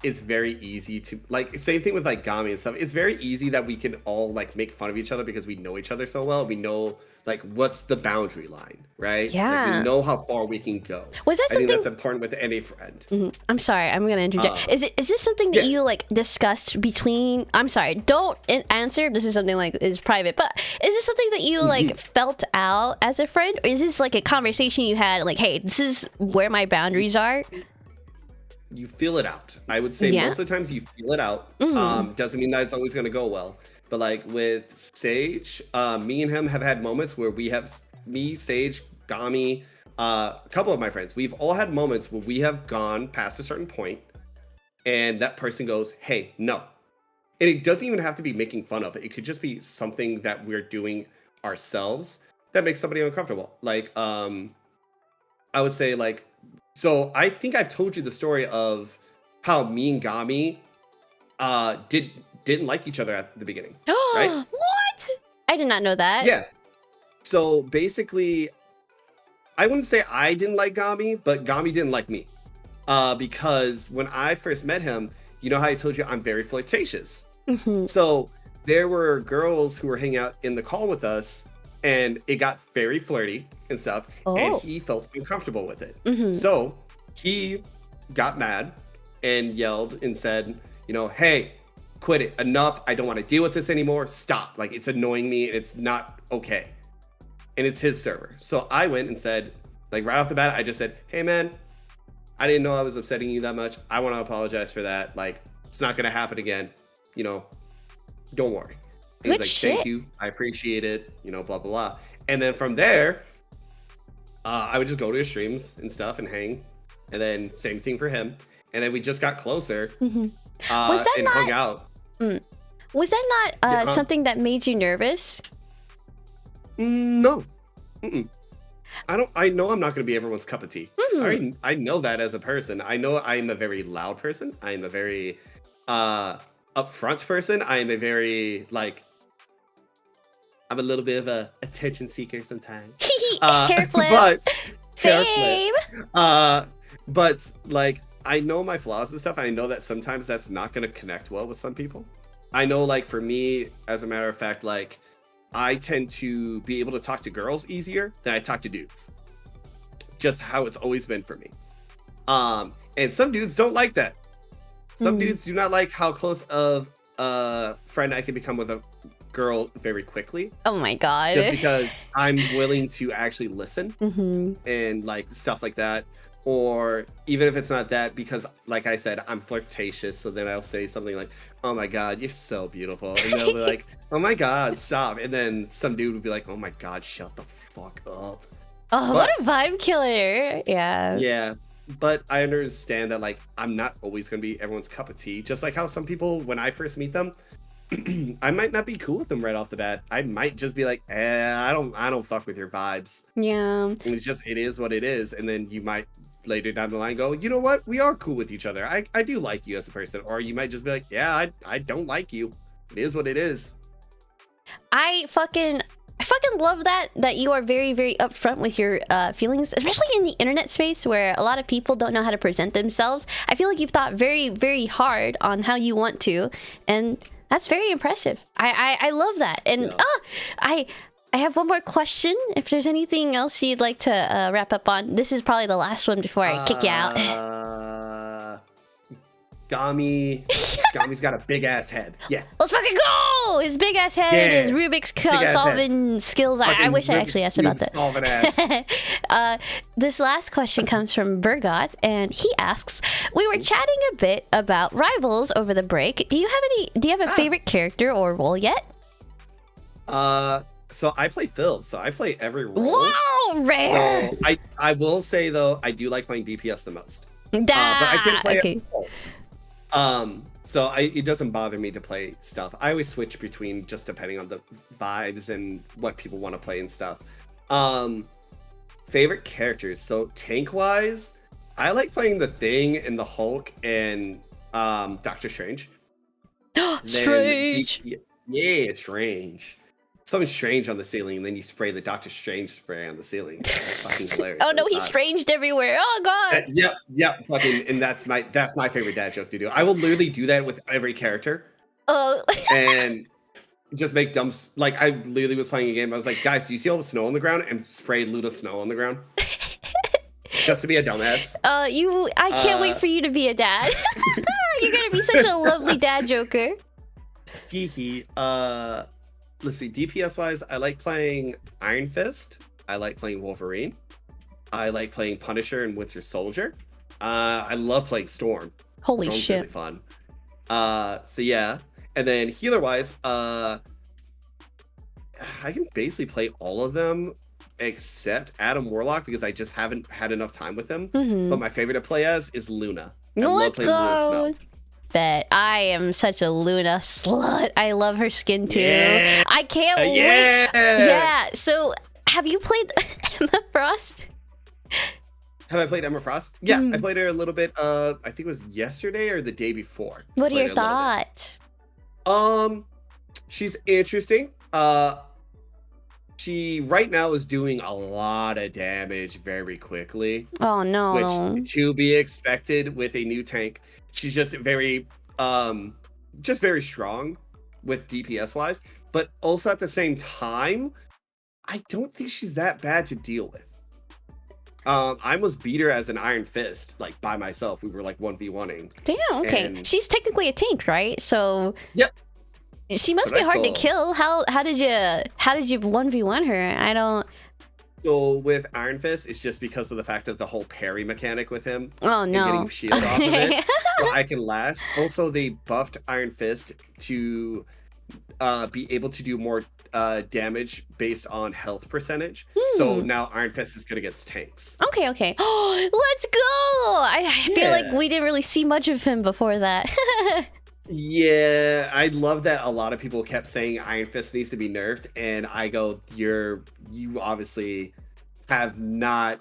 it's very easy to, like, same thing with like Gami and stuff. It's very easy that we can all like make fun of each other because we know each other so well. We know like what's the boundary line, right? Yeah. Like, we know how far we can go. Was that something? I think that's important with any friend. I'm sorry, I'm gonna interject. Is this something that you like discussed between? I'm sorry, don't answer. This is something like is private. But is this something that you like felt out as a friend, or is this like a conversation you had? Like, hey, this is where my boundaries are. You feel it out. I would say most of the times you feel it out. Doesn't mean that it's always gonna go well. But like with Sage, me and him have had moments where me, Sage, Gami, a couple of my friends, we've all had moments where we have gone past a certain point and that person goes, hey, no. And it doesn't even have to be making fun of it. It could just be something that we're doing ourselves that makes somebody uncomfortable. Like, I would say like, so I think I've told you the story of how me and Gami didn't like each other at the beginning, right? What? I did not know that. Yeah. So basically, I wouldn't say I didn't like Gami, but Gami didn't like me. Because when I first met him, you know how I told you I'm very flirtatious. So there were girls who were hanging out in the call with us, and it got very flirty and stuff, and he felt uncomfortable with it. So he got mad and yelled and said, you know, hey, quit it, enough, I don't want to deal with this anymore, stop, like it's annoying me, it's not okay. And it's his server. So I went and said, like right off the bat, I just said, hey man, I didn't know I was upsetting you that much, I want to apologize for that, like it's not gonna happen again, you know, don't worry. And he's like, thank you, I appreciate it, you know, blah blah blah. And then from there, I would just go to his streams and stuff and hang, and then same thing for him. And then we just got closer and hung out. Was that not something that made you nervous? No. Mm-mm. I know I'm not going to be everyone's cup of tea. I know that as a person. I know I'm a very loud person. I'm a very upfront person. I'm a very I'm a little bit of a attention seeker sometimes. Hair flip. But Same. But I know my flaws and stuff. I know that sometimes that's not going to connect well with some people. I know for me, as a matter of fact, I tend to be able to talk to girls easier than I talk to dudes. Just how it's always been for me. And some dudes don't like that. Some dudes do not like how close of a friend I can become with a girl very quickly. Oh my god. Just because I'm willing to actually listen and stuff like that. Or even if it's not that, because like I said, I'm flirtatious, so then I'll say something like, oh my god, you're so beautiful, and they'll be like, oh my god, stop, and then some dude would be like, oh my god, shut the fuck up. Oh, what a vibe killer. Yeah, but I understand that I'm not always gonna be everyone's cup of tea, just like how some people, when I first meet them, I might not be cool with them right off the bat. I might just be like, I don't fuck with your vibes. Yeah, and it is what it is. And then you might later down the line go, you know what, we are cool with each other. I do like you as a person. Or you might just be like, yeah, I don't like you. It is what it is. I fucking love that you are very, very upfront with your feelings, especially in the internet space where a lot of people don't know how to present themselves. I feel like you've thought very, very hard on how you want to, and that's very impressive. I love that. And I have one more question. If there's anything else you'd like to wrap up on, this is probably the last one before I kick you out. Gami's got a big ass head. Yeah. Let's fucking go! His big ass head, his Rubik's solving skills. I wish I actually asked about that. Solving ass. This last question comes from Bergot, and he asks, we were chatting a bit about rivals over the break. Do you have a favorite character or role yet? So I play Phil, so I play every role. Whoa, rare! So I will say though, I do like playing DPS the most. But I can play it all. So it doesn't bother me to play stuff. I always switch between just depending on the vibes and what people want to play and stuff. Favorite characters. So tank wise, I like playing the Thing and the Hulk and Doctor Strange. Strange. Yeah, Strange. Something strange on the ceiling, and then you spray the Doctor Strange spray on the ceiling. That's fucking hilarious. Oh no, he's stranged everywhere. Oh god. Yep, fucking, and that's my favorite dad joke to do. I will literally do that with every character. Oh. And just make dumb. I literally was playing a game. I was like, guys, do you see all the snow on the ground? And spray Luda snow on the ground. Just to be a dumbass. I can't wait for you to be a dad. You're gonna be such a lovely dad joker. Hee. Let's see, DPS wise, I like playing Iron Fist. I like playing Wolverine. I like playing Punisher and Winter Soldier. I love playing Storm. Holy Storm's shit. really fun. So yeah. And then healer wise, I can basically play all of them except Adam Warlock because I just haven't had enough time with him. But my favorite to play as is Luna. I love playing Luna Snow. Bet. I am such a Luna slut. I love her skin too. Yeah. I can't wait. Yeah. So, have you played Emma Frost? Have I played Emma Frost? Yeah, I played her a little bit. I think it was yesterday or the day before. What are your thoughts? She's interesting. She right now is doing a lot of damage very quickly. Oh no. Which to be expected with a new tank. She's just very strong with DPS wise, but also at the same time, I don't think she's that bad to deal with. I almost beat her as an Iron Fist, by myself. We were 1v1ing. Damn, okay. And she's technically a tank, right? So yep. She must be hard to kill. How did you 1v1 her? I don't. So with Iron Fist, it's just because of the fact of the whole parry mechanic with him. Oh no! And getting shield off of it, so I can last. Also, they buffed Iron Fist to be able to do more damage based on health percentage. So now Iron Fist is good against tanks. Okay. Oh, let's go! I feel like we didn't really see much of him before that. Yeah, I love that a lot of people kept saying Iron Fist needs to be nerfed, and I go, you obviously have not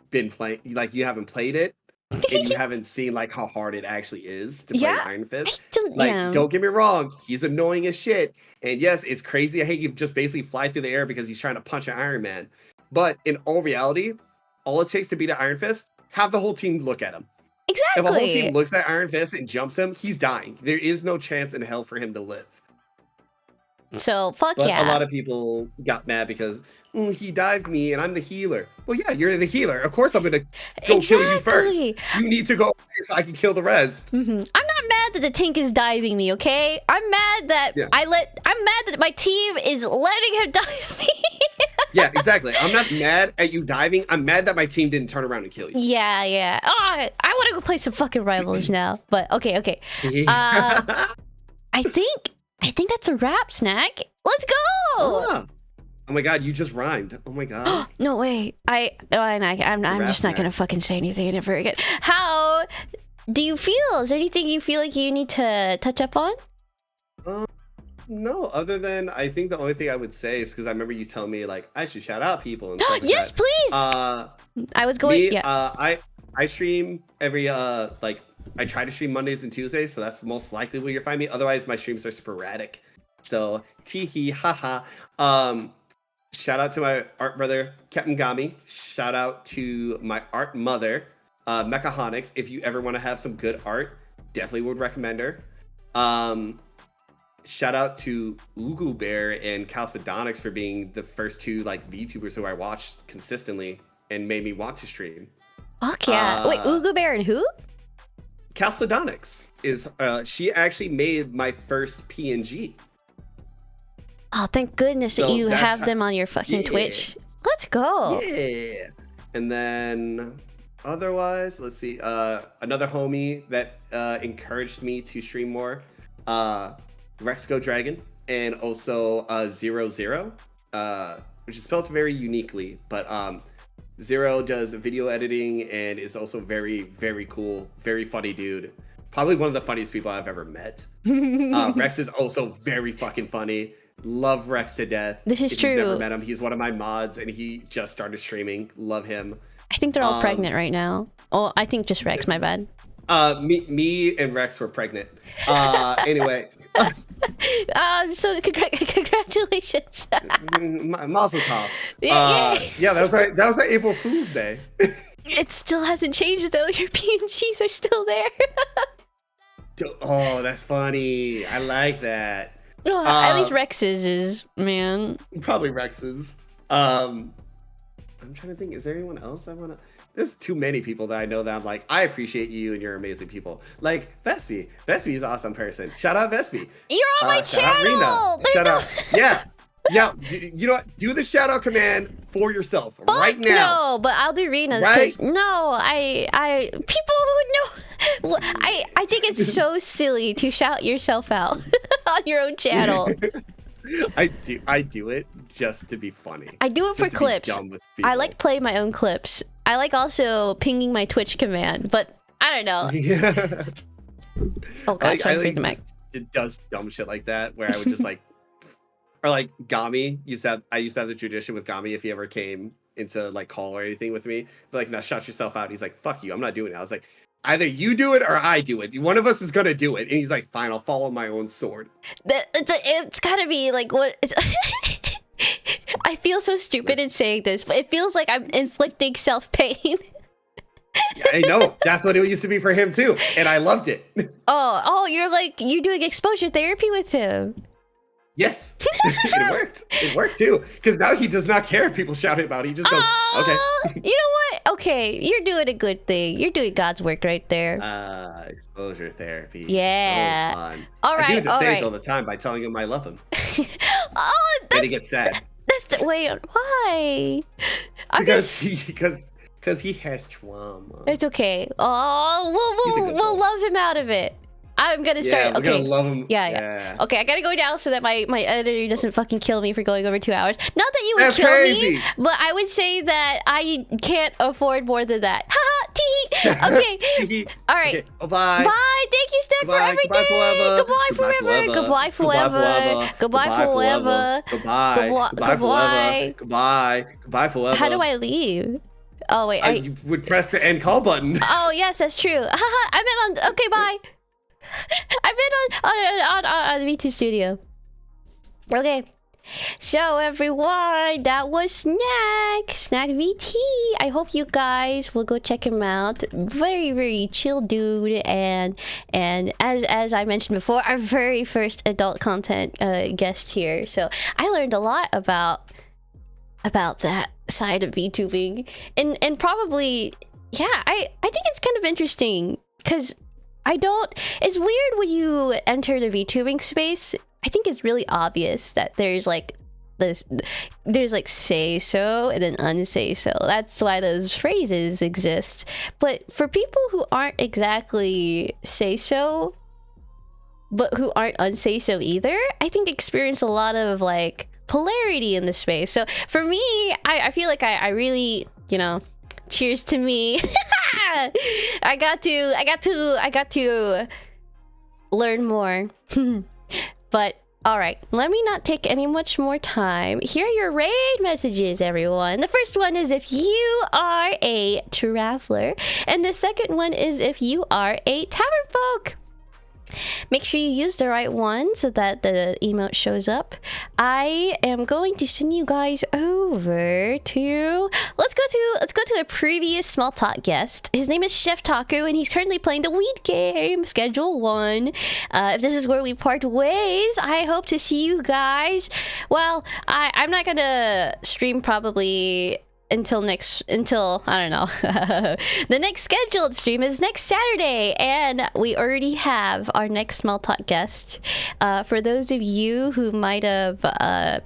been playing, like you haven't played it, and you haven't seen like how hard it actually is to play Yeah, Iron I Fist. don't. Like, Yeah, don't get me wrong, he's annoying as shit, and yes, it's crazy. I hate you just basically fly through the air because he's trying to punch an Iron Man. But in all reality, all it takes to beat an Iron Fist, have the whole team look at him. If a whole team exactly. looks at Iron Fist and jumps him, he's dying. There is no chance in hell for him to live. So fuck But a yeah. lot of people got mad because he dived me and I'm the healer. Well, yeah, you're the healer. Of course I'm gonna go kill you first. Exactly. You need to go away so I can kill the rest. I'm not mad that the tank is diving me, okay? I'm mad that Yeah. I'm mad that my team is letting him dive me. Yeah, exactly. I'm not mad at you diving. I'm mad that my team didn't turn around and kill you. Yeah. Oh, I want to go play some fucking rivals now. But okay. I think that's a wrap, Snack. Let's go. Oh my god, you just rhymed. Oh my god. No way. I'm just not gonna fucking say anything ever again. How do you feel? Is there anything you feel like you need to touch up on? No, other than I think the only thing I would say is because I remember you telling me like I should shout out people and stuff like Yes, that. please. I was going. Me, Yeah. I stream every like I try to stream Mondays and Tuesdays, so that's most likely where you'll find me. Otherwise, my streams are sporadic. So teehee haha. Shout out to my art brother Captain Gami. Shout out to my art mother, Mechahonics. If you ever want to have some good art, definitely would recommend her. Shout out to Ugu Bear and Chalcedonics for being the first two like VTubers who I watched consistently and made me want to stream. Fuck yeah. Wait, Ugu Bear and who? Chalcedonics is she actually made my first PNG. Oh, thank goodness that So you that's have them on your fucking Twitch. Let's go. Yeah. And then otherwise, let's see. Another homie that encouraged me to stream more. Rexco Dragon and also 00, which is spelled very uniquely, but Zero does video editing and is also very, very cool, very funny dude. Probably one of the funniest people I've ever met. Rex is also very fucking funny. Love Rex to death. This is if true. You've never met him. He's one of my mods and he just started streaming. Love him. I think they're all pregnant right now. Oh, I think just Rex, my bad. Me and Rex were pregnant. Anyway. So congratulations. Mazel tov. Yeah, that was like April Fool's Day. It still hasn't changed though. Your PNGs are still there. Oh, that's funny. I like that. At least Rex's is, man. Probably Rex's. I'm trying to think. Is there anyone else I want to? There's too many people that I know that I'm like, I appreciate you and you're amazing people. Like Vespy. Vespy is an awesome person. Shout out Vespy. You're on my channel. Shout out. Yeah. You know what? Do the shout out command for yourself right now. No, but I'll do Rena's. Right? No, I people who know. I think it's so silly to shout yourself out on your own channel. I do it just to be funny. I do it for clips. I like playing my own clips. I like also pinging my Twitch command, but I don't know. Yeah. Oh god, it does dumb shit like that where I would just like, or like Gami I used to have the tradition with Gami if he ever came into like call or anything with me, but like, now shut yourself out. He's like, fuck you, I'm not doing it. I was like, either you do it or I do it. One of us is gonna do it. And he's like, fine, I'll follow my own sword. It's gotta be like what. I feel so stupid in saying this, but it feels like I'm inflicting self-pain. I know. That's what it used to be for him too. And I loved it. Oh, you're doing exposure therapy with him. Yes. It worked. It worked too. Because now he does not care if people shout about it. He just goes, okay. You know what? Okay, you're doing a good thing. You're doing God's work right there. Exposure therapy. Yeah. So fun. All right. I do it to Sage all the time by telling him I love him. And he gets sad. That's the way. Why? Because he has trauma. It's okay. Oh, we'll love him out of it. I'm gonna start. Yeah, we're okay. gonna love him. Yeah. Okay, I gotta go now so that my editor doesn't fucking kill me for going over 2 hours. Not that you would That's kill crazy. me, but I would say that I can't afford more than that. Haha. Okay. All right. Okay, bye. Bye. Thank you, Snack, for everything. Goodbye forever. Goodbye forever. Goodbye forever. Goodbye forever. How do I leave? Oh wait, you would press the end call button. Oh yes, that's true. I meant on. Okay, bye. I meant on VTuber Studio. Okay. So everyone, that was Snack VT. I hope you guys will go check him out. Very, very chill dude, and as I mentioned before, our very first adult content guest here. So I learned a lot about that side of VTubing, and probably I think it's kind of interesting because it's weird when you enter the VTubing space. I think it's really obvious that there's like say so and then unsay so. That's why those phrases exist. But for people who aren't exactly say so, but who aren't unsay so either, I think experience a lot of like polarity in the space. So for me, I feel like I really, cheers to me. I got to learn more. But all right, let me not take any much more time. Here are your raid messages, everyone. The first one is if you are a traveler, and the second one is if you are a tavern folk. Make sure you use the right one so that the emote shows up. I am going to send you guys over to let's go to a previous SmolTalk guest. His name is Chef Taku, and he's currently playing the weed game Schedule 1. If this is where we part ways, I hope to see you guys. Well, I'm not gonna stream probably until I don't know. The next scheduled stream is next Saturday, and we already have our next SmolTalk guest. For those of you who might have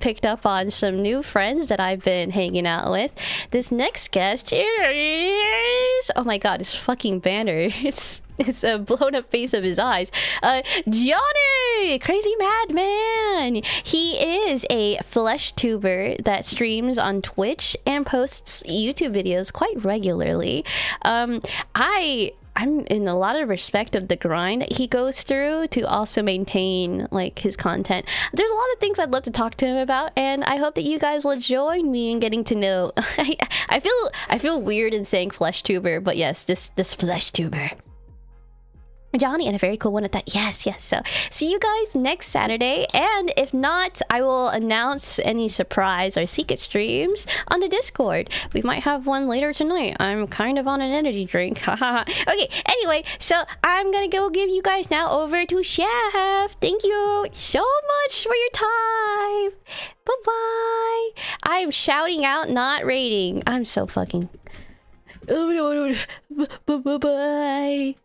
picked up on some new friends that I've been hanging out with, this next guest is, oh my god, his fucking banner. It's a blown up face of his eyes. Johnny! Crazy Madman! He is a flesh tuber that streams on Twitch and posts YouTube videos quite regularly. I'm in a lot of respect of the grind that he goes through to also maintain like his content. There's a lot of things I'd love to talk to him about, and I hope that you guys will join me in getting to know. I feel weird in saying flesh tuber, but yes, this flesh tuber. Johnny, and a very cool one at that. Yes. So see you guys next Saturday, and if not, I will announce any surprise or secret streams on the Discord. We might have one later tonight. I'm kind of on an energy drink. Okay, anyway, so I'm gonna go give you guys now over to Chef. Thank you so much for your time. Bye-bye. I'm shouting out, not rating. I'm so fucking... Bye-bye.